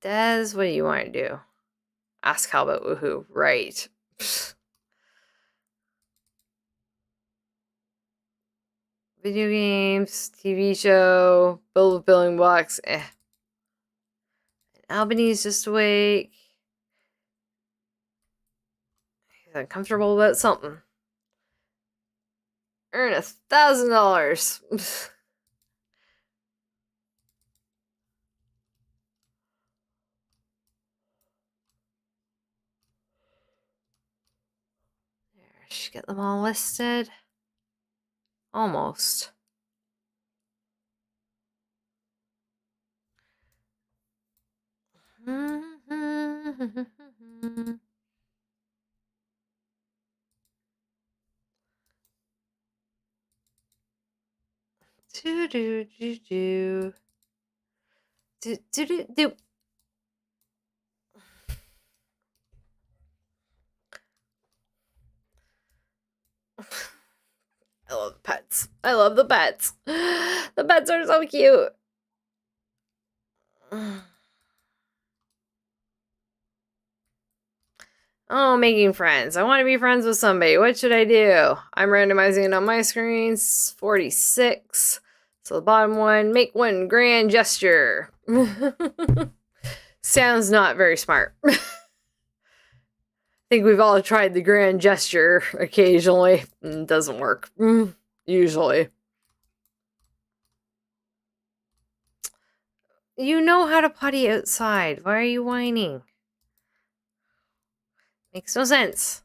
Des, what do you want to do? Ask how about woohoo. Right. Video games, TV show, build with building blocks. Albany's just awake. He's uncomfortable about something. Earn $1,000. There, should get them all listed. Almost. Do do do do do do do do. I love the pets. I love the pets. The pets are so cute. Oh, making friends. I want to be friends with somebody. What should I do? I'm randomizing it on my screen. 46. So the bottom one, make one grand gesture. Sounds not very smart. I think we've all tried the grand gesture occasionally. It doesn't work. Usually. You know how to potty outside. Why are you whining? Makes no sense.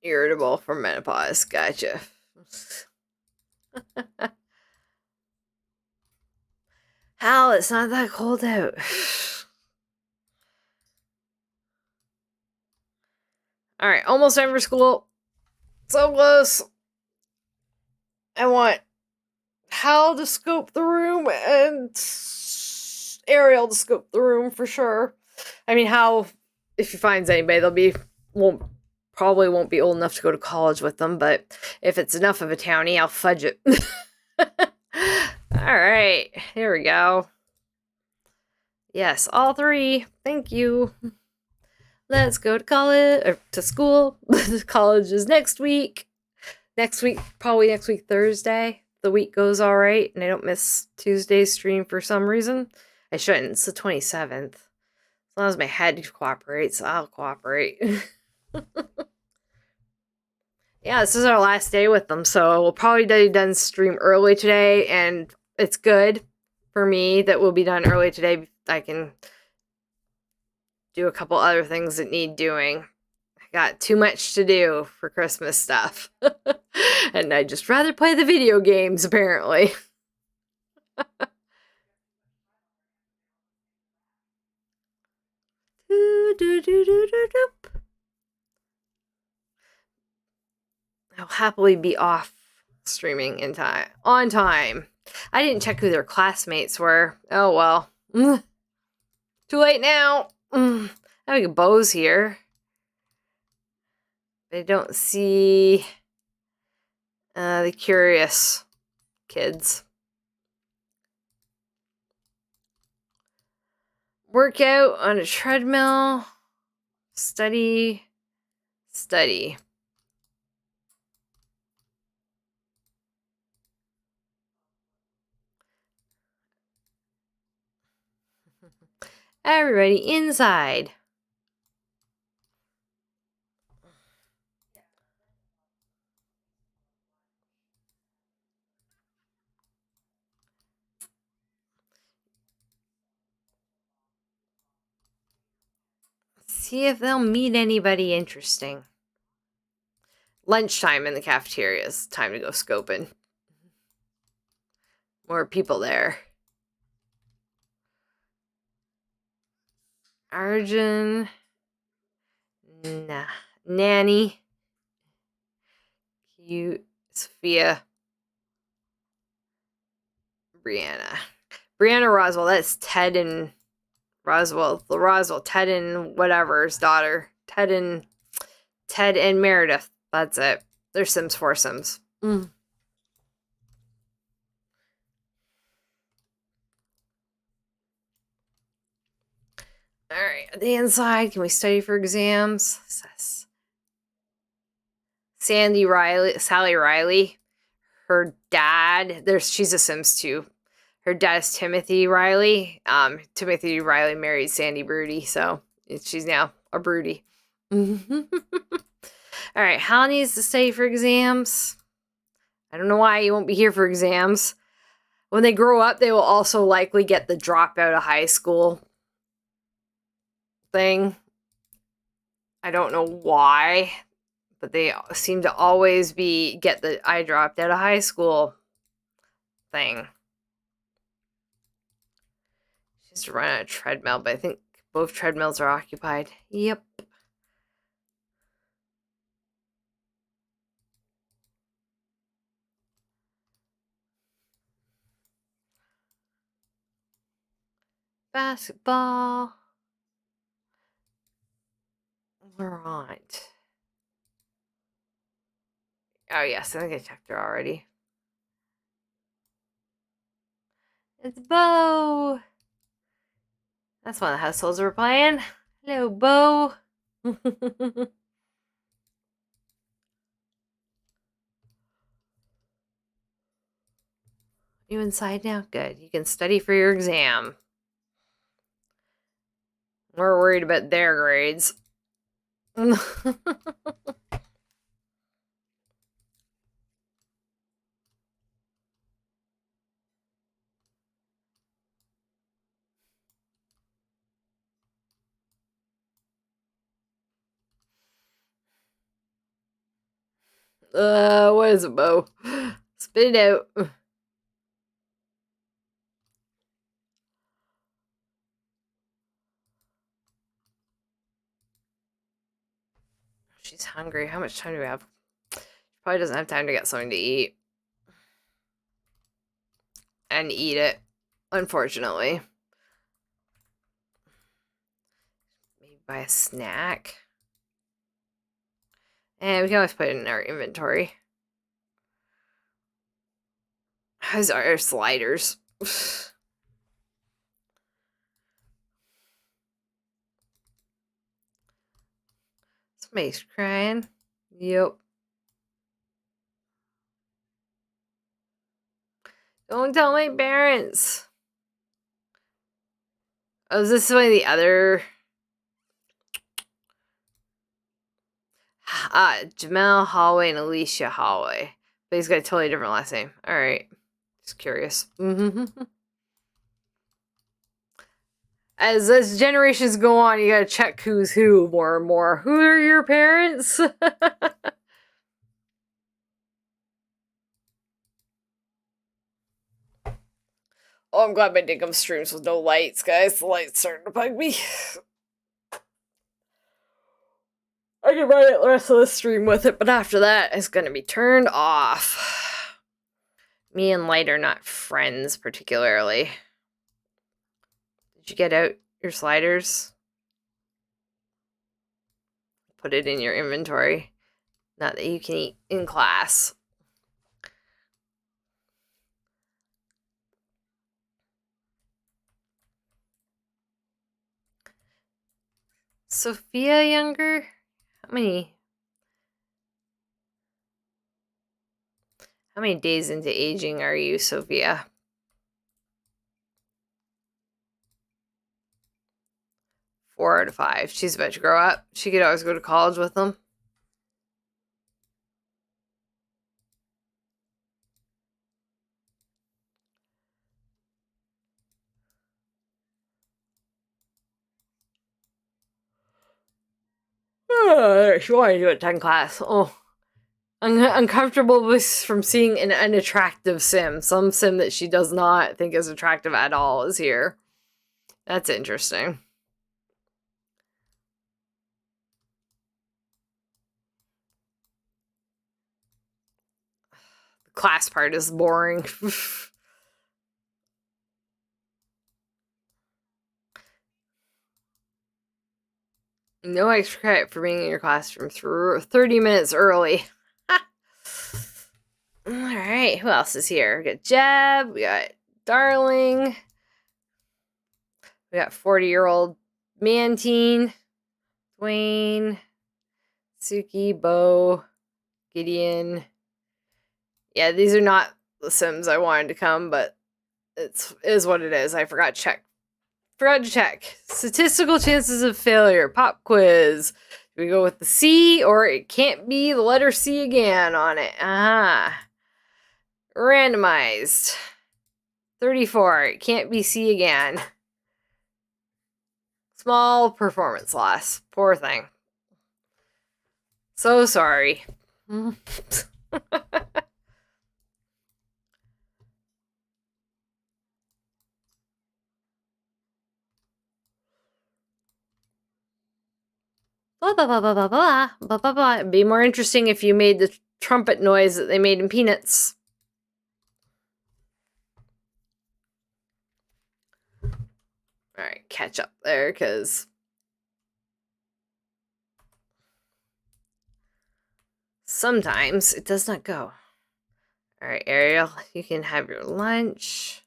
Irritable from menopause. Gotcha. Hal, it's not that cold out. Alright, almost time for school. So close. I want Hal to scope the room and Ariel to scope the room for sure. I mean, if he finds anybody, probably won't be old enough to go to college with them, but if it's enough of a townie, I'll fudge it. All right, here we go. Yes, all 3. Thank you. Let's go to college, or to school. College is next week. Probably next week, Thursday. The week goes all right, and I don't miss Tuesday's stream for some reason. I shouldn't. It's the 27th. As long as my head cooperates, I'll cooperate. Yeah, this is our last day with them, so we'll probably be done stream early today, and it's good for me that we'll be done early today. I can do a couple other things that need doing. I got too much to do for Christmas stuff. And I'd just rather play the video games, apparently. I'll happily be off streaming on time. I didn't check who their classmates were. Oh well. Too late now. Having a Bo's here. I don't see the curious kids. Workout on a treadmill. Study. Everybody inside. See if they'll meet anybody interesting. Lunchtime in the cafeteria is time to go scoping. More people there. Arjun. Nah. Nanny. Cute. Sophia. Brianna. Roswell. That's Ted and Roswell. Ted and whatever's daughter. Ted and Meredith. That's it. They're Sims 4 Sims. Alright, are they inside? Can we study for exams? Sally Riley. Her dad, she's a Sims 2. Her dad is Timothy Riley. Timothy Riley married Sandy Broody, so she's now a Broody. Alright, Hal needs to study for exams. I don't know why he won't be here for exams. When they grow up, they will also likely get the drop out of high school thing. I don't know why, but they seem to always get the I dropped out of high school thing. She has to run on a treadmill, but I think both treadmills are occupied. Yep. Basketball. Right. Oh, yes, I think I checked her already. It's Bo. That's one of the households we're playing. Hello, Bo. You inside now? Good. You can study for your exam. We're worried about their grades. What is it, Bo? Spit it out. She's hungry. How much time do we have? She probably doesn't have time to get something to eat. And eat it, unfortunately. Buy a snack. And we can always put it in our inventory. How's our sliders? Somebody's crying. Yep. Don't tell my parents. Oh, is this one of the other? Jamel Hallway and Alicia Hallway. But he's got a totally different last name. Alright. Just curious. As generations go on, you gotta check who's who more and more. Who are your parents? Oh, I'm glad my Dinkum streams with no lights, guys. The lights starting to bug me. I can run it the rest of the stream with it, but after that, it's gonna be turned off. Me and light are not friends, particularly. Did you get out your sliders? Put it in your inventory. Not that you can eat in class. Sophia younger? How many days into aging are you, Sophia? 4 out of 5. She's about to grow up. She could always go to college with them. She wanted to do it 10 class. Oh. Uncomfortable from seeing an unattractive sim. Some sim that she does not think is attractive at all is here. That's interesting. The class part is boring. No extra credit for being in your classroom through 30 minutes early. Alright, who else is here? We got Jeb, we got Darling, we got 40-year-old Mantine, Dwayne, Suki, Bo, Gideon. Yeah, these are not the Sims I wanted to come, but it is what it is. I forgot to check. Statistical chances of failure. Pop quiz. Do we go with the C, or it can't be the letter C again on it? Randomized. 34. It can't be C again. Small performance loss. Poor thing. So sorry. Blah, blah, blah, blah, blah, blah, blah, blah, blah. It'd be more interesting if you made the trumpet noise that they made in Peanuts. Alright, catch up there, because sometimes it does not go. Alright, Ariel, you can have your lunch.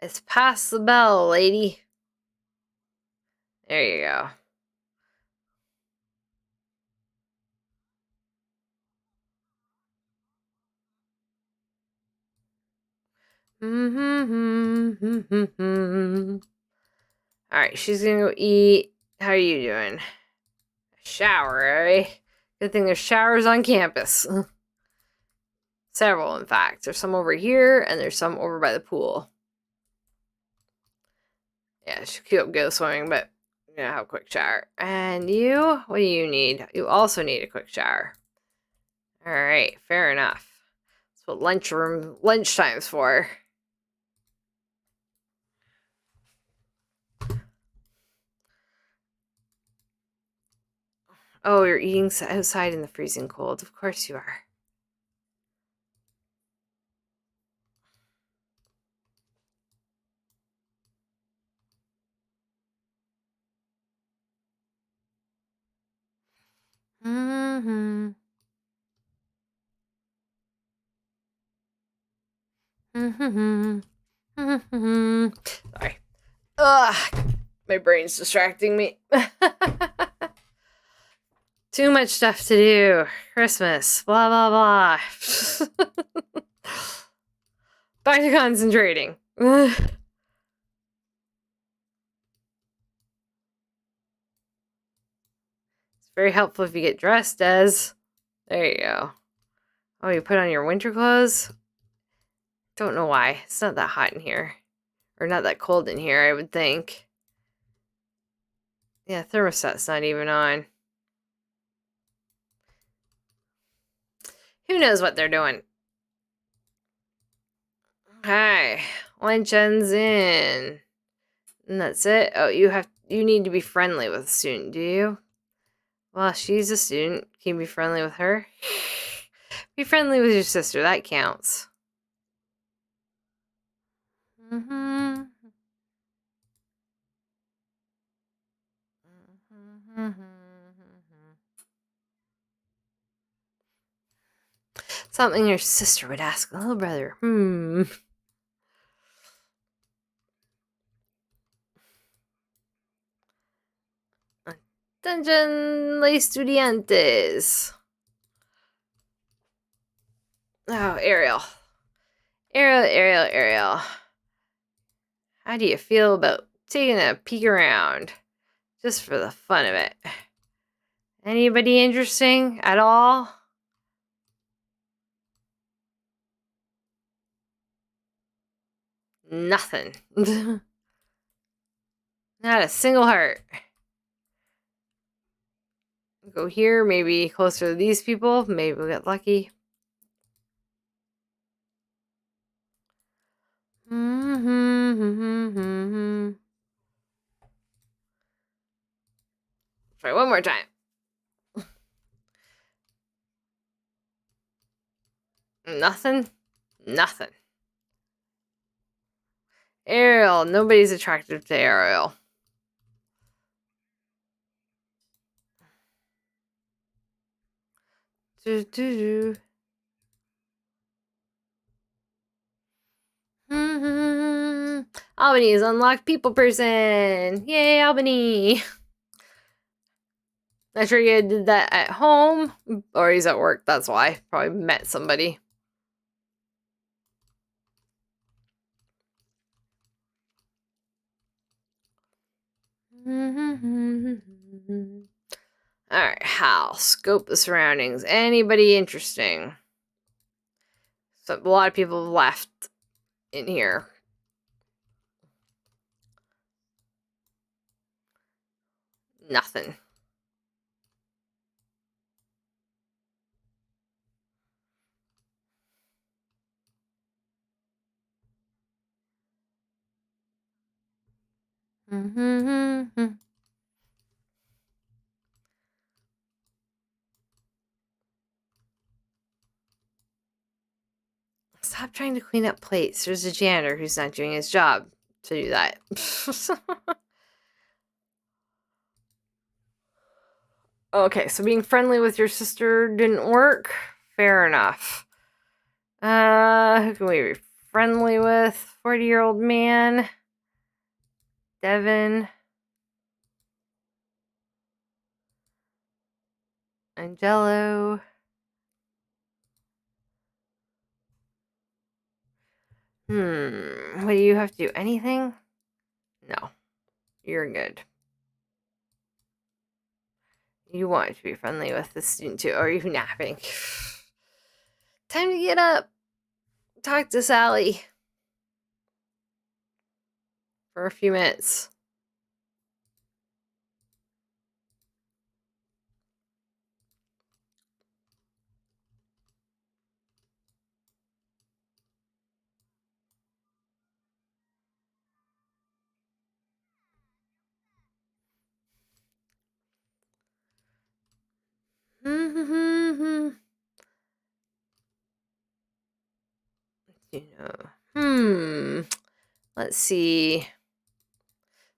It's past the bell, lady. There you go. Alright, she's gonna go eat. How are you doing? Shower, eh? Good thing there's showers on campus. Several, in fact. There's some over here, and there's some over by the pool. Yeah, she could go swimming, but you know, have a quick shower. And you? What do you need? You also need a quick shower. Alright, fair enough. That's what lunchtime's for. Oh, you're eating outside in the freezing cold. Of course you are. Sorry. Ugh, my brain's distracting me. Too much stuff to do. Christmas, blah, blah, blah. Back to concentrating. It's very helpful if you get dressed as. There you go. Oh, you put on your winter clothes? Don't know why. It's not that hot in here. Or not that cold in here, I would think. Yeah, thermostat's not even on. Who knows what they're doing? Hi, lunch ends in. And that's it? Oh, you need to be friendly with a student, do you? Well, she's a student. Can you be friendly with her? Be friendly with your sister, that counts. Something your sister would ask a little brother. Attention, les estudiantes. Oh, Ariel. Ariel. How do you feel about taking a peek around? Just for the fun of it. Anybody interesting at all? Nothing. Not a single heart. Go here, maybe closer to these people. Maybe we'll get lucky. Try one more time. Nothing. Ariel. Nobody's attractive to Ariel. Albany is unlocked people person. Yay, Albany. Not sure you did that at home, or he's at work, that's why. Probably met somebody. Alright, Hal. Scope the surroundings. Anybody interesting? So a lot of people have left in here. Nothing. Stop trying to clean up plates. There's a janitor who's not doing his job to do that. Okay, so being friendly with your sister didn't work. Fair enough. Who can we be friendly with? 40-year-old man. Devin. Angelo. What do you have to do? Anything? No. You're good. You want to be friendly with the student too. Or are you napping? Time to get up. Talk to Sally. For a few minutes. Let's see.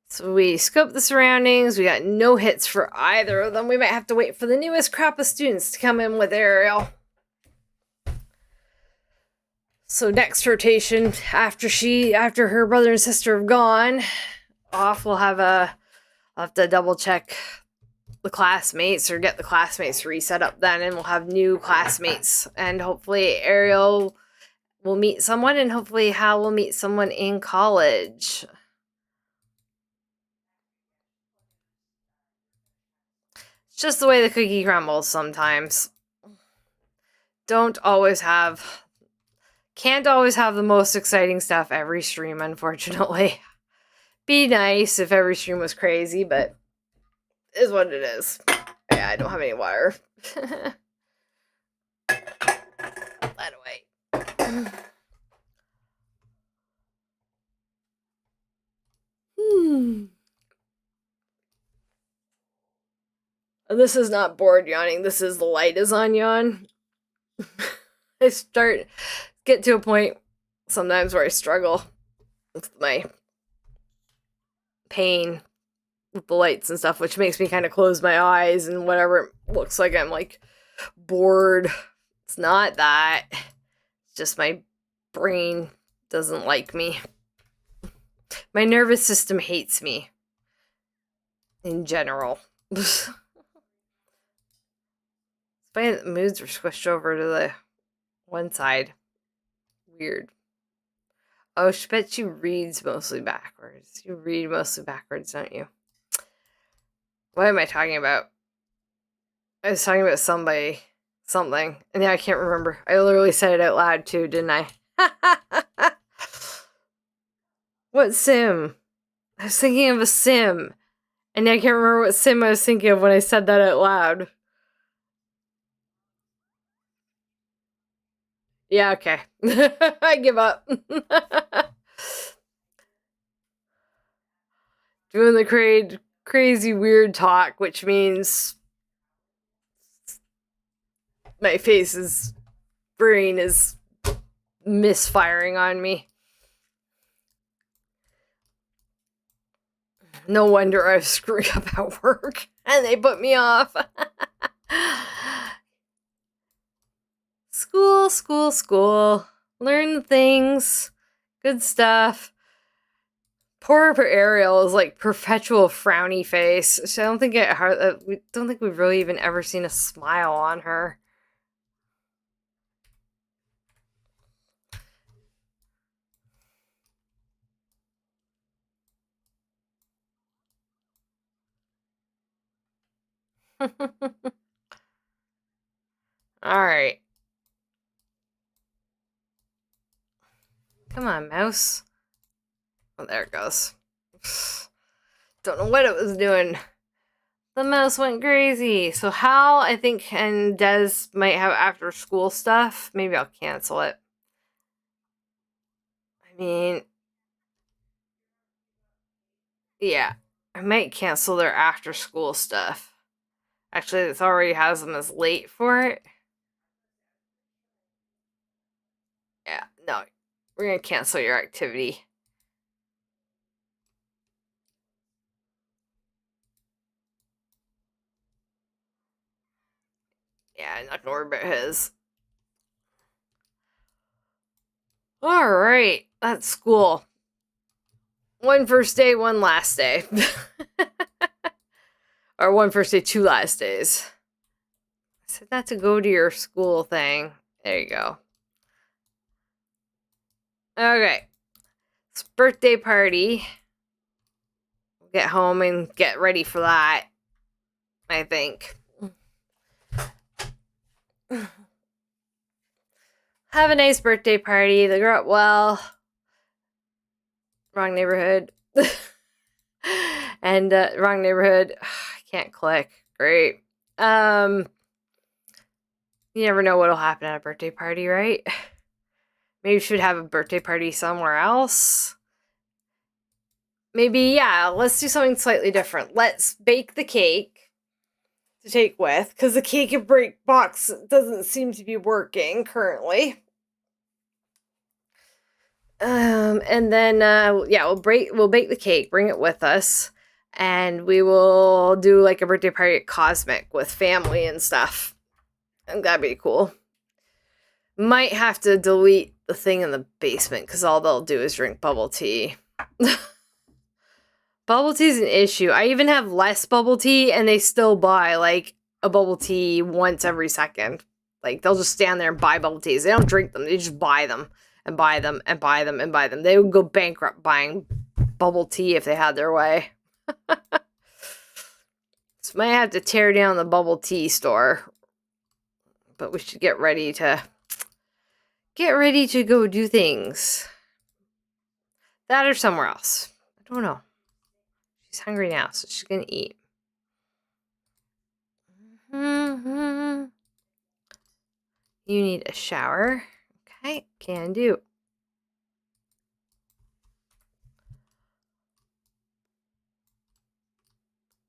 So we scoped the surroundings. We got no hits for either of them. We might have to wait for the newest crop of students to come in with Ariel. So next rotation, after her brother and sister have gone off, I'll have to double check the classmates or get the classmates reset up then, and we'll have new classmates, and hopefully Ariel will meet someone, and hopefully Hal will meet someone in college. It's just the way the cookie crumbles sometimes. Can't always have the most exciting stuff every stream, unfortunately. Be nice if every stream was crazy, but is what it is. Yeah, I don't have any water. That away. This is not bored yawning. This is the light is on yawn. I get to a point sometimes where I struggle with my pain with the lights and stuff, which makes me kind of close my eyes and whatever it looks like I'm like bored. It's not that. It's just my brain doesn't like me. My nervous system hates me in general. It's funny that the moods are squished over to the one side. Weird. Oh, I bet she reads mostly backwards. You read mostly backwards, don't you? What am I talking about? I was talking about something, and now I can't remember. I literally said it out loud too, didn't I? What sim? I was thinking of a sim, and I can't remember what sim I was thinking of when I said that out loud. Yeah, okay. I give up. Doing the crazy weird talk, which means my brain is misfiring on me. No wonder I was screwing up at work and they put me off. School. Learn things. Good stuff. Poor Ariel is like perpetual frowny face. So I don't think we've really even ever seen a smile on her. All right. Come on, mouse. Oh, there it goes. Don't know what it was doing. The mouse went crazy. So Hal, I think, and Des might have after school stuff. Maybe I'll cancel it. I mean, yeah, I might cancel their after school stuff. Actually, it already has them as late for it. Yeah, no, we're gonna cancel your activity. Yeah, I'm not gonna worry about his. Alright, that's school. One first day, one last day. Or one first day, two last days. I said not to go to your school thing. There you go. Okay. It's birthday party. We'll get home and get ready for that, I think. Have a nice birthday party. They grew up well. Wrong neighborhood. And wrong neighborhood. I can't click. Great. You never know what'll happen at a birthday party, right? Maybe you should have a birthday party somewhere else. Maybe, yeah, let's do something slightly different. Let's bake the cake to take with, because the cake and break box doesn't seem to be working currently. And then yeah, we'll bake the cake, bring it with us, and we will do like a birthday party at Cosmic with family and stuff. And that'd be cool. Might have to delete the thing in the basement because all they'll do is drink bubble tea. Bubble tea is an issue. I even have less bubble tea and they still buy like a bubble tea once every second. Like they'll just stand there and buy bubble teas. They don't drink them. They just buy them and buy them and buy them and buy them. They would go bankrupt buying bubble tea if they had their way. So might have to tear down the bubble tea store. But we should get ready to go do things. That or somewhere else. I don't know. She's hungry now, so she's gonna eat. Mm-hmm. You need a shower. Okay, can do.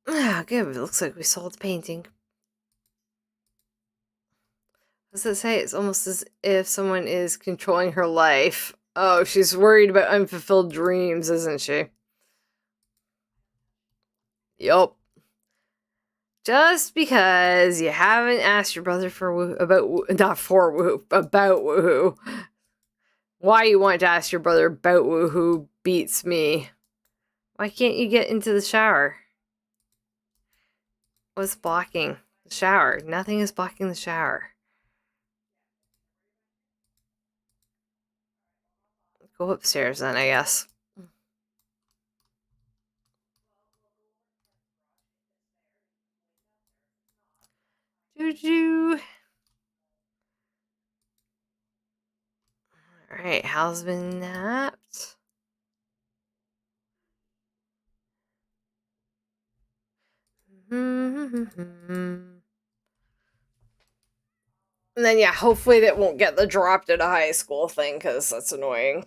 Ah, good. It looks like we sold the painting. What does it say? It's almost as if someone is controlling her life. Oh, she's worried about unfulfilled dreams, isn't she? Yup. Just because you haven't asked your brother about woohoo. Why you want to ask your brother about woohoo beats me. Why can't you get into the shower? What's blocking the shower? Nothing is blocking the shower. Go upstairs then, I guess. Doo-doo. Alright, Hal's been napped. And then, yeah, hopefully that won't get the dropped out of high school thing, because that's annoying.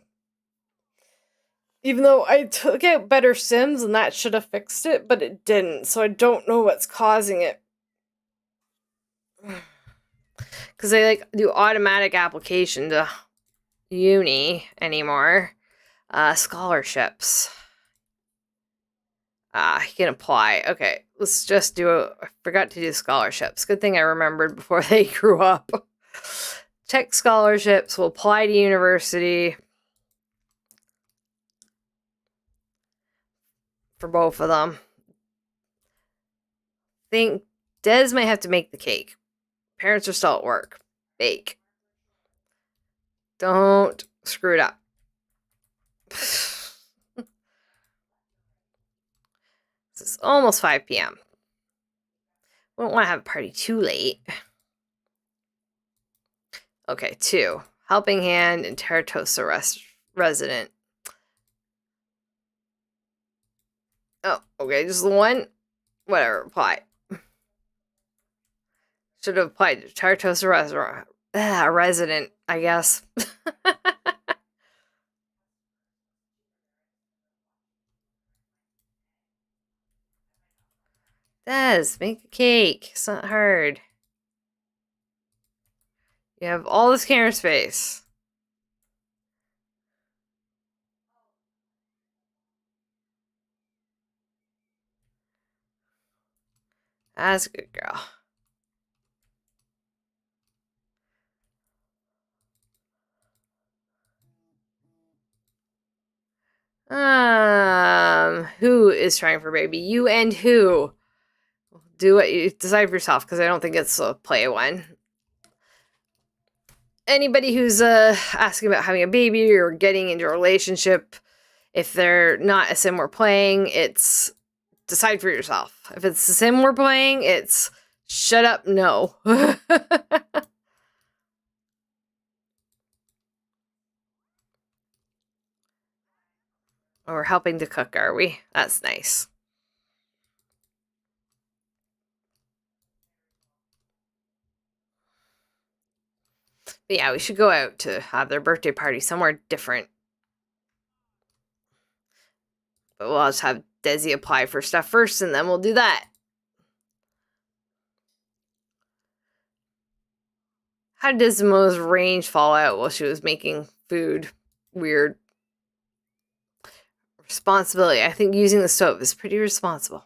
Even though I took out better Sims and that should have fixed it, but it didn't, so I don't know what's causing it. Because they, like, do automatic application to uni anymore. Scholarships. You can apply. Okay, let's just I forgot to do scholarships. Good thing I remembered before they grew up. Check scholarships. Will apply to university. For both of them. Think Des might have to make the cake. Parents are still at work. Bake. Don't screw it up. It's almost 5 p.m. We don't want to have a party too late. Okay, 2. Helping hand and Terratosa resident. Oh, okay, just the one. Whatever, apply. Should have applied to Terratosa resident, I guess. Des, make a cake. It's not hard. You have all this camera space. That's a good girl. Who is trying for baby? You and who? Do what you decide for yourself, because I don't think it's a play one. Anybody who's asking about having a baby or getting into a relationship, if they're not a sim we're playing, it's decide for yourself. If it's the sim we're playing, it's shut up, no. We're helping to cook, are we? That's nice. But yeah, we should go out to have their birthday party somewhere different. But we'll just have Desi apply for stuff first, and then we'll do that. How did Desimo's range fall out while she was making food? Weird. Responsibility. I think using the stove is pretty responsible.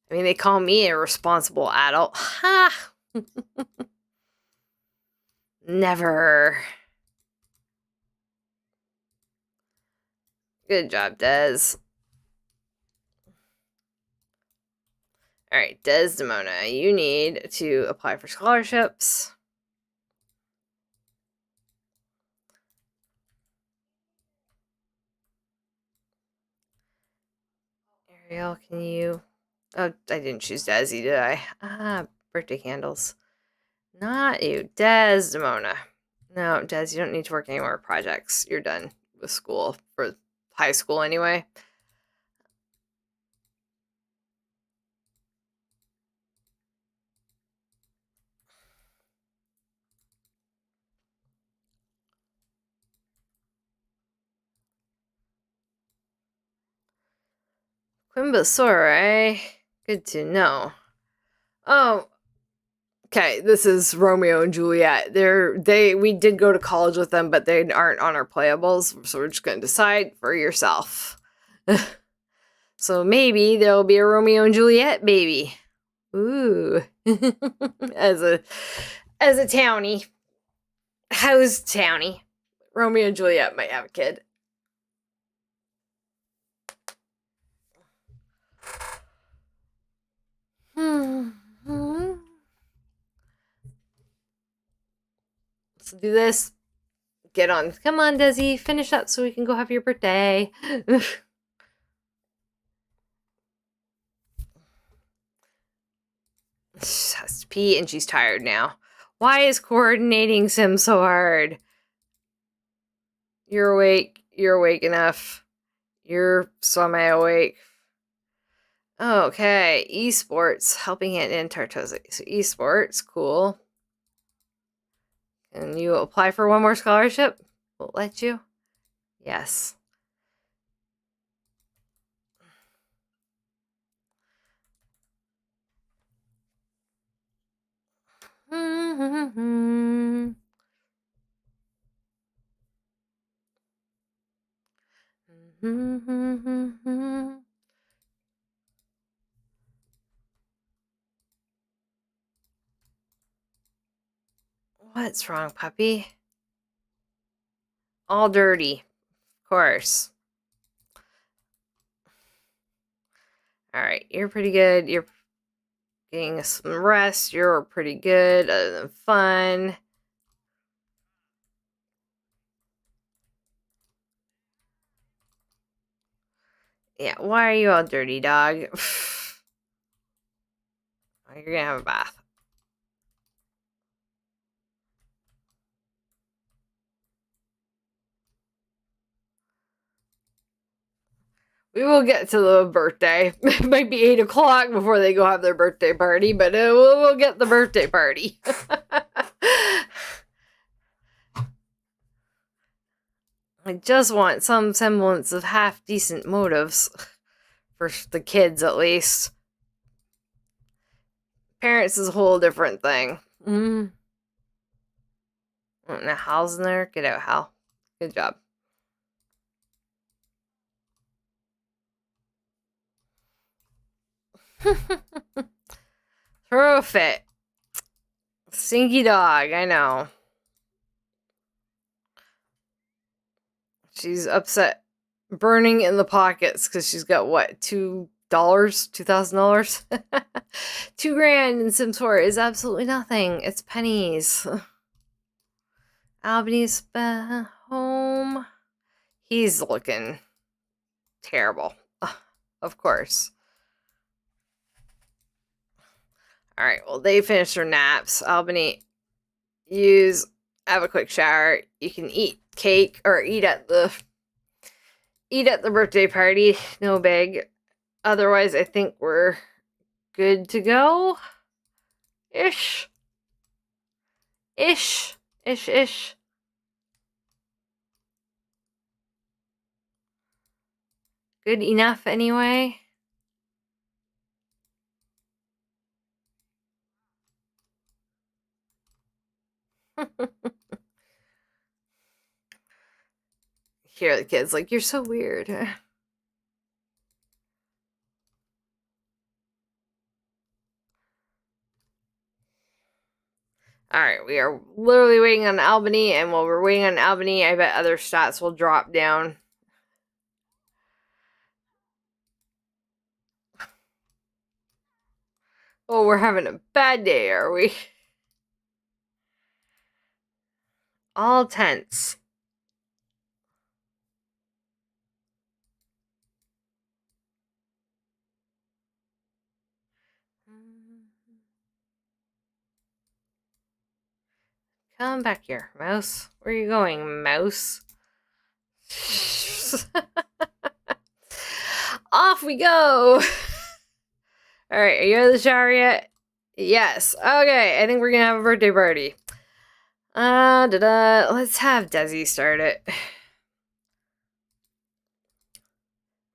I mean, they call me a responsible adult. Ha! Never. Good job, Des. All right, Desdemona, you need to apply for scholarships. Ariel, can you... Oh, I didn't choose Desi, did I? Ah, birthday candles. Not you. Desdemona. No, Des, you don't need to work any more projects. You're done with school, for high school anyway. Quimbasore. Good to know. Oh, okay. This is Romeo and Juliet. We did go to college with them, but they aren't on our playables, so we're just gonna decide for yourself. So maybe there'll be a Romeo and Juliet baby. Ooh. as a townie. How's townie? Romeo and Juliet might have a kid. Let's do this. Get on. Come on, Desi. Finish up so we can go have your birthday. She has to pee and she's tired now. Why is coordinating Sim so hard? You're awake. You're awake enough. You're semi-awake. Okay. Esports. Helping Hand and Tartosi. So esports. Cool. Can you apply for one more scholarship? Will it let you? Yes. What's wrong, puppy? All dirty. Of course. Alright, you're pretty good. You're getting some rest. You're pretty good, other than fun. Yeah, why are you all dirty, dog? You're gonna have a bath. We will get to the birthday. It might be 8 o'clock before they go have their birthday party, but we'll get the birthday party. I just want some semblance of half-decent motives. For the kids, at least. Parents is a whole different thing. Now, Hal's in there. Get out, Hal. Good job. Throw a fit. Stinky dog, I know. She's upset. Burning in the pockets because she's got what? $2? $2,000? $2,000 in Sims 4 is absolutely nothing. It's pennies. Albany's home. He's looking terrible. Of course. Alright, well, they finished their naps. Albany, have a quick shower. You can eat cake or eat at the birthday party. No big. Otherwise, I think we're good to go. Ish. Good enough anyway. Here the kids like, you're so weird. Alright, we are literally waiting on Albany, and while we're waiting on Albany, I bet other stats will drop down. Oh, we're having a bad day, are we? All tense. Come back here, mouse. Where are you going, mouse? Off we go! Alright, are you out of the shower yet? Yes. Okay, I think we're gonna have a birthday party. Let's have Desi start it.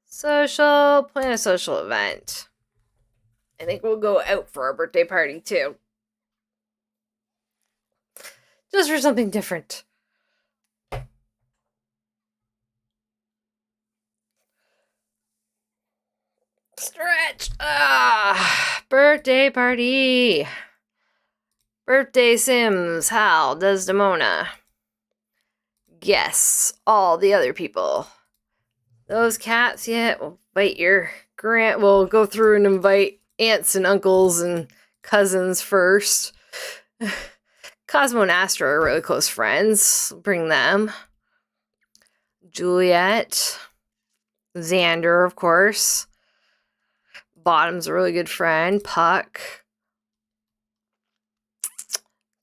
Social, plan a social event. I think we'll go out for our birthday party too. Just for something different. Stretch! Birthday party! Birthday Sims, Hal, Desdemona. Guess all the other people. Those cats, yeah, we'll invite your we'll go through and invite aunts and uncles and cousins first. Cosmo and Astro are really close friends. Bring them. Juliet. Xander, of course. Bottom's a really good friend. Puck.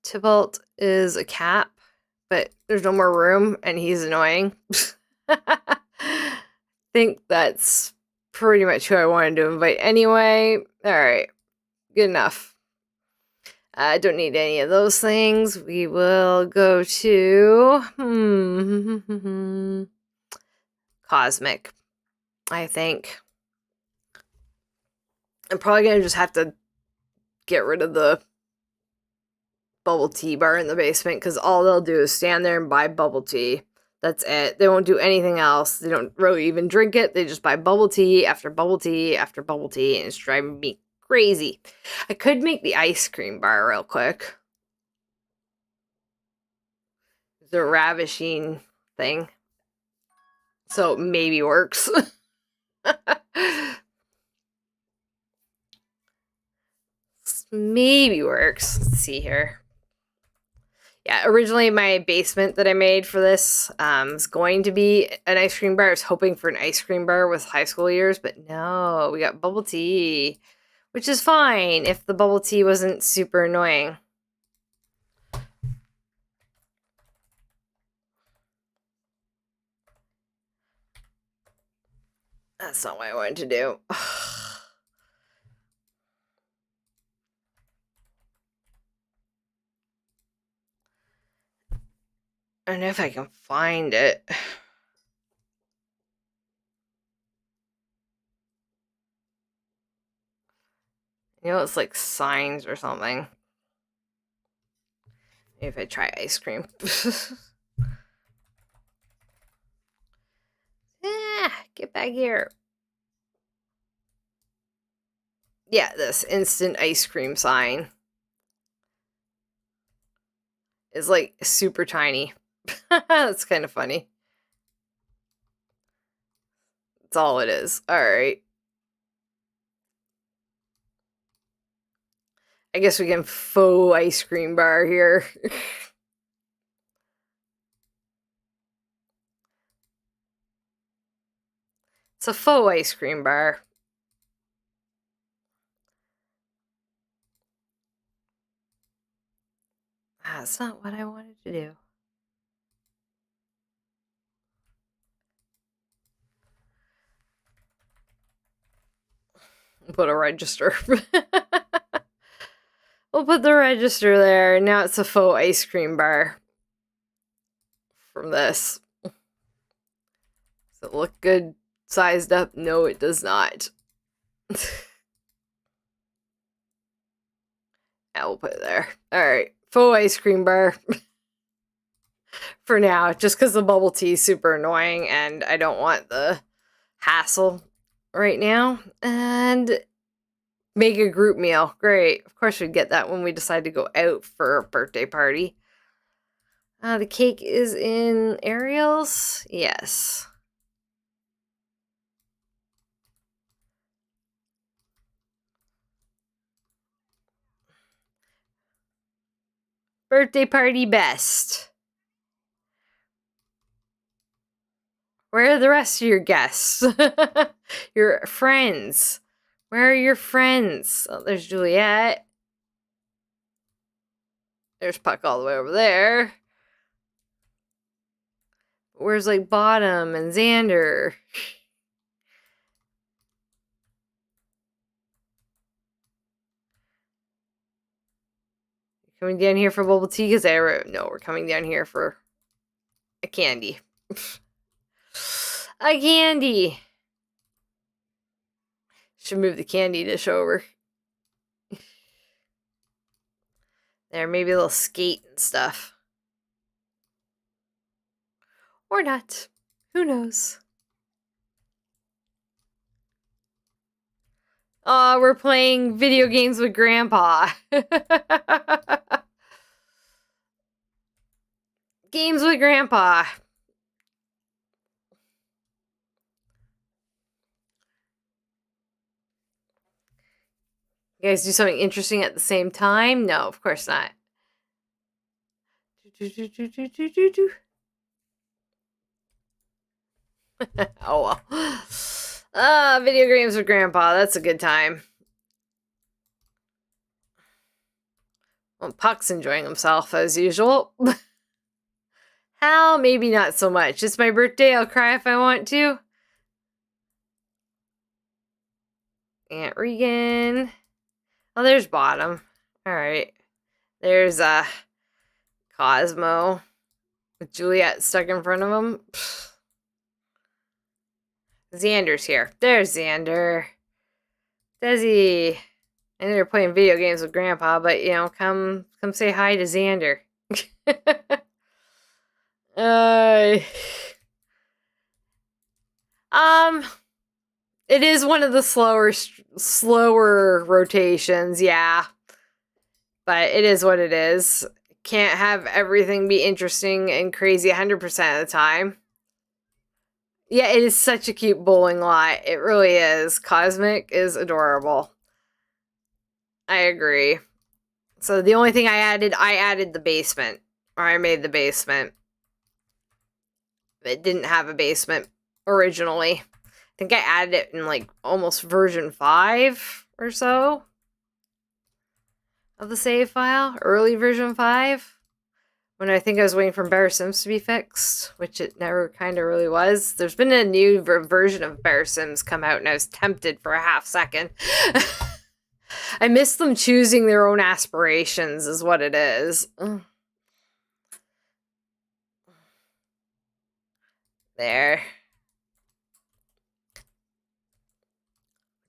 Tybalt is a Capp, but there's no more room, and he's annoying. Think that's pretty much who I wanted to invite anyway. Alright, good enough. I don't need any of those things. We will go to Cosmic, I think. I'm probably gonna just have to get rid of the bubble tea bar in the basement, because all they'll do is stand there and buy bubble tea. That's it. They won't do anything else. They don't really even drink it. They just buy bubble tea after bubble tea after bubble tea, and it's driving me crazy. I could make the ice cream bar real quick. The ravishing thing. So it maybe works. Maybe works. Let's see here. Yeah, originally my basement that I made for this was going to be an ice cream bar. I was hoping for an ice cream bar with high school years, but no, we got bubble tea, which is fine if the bubble tea wasn't super annoying. That's not what I wanted to do. I don't know if I can find it. You know, it's like signs or something. Maybe if I try ice cream. Get back here. Yeah, this instant ice cream sign is like super tiny. That's kind of funny. That's all it is. All right. I guess we can faux ice cream bar here. It's a faux ice cream bar. That's not what I wanted to do. Put a register. We'll put the register there. Now it's a faux ice cream bar from this. Does it look good sized up? No, it does not. We'll put it there. Alright, faux ice cream bar. For now, just because the bubble tea is super annoying and I don't want the hassle right now. And Make a group meal. Great. Of course we'd get that when we decide to go out for a birthday party. The cake is in Ariel's? Yes. Birthday party best. Where are the rest of your guests? Your friends. Where are your friends? Oh, there's Juliet. There's Puck all the way over there. Where's like Bottom and Xander? Coming down here for bubble tea? Because no, we're coming down here for a candy. A candy. Should move the candy dish over. There, maybe a little skate and stuff. Or not. Who knows? Oh, we're playing video games with Grandpa. Games with Grandpa. You guys do something interesting at the same time? No, of course not. Oh well. Video games with Grandpa. That's a good time. Well, Puck's enjoying himself as usual. Hal, maybe not so much. It's my birthday. I'll cry if I want to. Aunt Regan. Oh, there's Bottom. All right. There's Cosmo with Juliet stuck in front of him. Xander's here. There's Xander. Desi. I know you're playing video games with Grandpa, but you know, come say hi to Xander. It is one of the slower rotations, yeah. But it is what it is. Can't have everything be interesting and crazy 100% of the time. Yeah, it is such a cute bowling lot. It really is. Cosmic is adorable. I agree. So the only thing I added the basement. Or I made the basement. It didn't have a basement originally. I think I added it in like almost version 5 or so of the save file. Early version 5. When I think I was waiting for Bear Sims to be fixed, which it never kind of really was. There's been a new version of Bear Sims come out, and I was tempted for a half second. I miss them choosing their own aspirations, is what it is. There.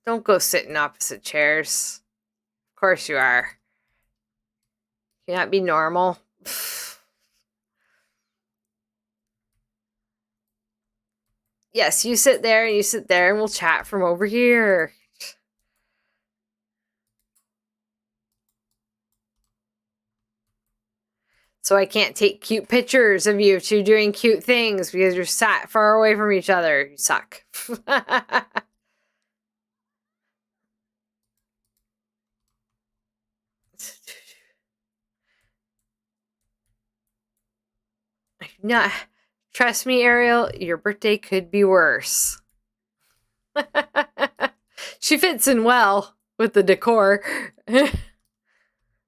Don't go sit in opposite chairs. Of course you are. Can you not be normal? Yes, you sit there and you sit there and we'll chat from over here. So I can't take cute pictures of you two doing cute things because you're sat far away from each other. You suck. Not, trust me, Ariel, your birthday could be worse. She fits in well with the decor.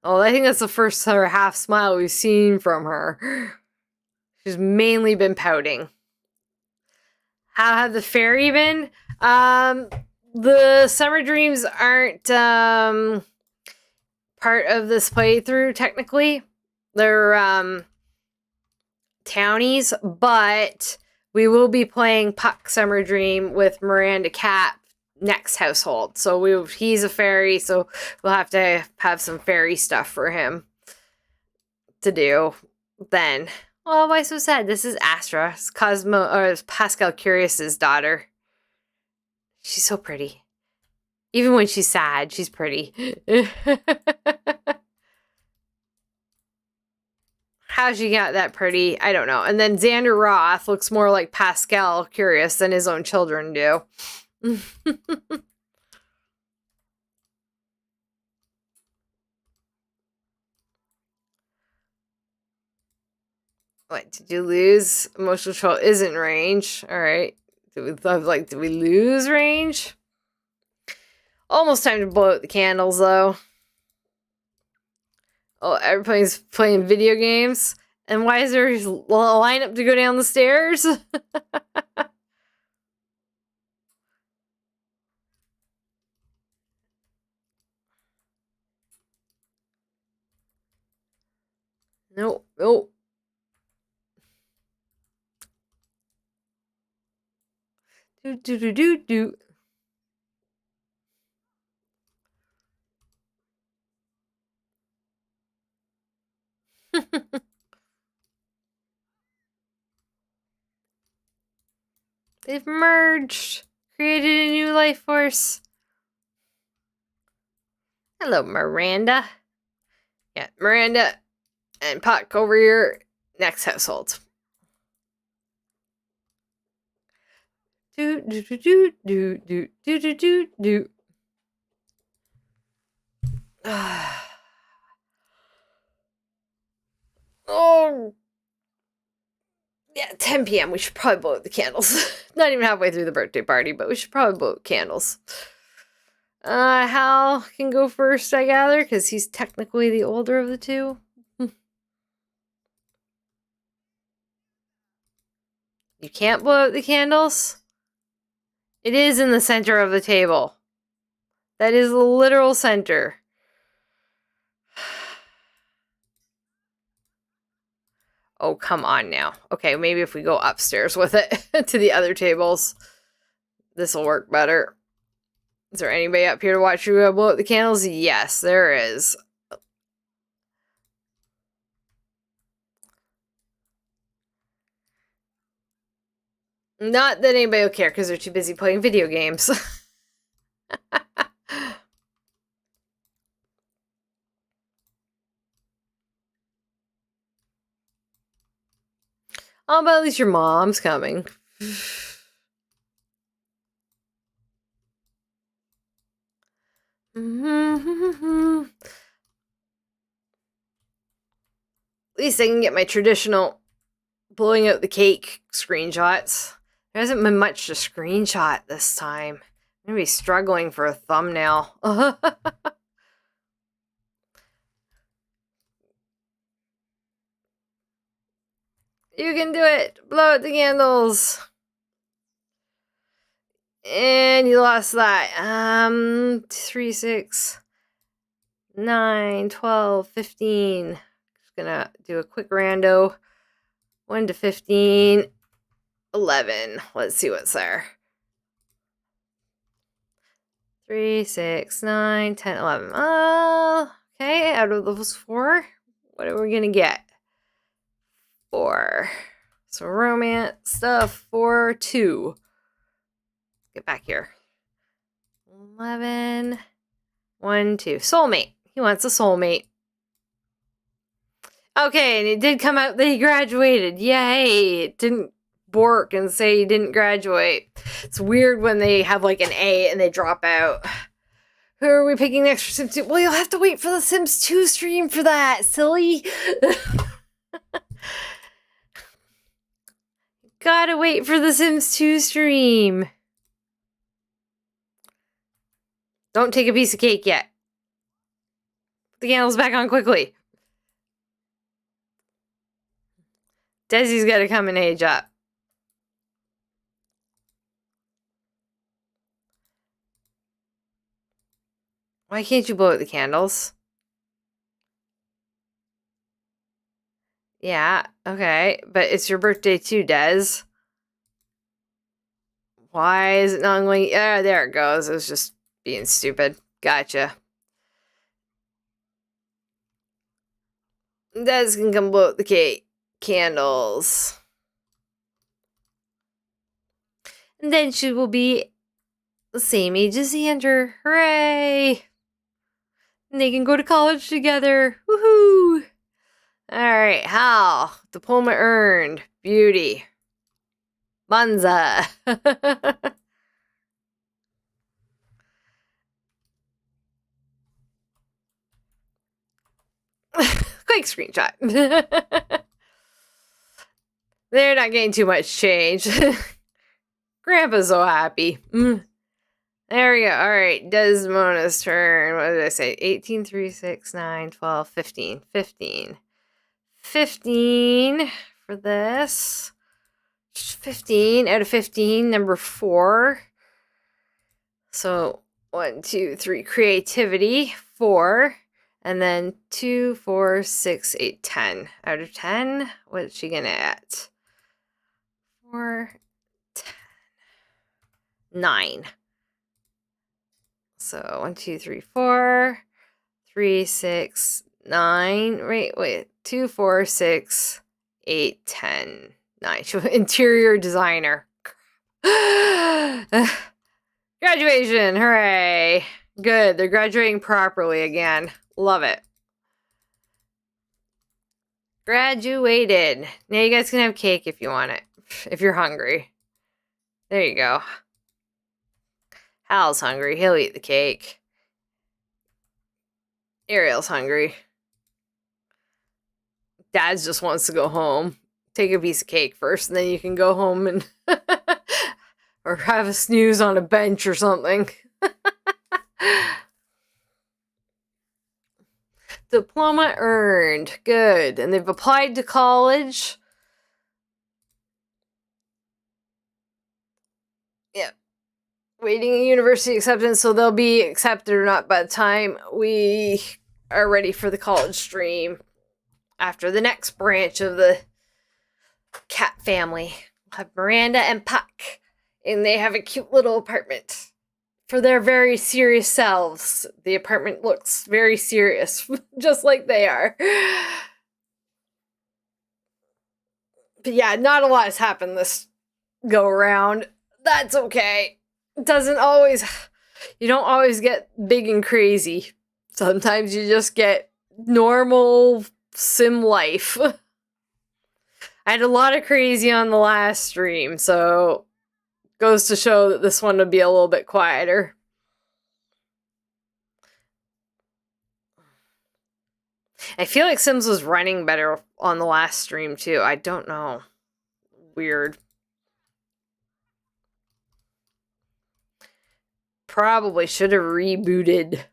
Oh, I think that's the first sort of half smile we've seen from her. She's mainly been pouting. How have the fairy been? The Summer Dreams aren't part of this playthrough, technically. They're townies, but we will be playing Puck Summer Dream with Miranda Capp next household. So he's a fairy, so we'll have to have some fairy stuff for him to do then. Oh, why so sad? This is Astra. It's Pascal Curious's daughter. She's so pretty. Even when she's sad, she's pretty. How she got that pretty, I don't know. And then Xander Roth looks more like Pascal Curious than his own children do. What, did you lose? Emotional control isn't range. All right. Did we lose range? Almost time to blow out the candles, though. Oh, everybody's playing video games. And why is there a lineup to go down the stairs? Nope, nope. Do do do do do. They've merged, created a new life force. Hello, Miranda. Yeah, Miranda and Puck over here. Next household. Do do do do do do do do do do. Oh. Yeah, 10 p.m. We should probably blow out the candles. Not even halfway through the birthday party, but we should probably blow out candles. Hal can go first, I gather, because he's technically the older of the two. You can't blow out the candles? It is in the center of the table. That is the literal center. Oh, come on now. Okay, maybe if we go upstairs with it to the other tables, this will work better. Is there anybody up here to watch you blow out the candles? Yes, there is. Not that anybody will care because they're too busy playing video games. Oh, but at least your mom's coming. At least I can get my traditional blowing out the cake screenshots. There hasn't been much to screenshot this time. I'm going to be struggling for a thumbnail. You can do it! Blow out the candles! And you lost that. 3, 6, 9, 12, 15. Just gonna do a quick rando. 1 to 15. 11. Let's see what's there. 3, 6, 9, 10, 11. Okay, out of those 4, what are we gonna get? 4. So romance stuff for 2. Get back here. 11. 1, 2. Soulmate. He wants a soulmate. Okay, and it did come out that he graduated. Yay! It didn't bork and say he didn't graduate. It's weird when they have like an A and they drop out. Who are we picking next for Sims 2? Well, you'll have to wait for the Sims 2 stream for that, silly. Gotta wait for the Sims 2 stream. Don't take a piece of cake yet. Put the candles back on quickly. Desi's gotta come and age up. Why can't you blow out the candles? Yeah, okay. But it's your birthday too, Des. Why is it not going? Yeah, there it goes. It was just being stupid. Gotcha. Des can come blow out the cake. Candles. And then she will be the same age as Xander. Hooray! And they can go to college together. Woohoo! Alright, Hal. Diploma earned. Beauty. Monza. Quick screenshot. They're not getting too much change. Grandpa's so happy. There we go. All right. Desmona's turn. What did I say? 18, 3, 6, 9, 12, 15. 15. 15 for this. 15 out of 15. Number 4. So 1, 2, 3. Creativity. 4. And then 2, 4, 6, 8, 10. Out of 10, what's she gonna at? 4, 10, 9. So 1, 2, 3, 4, 3, 6, 9. Wait. 2, 4, 6, 8, 10, 9. Interior designer. Graduation. Hooray. Good. They're graduating properly again. Love it. Graduated. Now you guys can have cake if you want it. If you're hungry. There you go. Hal's hungry. He'll eat the cake. Ariel's hungry. Dad just wants to go home. Take a piece of cake first, and then you can go home and or have a snooze on a bench or something. Diploma earned. Good. And they've applied to college. Yep. Waiting university acceptance, so they'll be accepted or not by the time we are ready for the college stream after the next branch of the Capp family. We'll have Miranda and Puck, and they have a cute little apartment. For their very serious selves, the apartment looks very serious, just like they are. But yeah, not a lot has happened this go around. That's okay. You don't always get big and crazy. Sometimes you just get normal sim life. I had a lot of crazy on the last stream, so goes to show that this one would be a little bit quieter. I feel like Sims was running better on the last stream too. I don't know. Weird. Probably should have rebooted.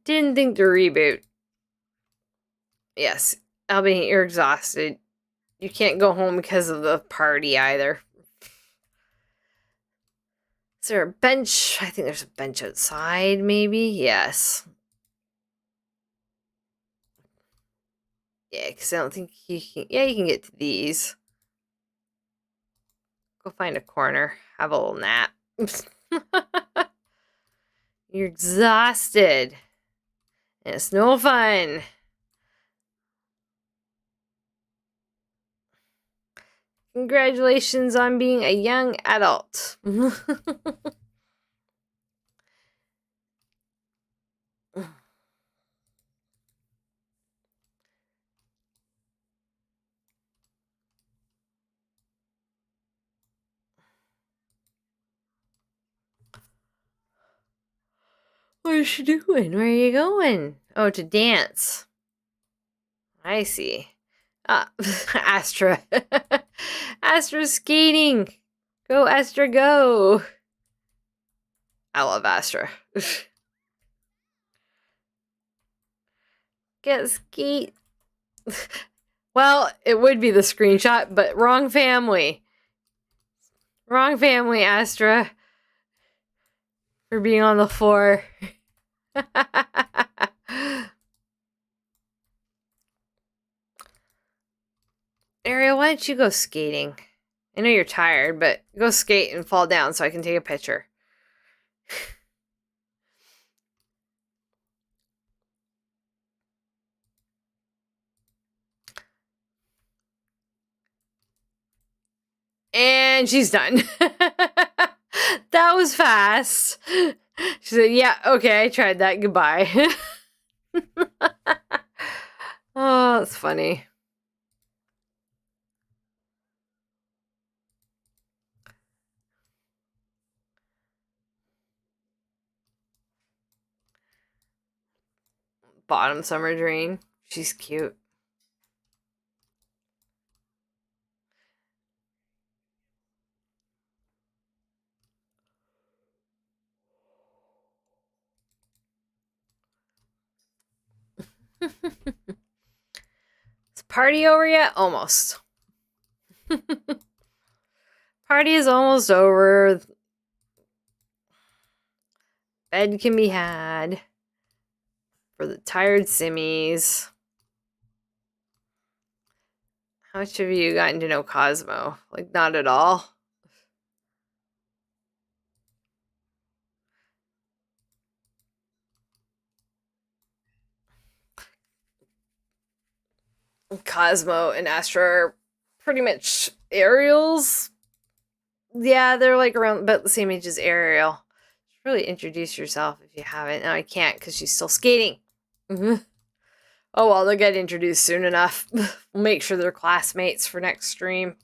Didn't think to reboot. Yes, Albany, you're exhausted. You can't go home because of the party either. Is there a bench? I think there's a bench outside, maybe? Yes. Yeah, because I don't think you can... Yeah, you can get to these. Go find a corner. Have a little nap. You're exhausted. It's no fun. Congratulations on being a young adult. What is she doing? Where are you going? Oh, to dance. I see. Astra. Astra's skating. Go, Astra, go. I love Astra. Get skate. Well, it would be the screenshot, but wrong family. Wrong family, Astra. For being on the floor. Ariel, why don't you go skating? I know you're tired, but go skate and fall down so I can take a picture. And she's done. that was fast. She said, yeah, okay, I tried that. Goodbye. Oh, that's funny. Bottom summer dream. She's cute. Is party over yet? Almost. Party is almost over. Bed can be had for the tired simmies. How much have you gotten to know Cosmo? Like, not at all. Cosmo and Astro are pretty much Ariel's. Yeah, they're like around about the same age as Ariel. Really introduce yourself if you haven't. No, I can't because she's still skating. Oh well, they'll get introduced soon enough. We'll make sure they're classmates for next stream.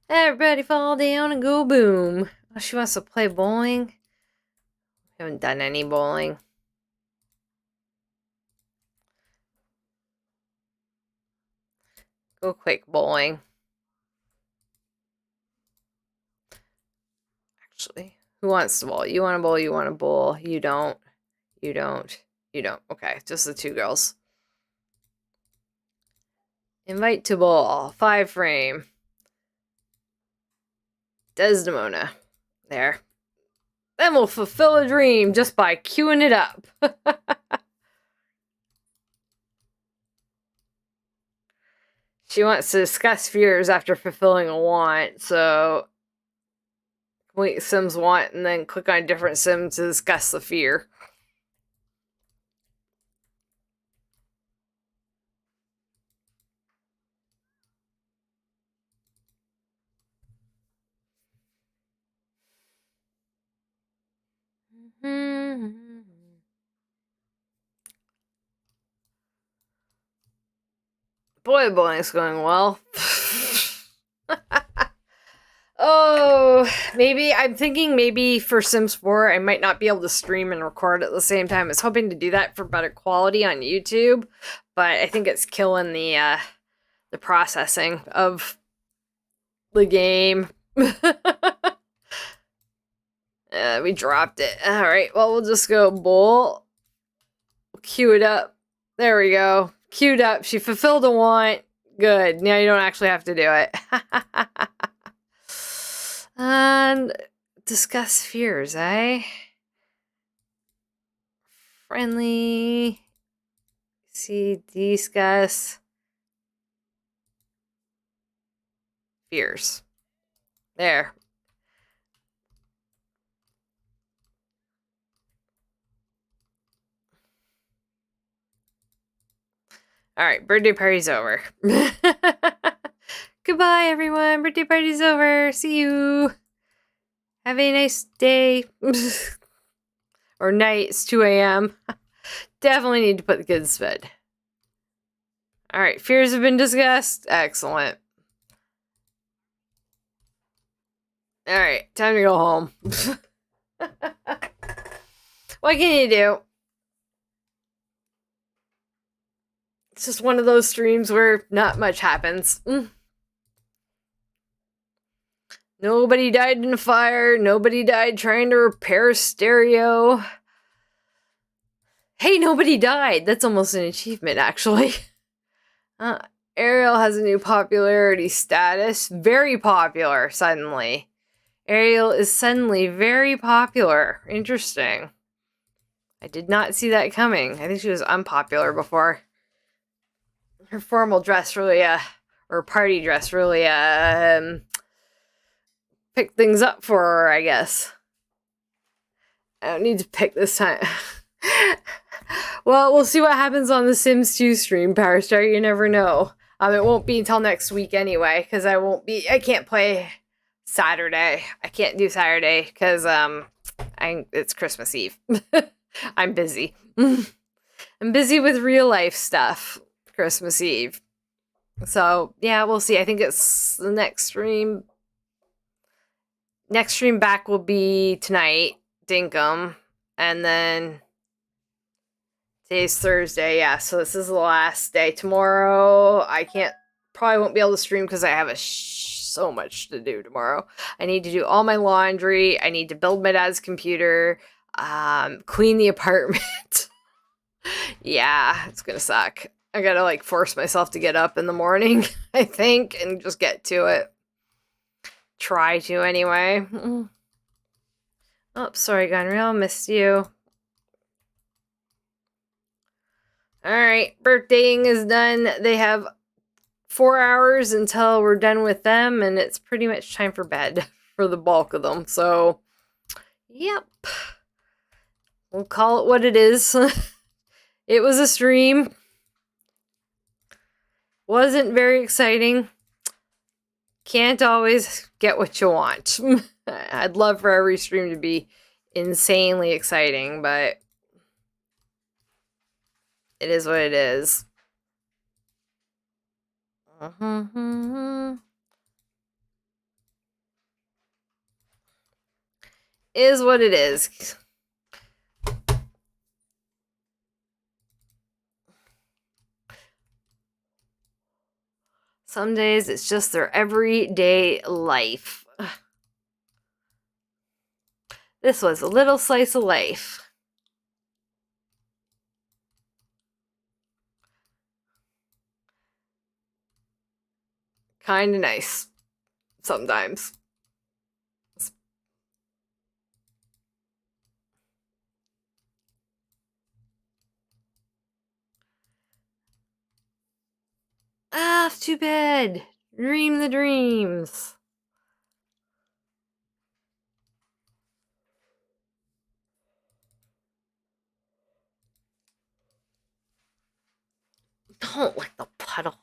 Everybody fall down and go boom. Oh, she wants to play bowling. Haven't done any bowling. Go quick bowling. Actually, who wants to bowl? You want to bowl? You want to bowl? You don't. You don't. You don't. Okay, just the two girls. Invite to bowl. 5 frame. Desdemona. There. Then we'll fulfill a dream just by queuing it up. She wants to discuss fears after fulfilling a want, so complete Sims want and then click on a different sim to discuss the fear. Boy, bowling's going well. Oh, maybe I'm thinking maybe for Sims 4 I might not be able to stream and record at the same time. I was hoping to do that for better quality on YouTube, but I think it's killing the processing of the game. We dropped it. All right, well, we'll just go bowl. Cue it up. There we go. Queued up. She fulfilled a want. Good. Now you don't actually have to do it. And discuss fears, eh? Friendly. See, discuss fears. There. All right, birthday party's over. Goodbye, everyone. Birthday party's over. See you. Have a nice day. Or night. It's 2 a.m. Definitely need to put the kids to bed. All right, fears have been discussed. Excellent. All right, time to go home. What can you do? It's just one of those streams where not much happens. Nobody died in a fire. Nobody died trying to repair a stereo. Hey, nobody died. That's almost an achievement, actually. Ariel has a new popularity status. Very popular, suddenly. Ariel is suddenly very popular. Interesting. I did not see that coming. I think she was unpopular before. Her formal dress really, or party dress really, picked things up for her, I guess. I don't need to pick this time. Well, we'll see what happens on the Sims 2 stream, Power Star. You never know. It won't be until next week anyway, because I can't play Saturday. I can't do Saturday because it's Christmas Eve. I'm busy. I'm busy with real life stuff. Christmas Eve. So yeah, we'll see. I think it's the next stream. Next stream back will be tonight, Dinkum, and then today's Thursday. Yeah, so this is the last day. Tomorrow, probably won't be able to stream because I have so much to do tomorrow. I need to do all my laundry. I need to build my dad's computer, clean the apartment. Yeah, it's gonna suck. I gotta like force myself to get up in the morning, I think, and just get to it. Try to anyway. Oh, sorry, Gunreal, missed you. Alright, birthdaying is done. They have 4 hours until we're done with them, and it's pretty much time for bed for the bulk of them. So, yep. We'll call it what it is. It was a stream. Wasn't very exciting. Can't always get what you want. I'd love for every stream to be insanely exciting, but it is what it is. Is what it is. Some days it's just their everyday life. This was a little slice of life. Kinda nice. Sometimes. Ah, too bad. Dream the dreams. Don't like the puddle.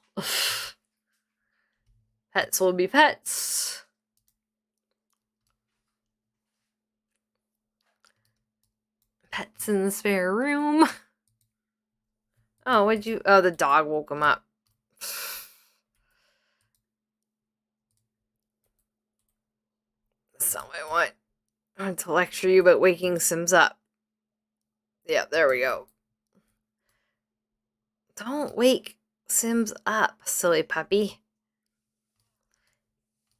Pets will be pets. Pets in the spare room. Oh, the dog woke him up. That's not what I want. I want to lecture you about waking Sims up. Yeah, there we go. Don't wake Sims up, silly puppy.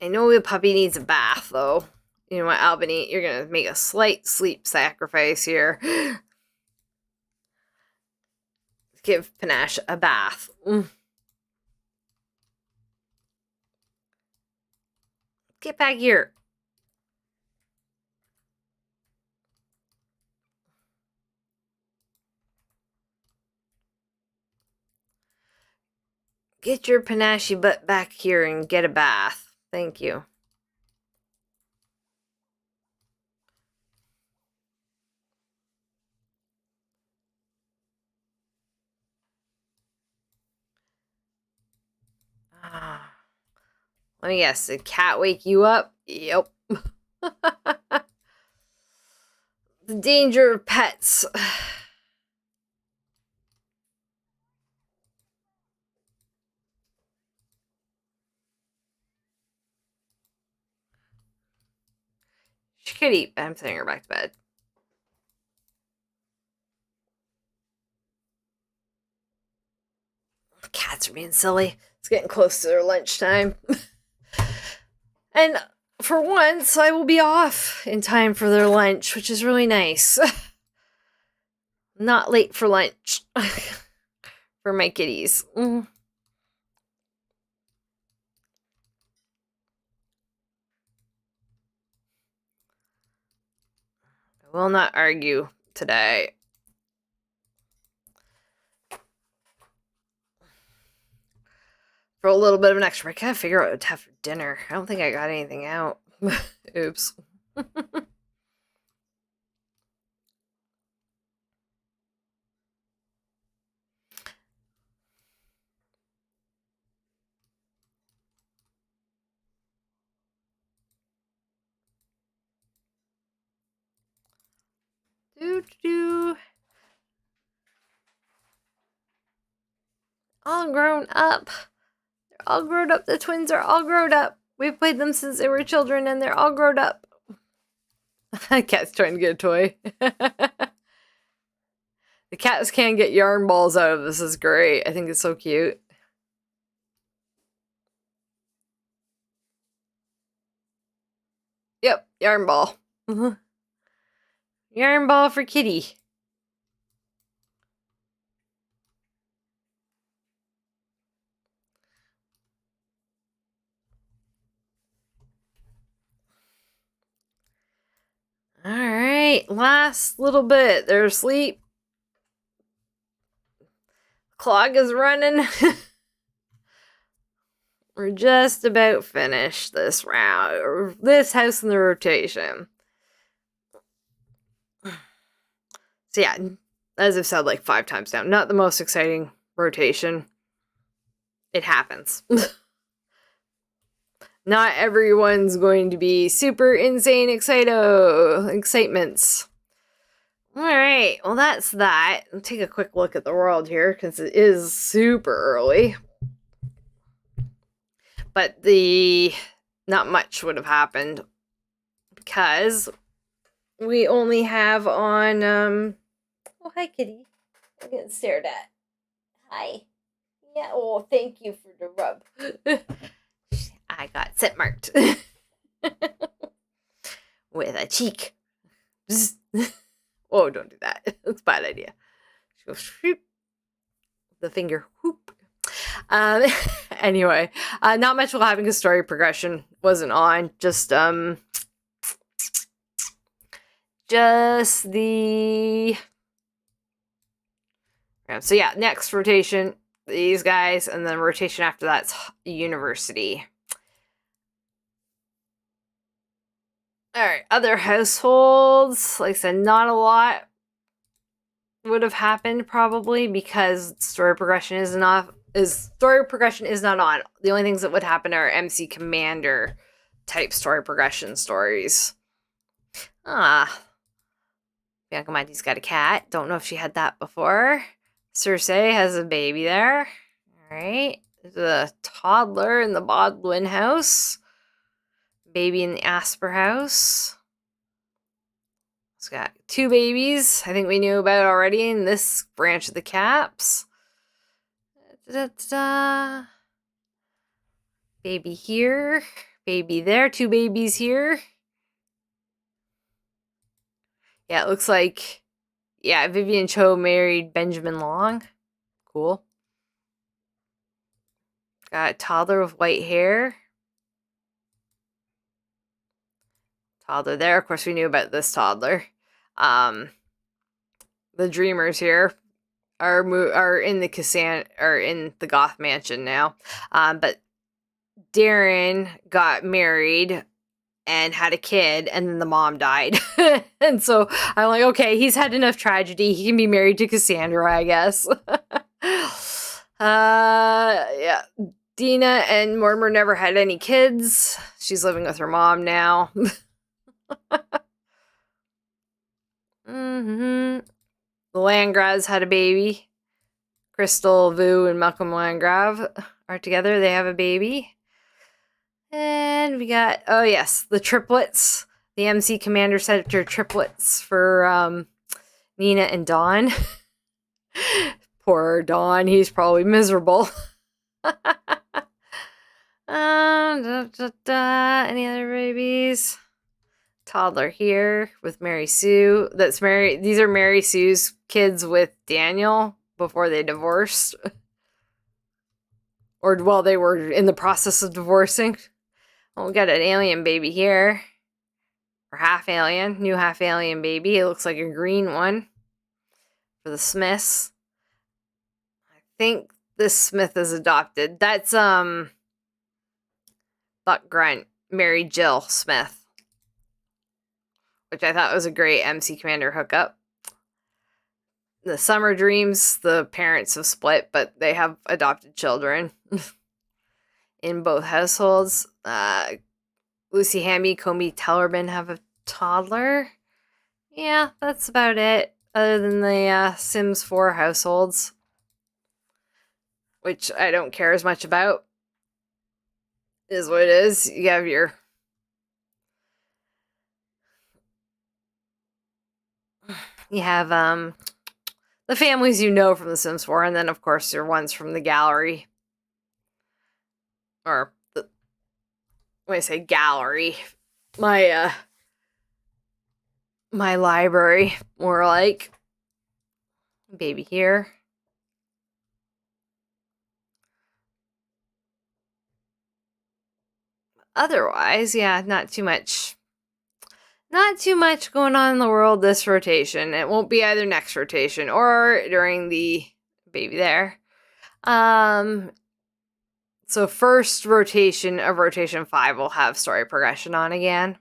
I know the puppy needs a bath, though. You know what, Albany? You're going to make a slight sleep sacrifice here. Give Panache a bath. Get back here. Get your Panache butt back here and get a bath. Thank you. Let me guess, did cat wake you up? Yep. The danger of pets. She could eat, but I'm sending her back to bed. Cats are being silly. It's getting close to their lunchtime. And for once, I will be off in time for their lunch, which is really nice. Not late for lunch. For my kitties. I will not argue today. For a little bit of an extra, I gotta figure out what to have for dinner. I don't think I got anything out. Oops. Do. All grown up. They're all grown up. The twins are all grown up. We've played them since they were children, and they're all grown up. Cat's trying to get a toy. The cats can't get yarn balls out of this. Is great. I think it's so cute. Yep, yarn ball. Yarn ball for kitty. Alright, last little bit. They're asleep. Clock is running. We're just about finished this round, or this house in the rotation. So yeah, as I've said like 5 times now, not the most exciting rotation. It happens. Not everyone's going to be super insane excitements. Alright, well that's that. I'll take a quick look at the world here, because it is super early. But not much would have happened, because we only have on, oh hi kitty. I'm getting stared at. Hi. Yeah, oh thank you for the rub. I got scent marked. With a cheek. Oh, don't do that. That's a bad idea. She goes, whoop. The finger, whoop. Anyway, not much will happen because story progression wasn't on. Just the... So yeah, next rotation, these guys, and then rotation after that's university. Alright, other households. Like I said, not a lot would have happened probably, because story progression is not on. The only things that would happen are MC Commander type story progression stories. Bianca Mighty's got a cat. Don't know if she had that before. Cersei has a baby there. Alright. There's a toddler in the Bodwin house. Baby in the Asper house. It's got 2 babies. I think we knew about already in this branch of the Capps. Baby here. Baby there. 2 babies here. Yeah, it looks like... Yeah, Vivian Cho married Benjamin Long. Cool. Got a toddler with white hair. Toddler there. Of course, we knew about this toddler. The Dreamers here are in the Goth Mansion now. But Darren got married and had a kid, and then the mom died. And so I'm like, okay, he's had enough tragedy. He can be married to Cassandra, I guess. Yeah. Dina and Mortimer never had any kids. She's living with her mom now. The Landgraves had a baby. Crystal, Vu, and Malcolm Landgrave are together. They have a baby. And we got, oh yes, the triplets. The MC Commander Center triplets for Nina and Dawn. Poor Dawn, he's probably miserable. Any other babies? Toddler here with Mary Sue. These are Mary Sue's kids with Daniel before they divorced. Or while they were in the process of divorcing. Oh, we got an alien baby here. Or half alien. New half alien baby. It looks like a green one. For the Smiths. I think this Smith is adopted. That's Buck Grunt. Mary Jill Smith. Which I thought was a great MC Commander hookup. The Summer Dreams, the parents have split, but they have adopted children. In both households. Lucy Hamby, Comey Tellerman have a toddler. yeah, that's about it. Other than the Sims 4 households, which I don't care as much about. Is what it is. You have your the families you know from The Sims 4, and then of course your ones from the gallery. Or when I say gallery, my my library, more like. Baby here. Otherwise, yeah, not too much going on in the world this rotation. It won't be either next rotation or during the baby there. So first rotation of rotation 5 will have story progression on again.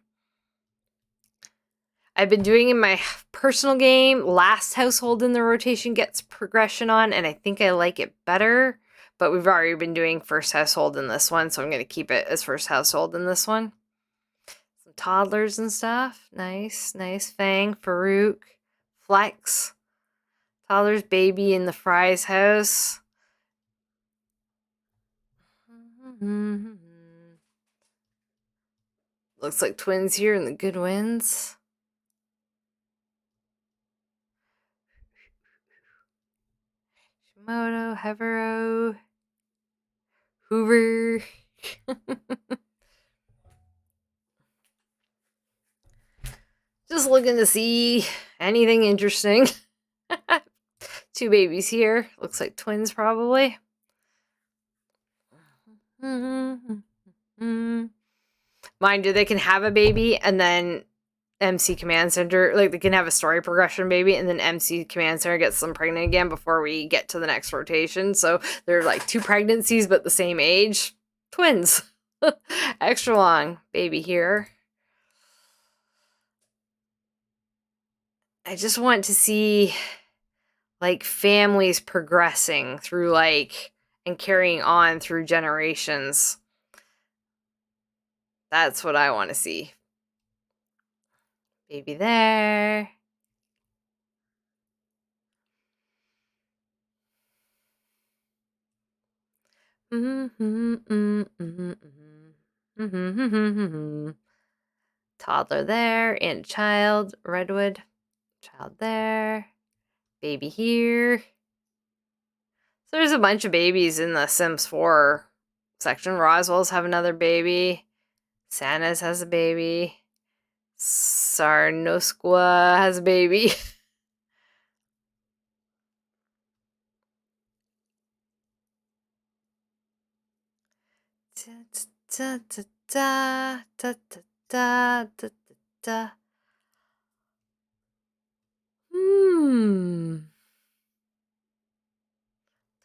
I've been doing in my personal game, last household in the rotation gets progression on, and I think I like it better. But we've already been doing first household in this one, so I'm going to keep it as first household in this one. Some toddlers and stuff. Nice. Fang, Farouk, Flex. Toddler's baby in the Fry's house. Looks like twins here in the Goodwins. Shimoto, Hevero, Hoover. Just looking to see anything interesting. 2 babies here. Looks like twins probably. Mind you, they can have a baby and then MC Command Center, like they can have a story progression baby and then MC Command Center gets them pregnant again before we get to the next rotation. So they're like 2 pregnancies but the same age. Twins. Extra long baby here. I just want to see like families progressing through like and carrying on through generations. That's what I want to see. Baby there. Toddler there and child, Redwood. Child there. Baby here. So there's a bunch of babies in the Sims 4 section. Roswell's have another baby. Santa's has a baby. Sarnosqua has a baby.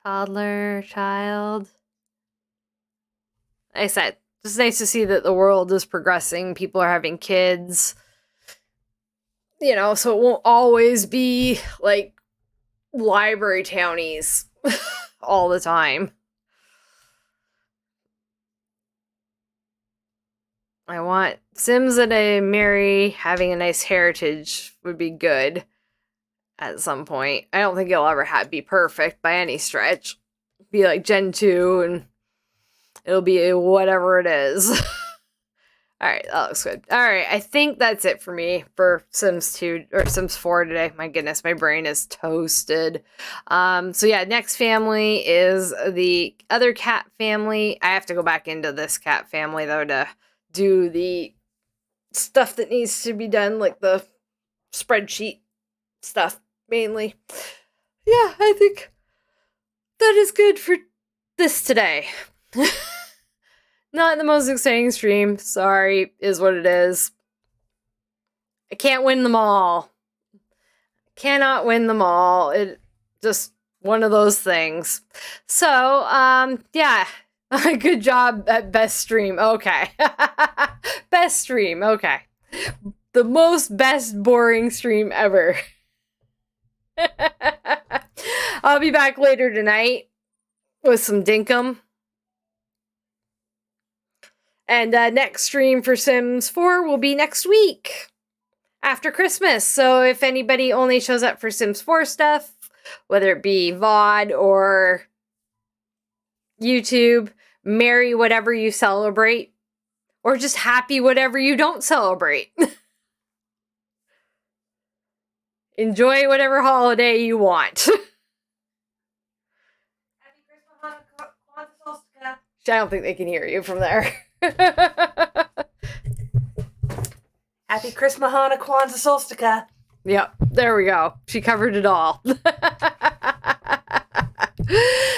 Toddler, child. Like I said, it's nice to see that the world is progressing. People are having kids. You know, so it won't always be like library townies all the time. I want Sims that I marry having a nice heritage would be good at some point. I don't think it'll ever be perfect by any stretch. Be like Gen 2 and it'll be whatever it is. Alright, that looks good. Alright, I think that's it for me for Sims 2 or Sims 4 today. My goodness, my brain is toasted. So yeah, next family is the other cat family. I have to go back into this cat family though to do the stuff that needs to be done, like the spreadsheet stuff mainly. Yeah, I think that is good for this today. Not the most exciting stream. Sorry, is what it is. I can't win them all. Cannot win them all. It just one of those things. So, yeah. Good job at best stream. Okay. Best stream. Okay. The most best boring stream ever. I'll be back later tonight with some dinkum. And next stream for Sims 4 will be next week. after Christmas. So if anybody only shows up for Sims 4 stuff, whether it be VOD or YouTube, merry whatever you celebrate, or just happy whatever you don't celebrate. Enjoy whatever holiday you want. Happy Christmas, Hanukkah, Kwanzaa, I don't think they can hear you from there. Happy Christmas, Hanukkah, Kwanzaa, Solstica. Yep, there we go. She covered it all.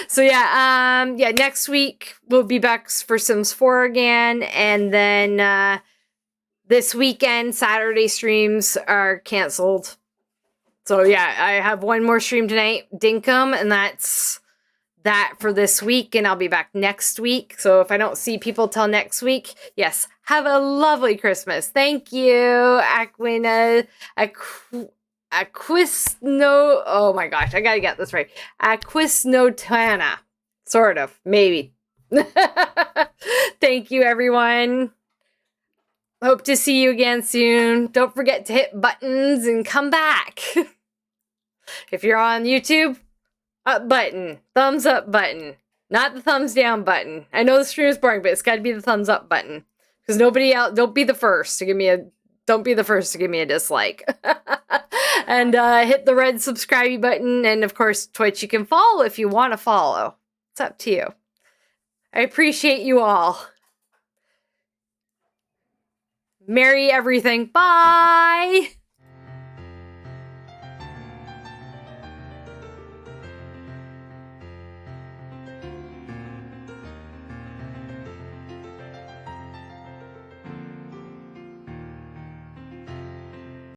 So yeah, next week we'll be back for Sims 4 again, and then this weekend Saturday streams are canceled. So yeah, I have one more stream tonight, Dinkum, and that's that for this week, and I'll be back next week. So if I don't see people till next week, yes, have a lovely Christmas. Thank you, Aquino. Oh my gosh, I gotta get this right. Aquisnotana. Sort of, maybe. Thank you, everyone. Hope to see you again soon. Don't forget to hit buttons and come back. If you're on YouTube, up button, thumbs up button, not the thumbs down button. I know the stream is boring, but it's got to be the thumbs up button, because nobody else. Don't be the first to give me a dislike. And hit the red subscribe button, and of course Twitch. You can follow if you want to follow. It's up to you. I appreciate you all. Merry everything. Bye.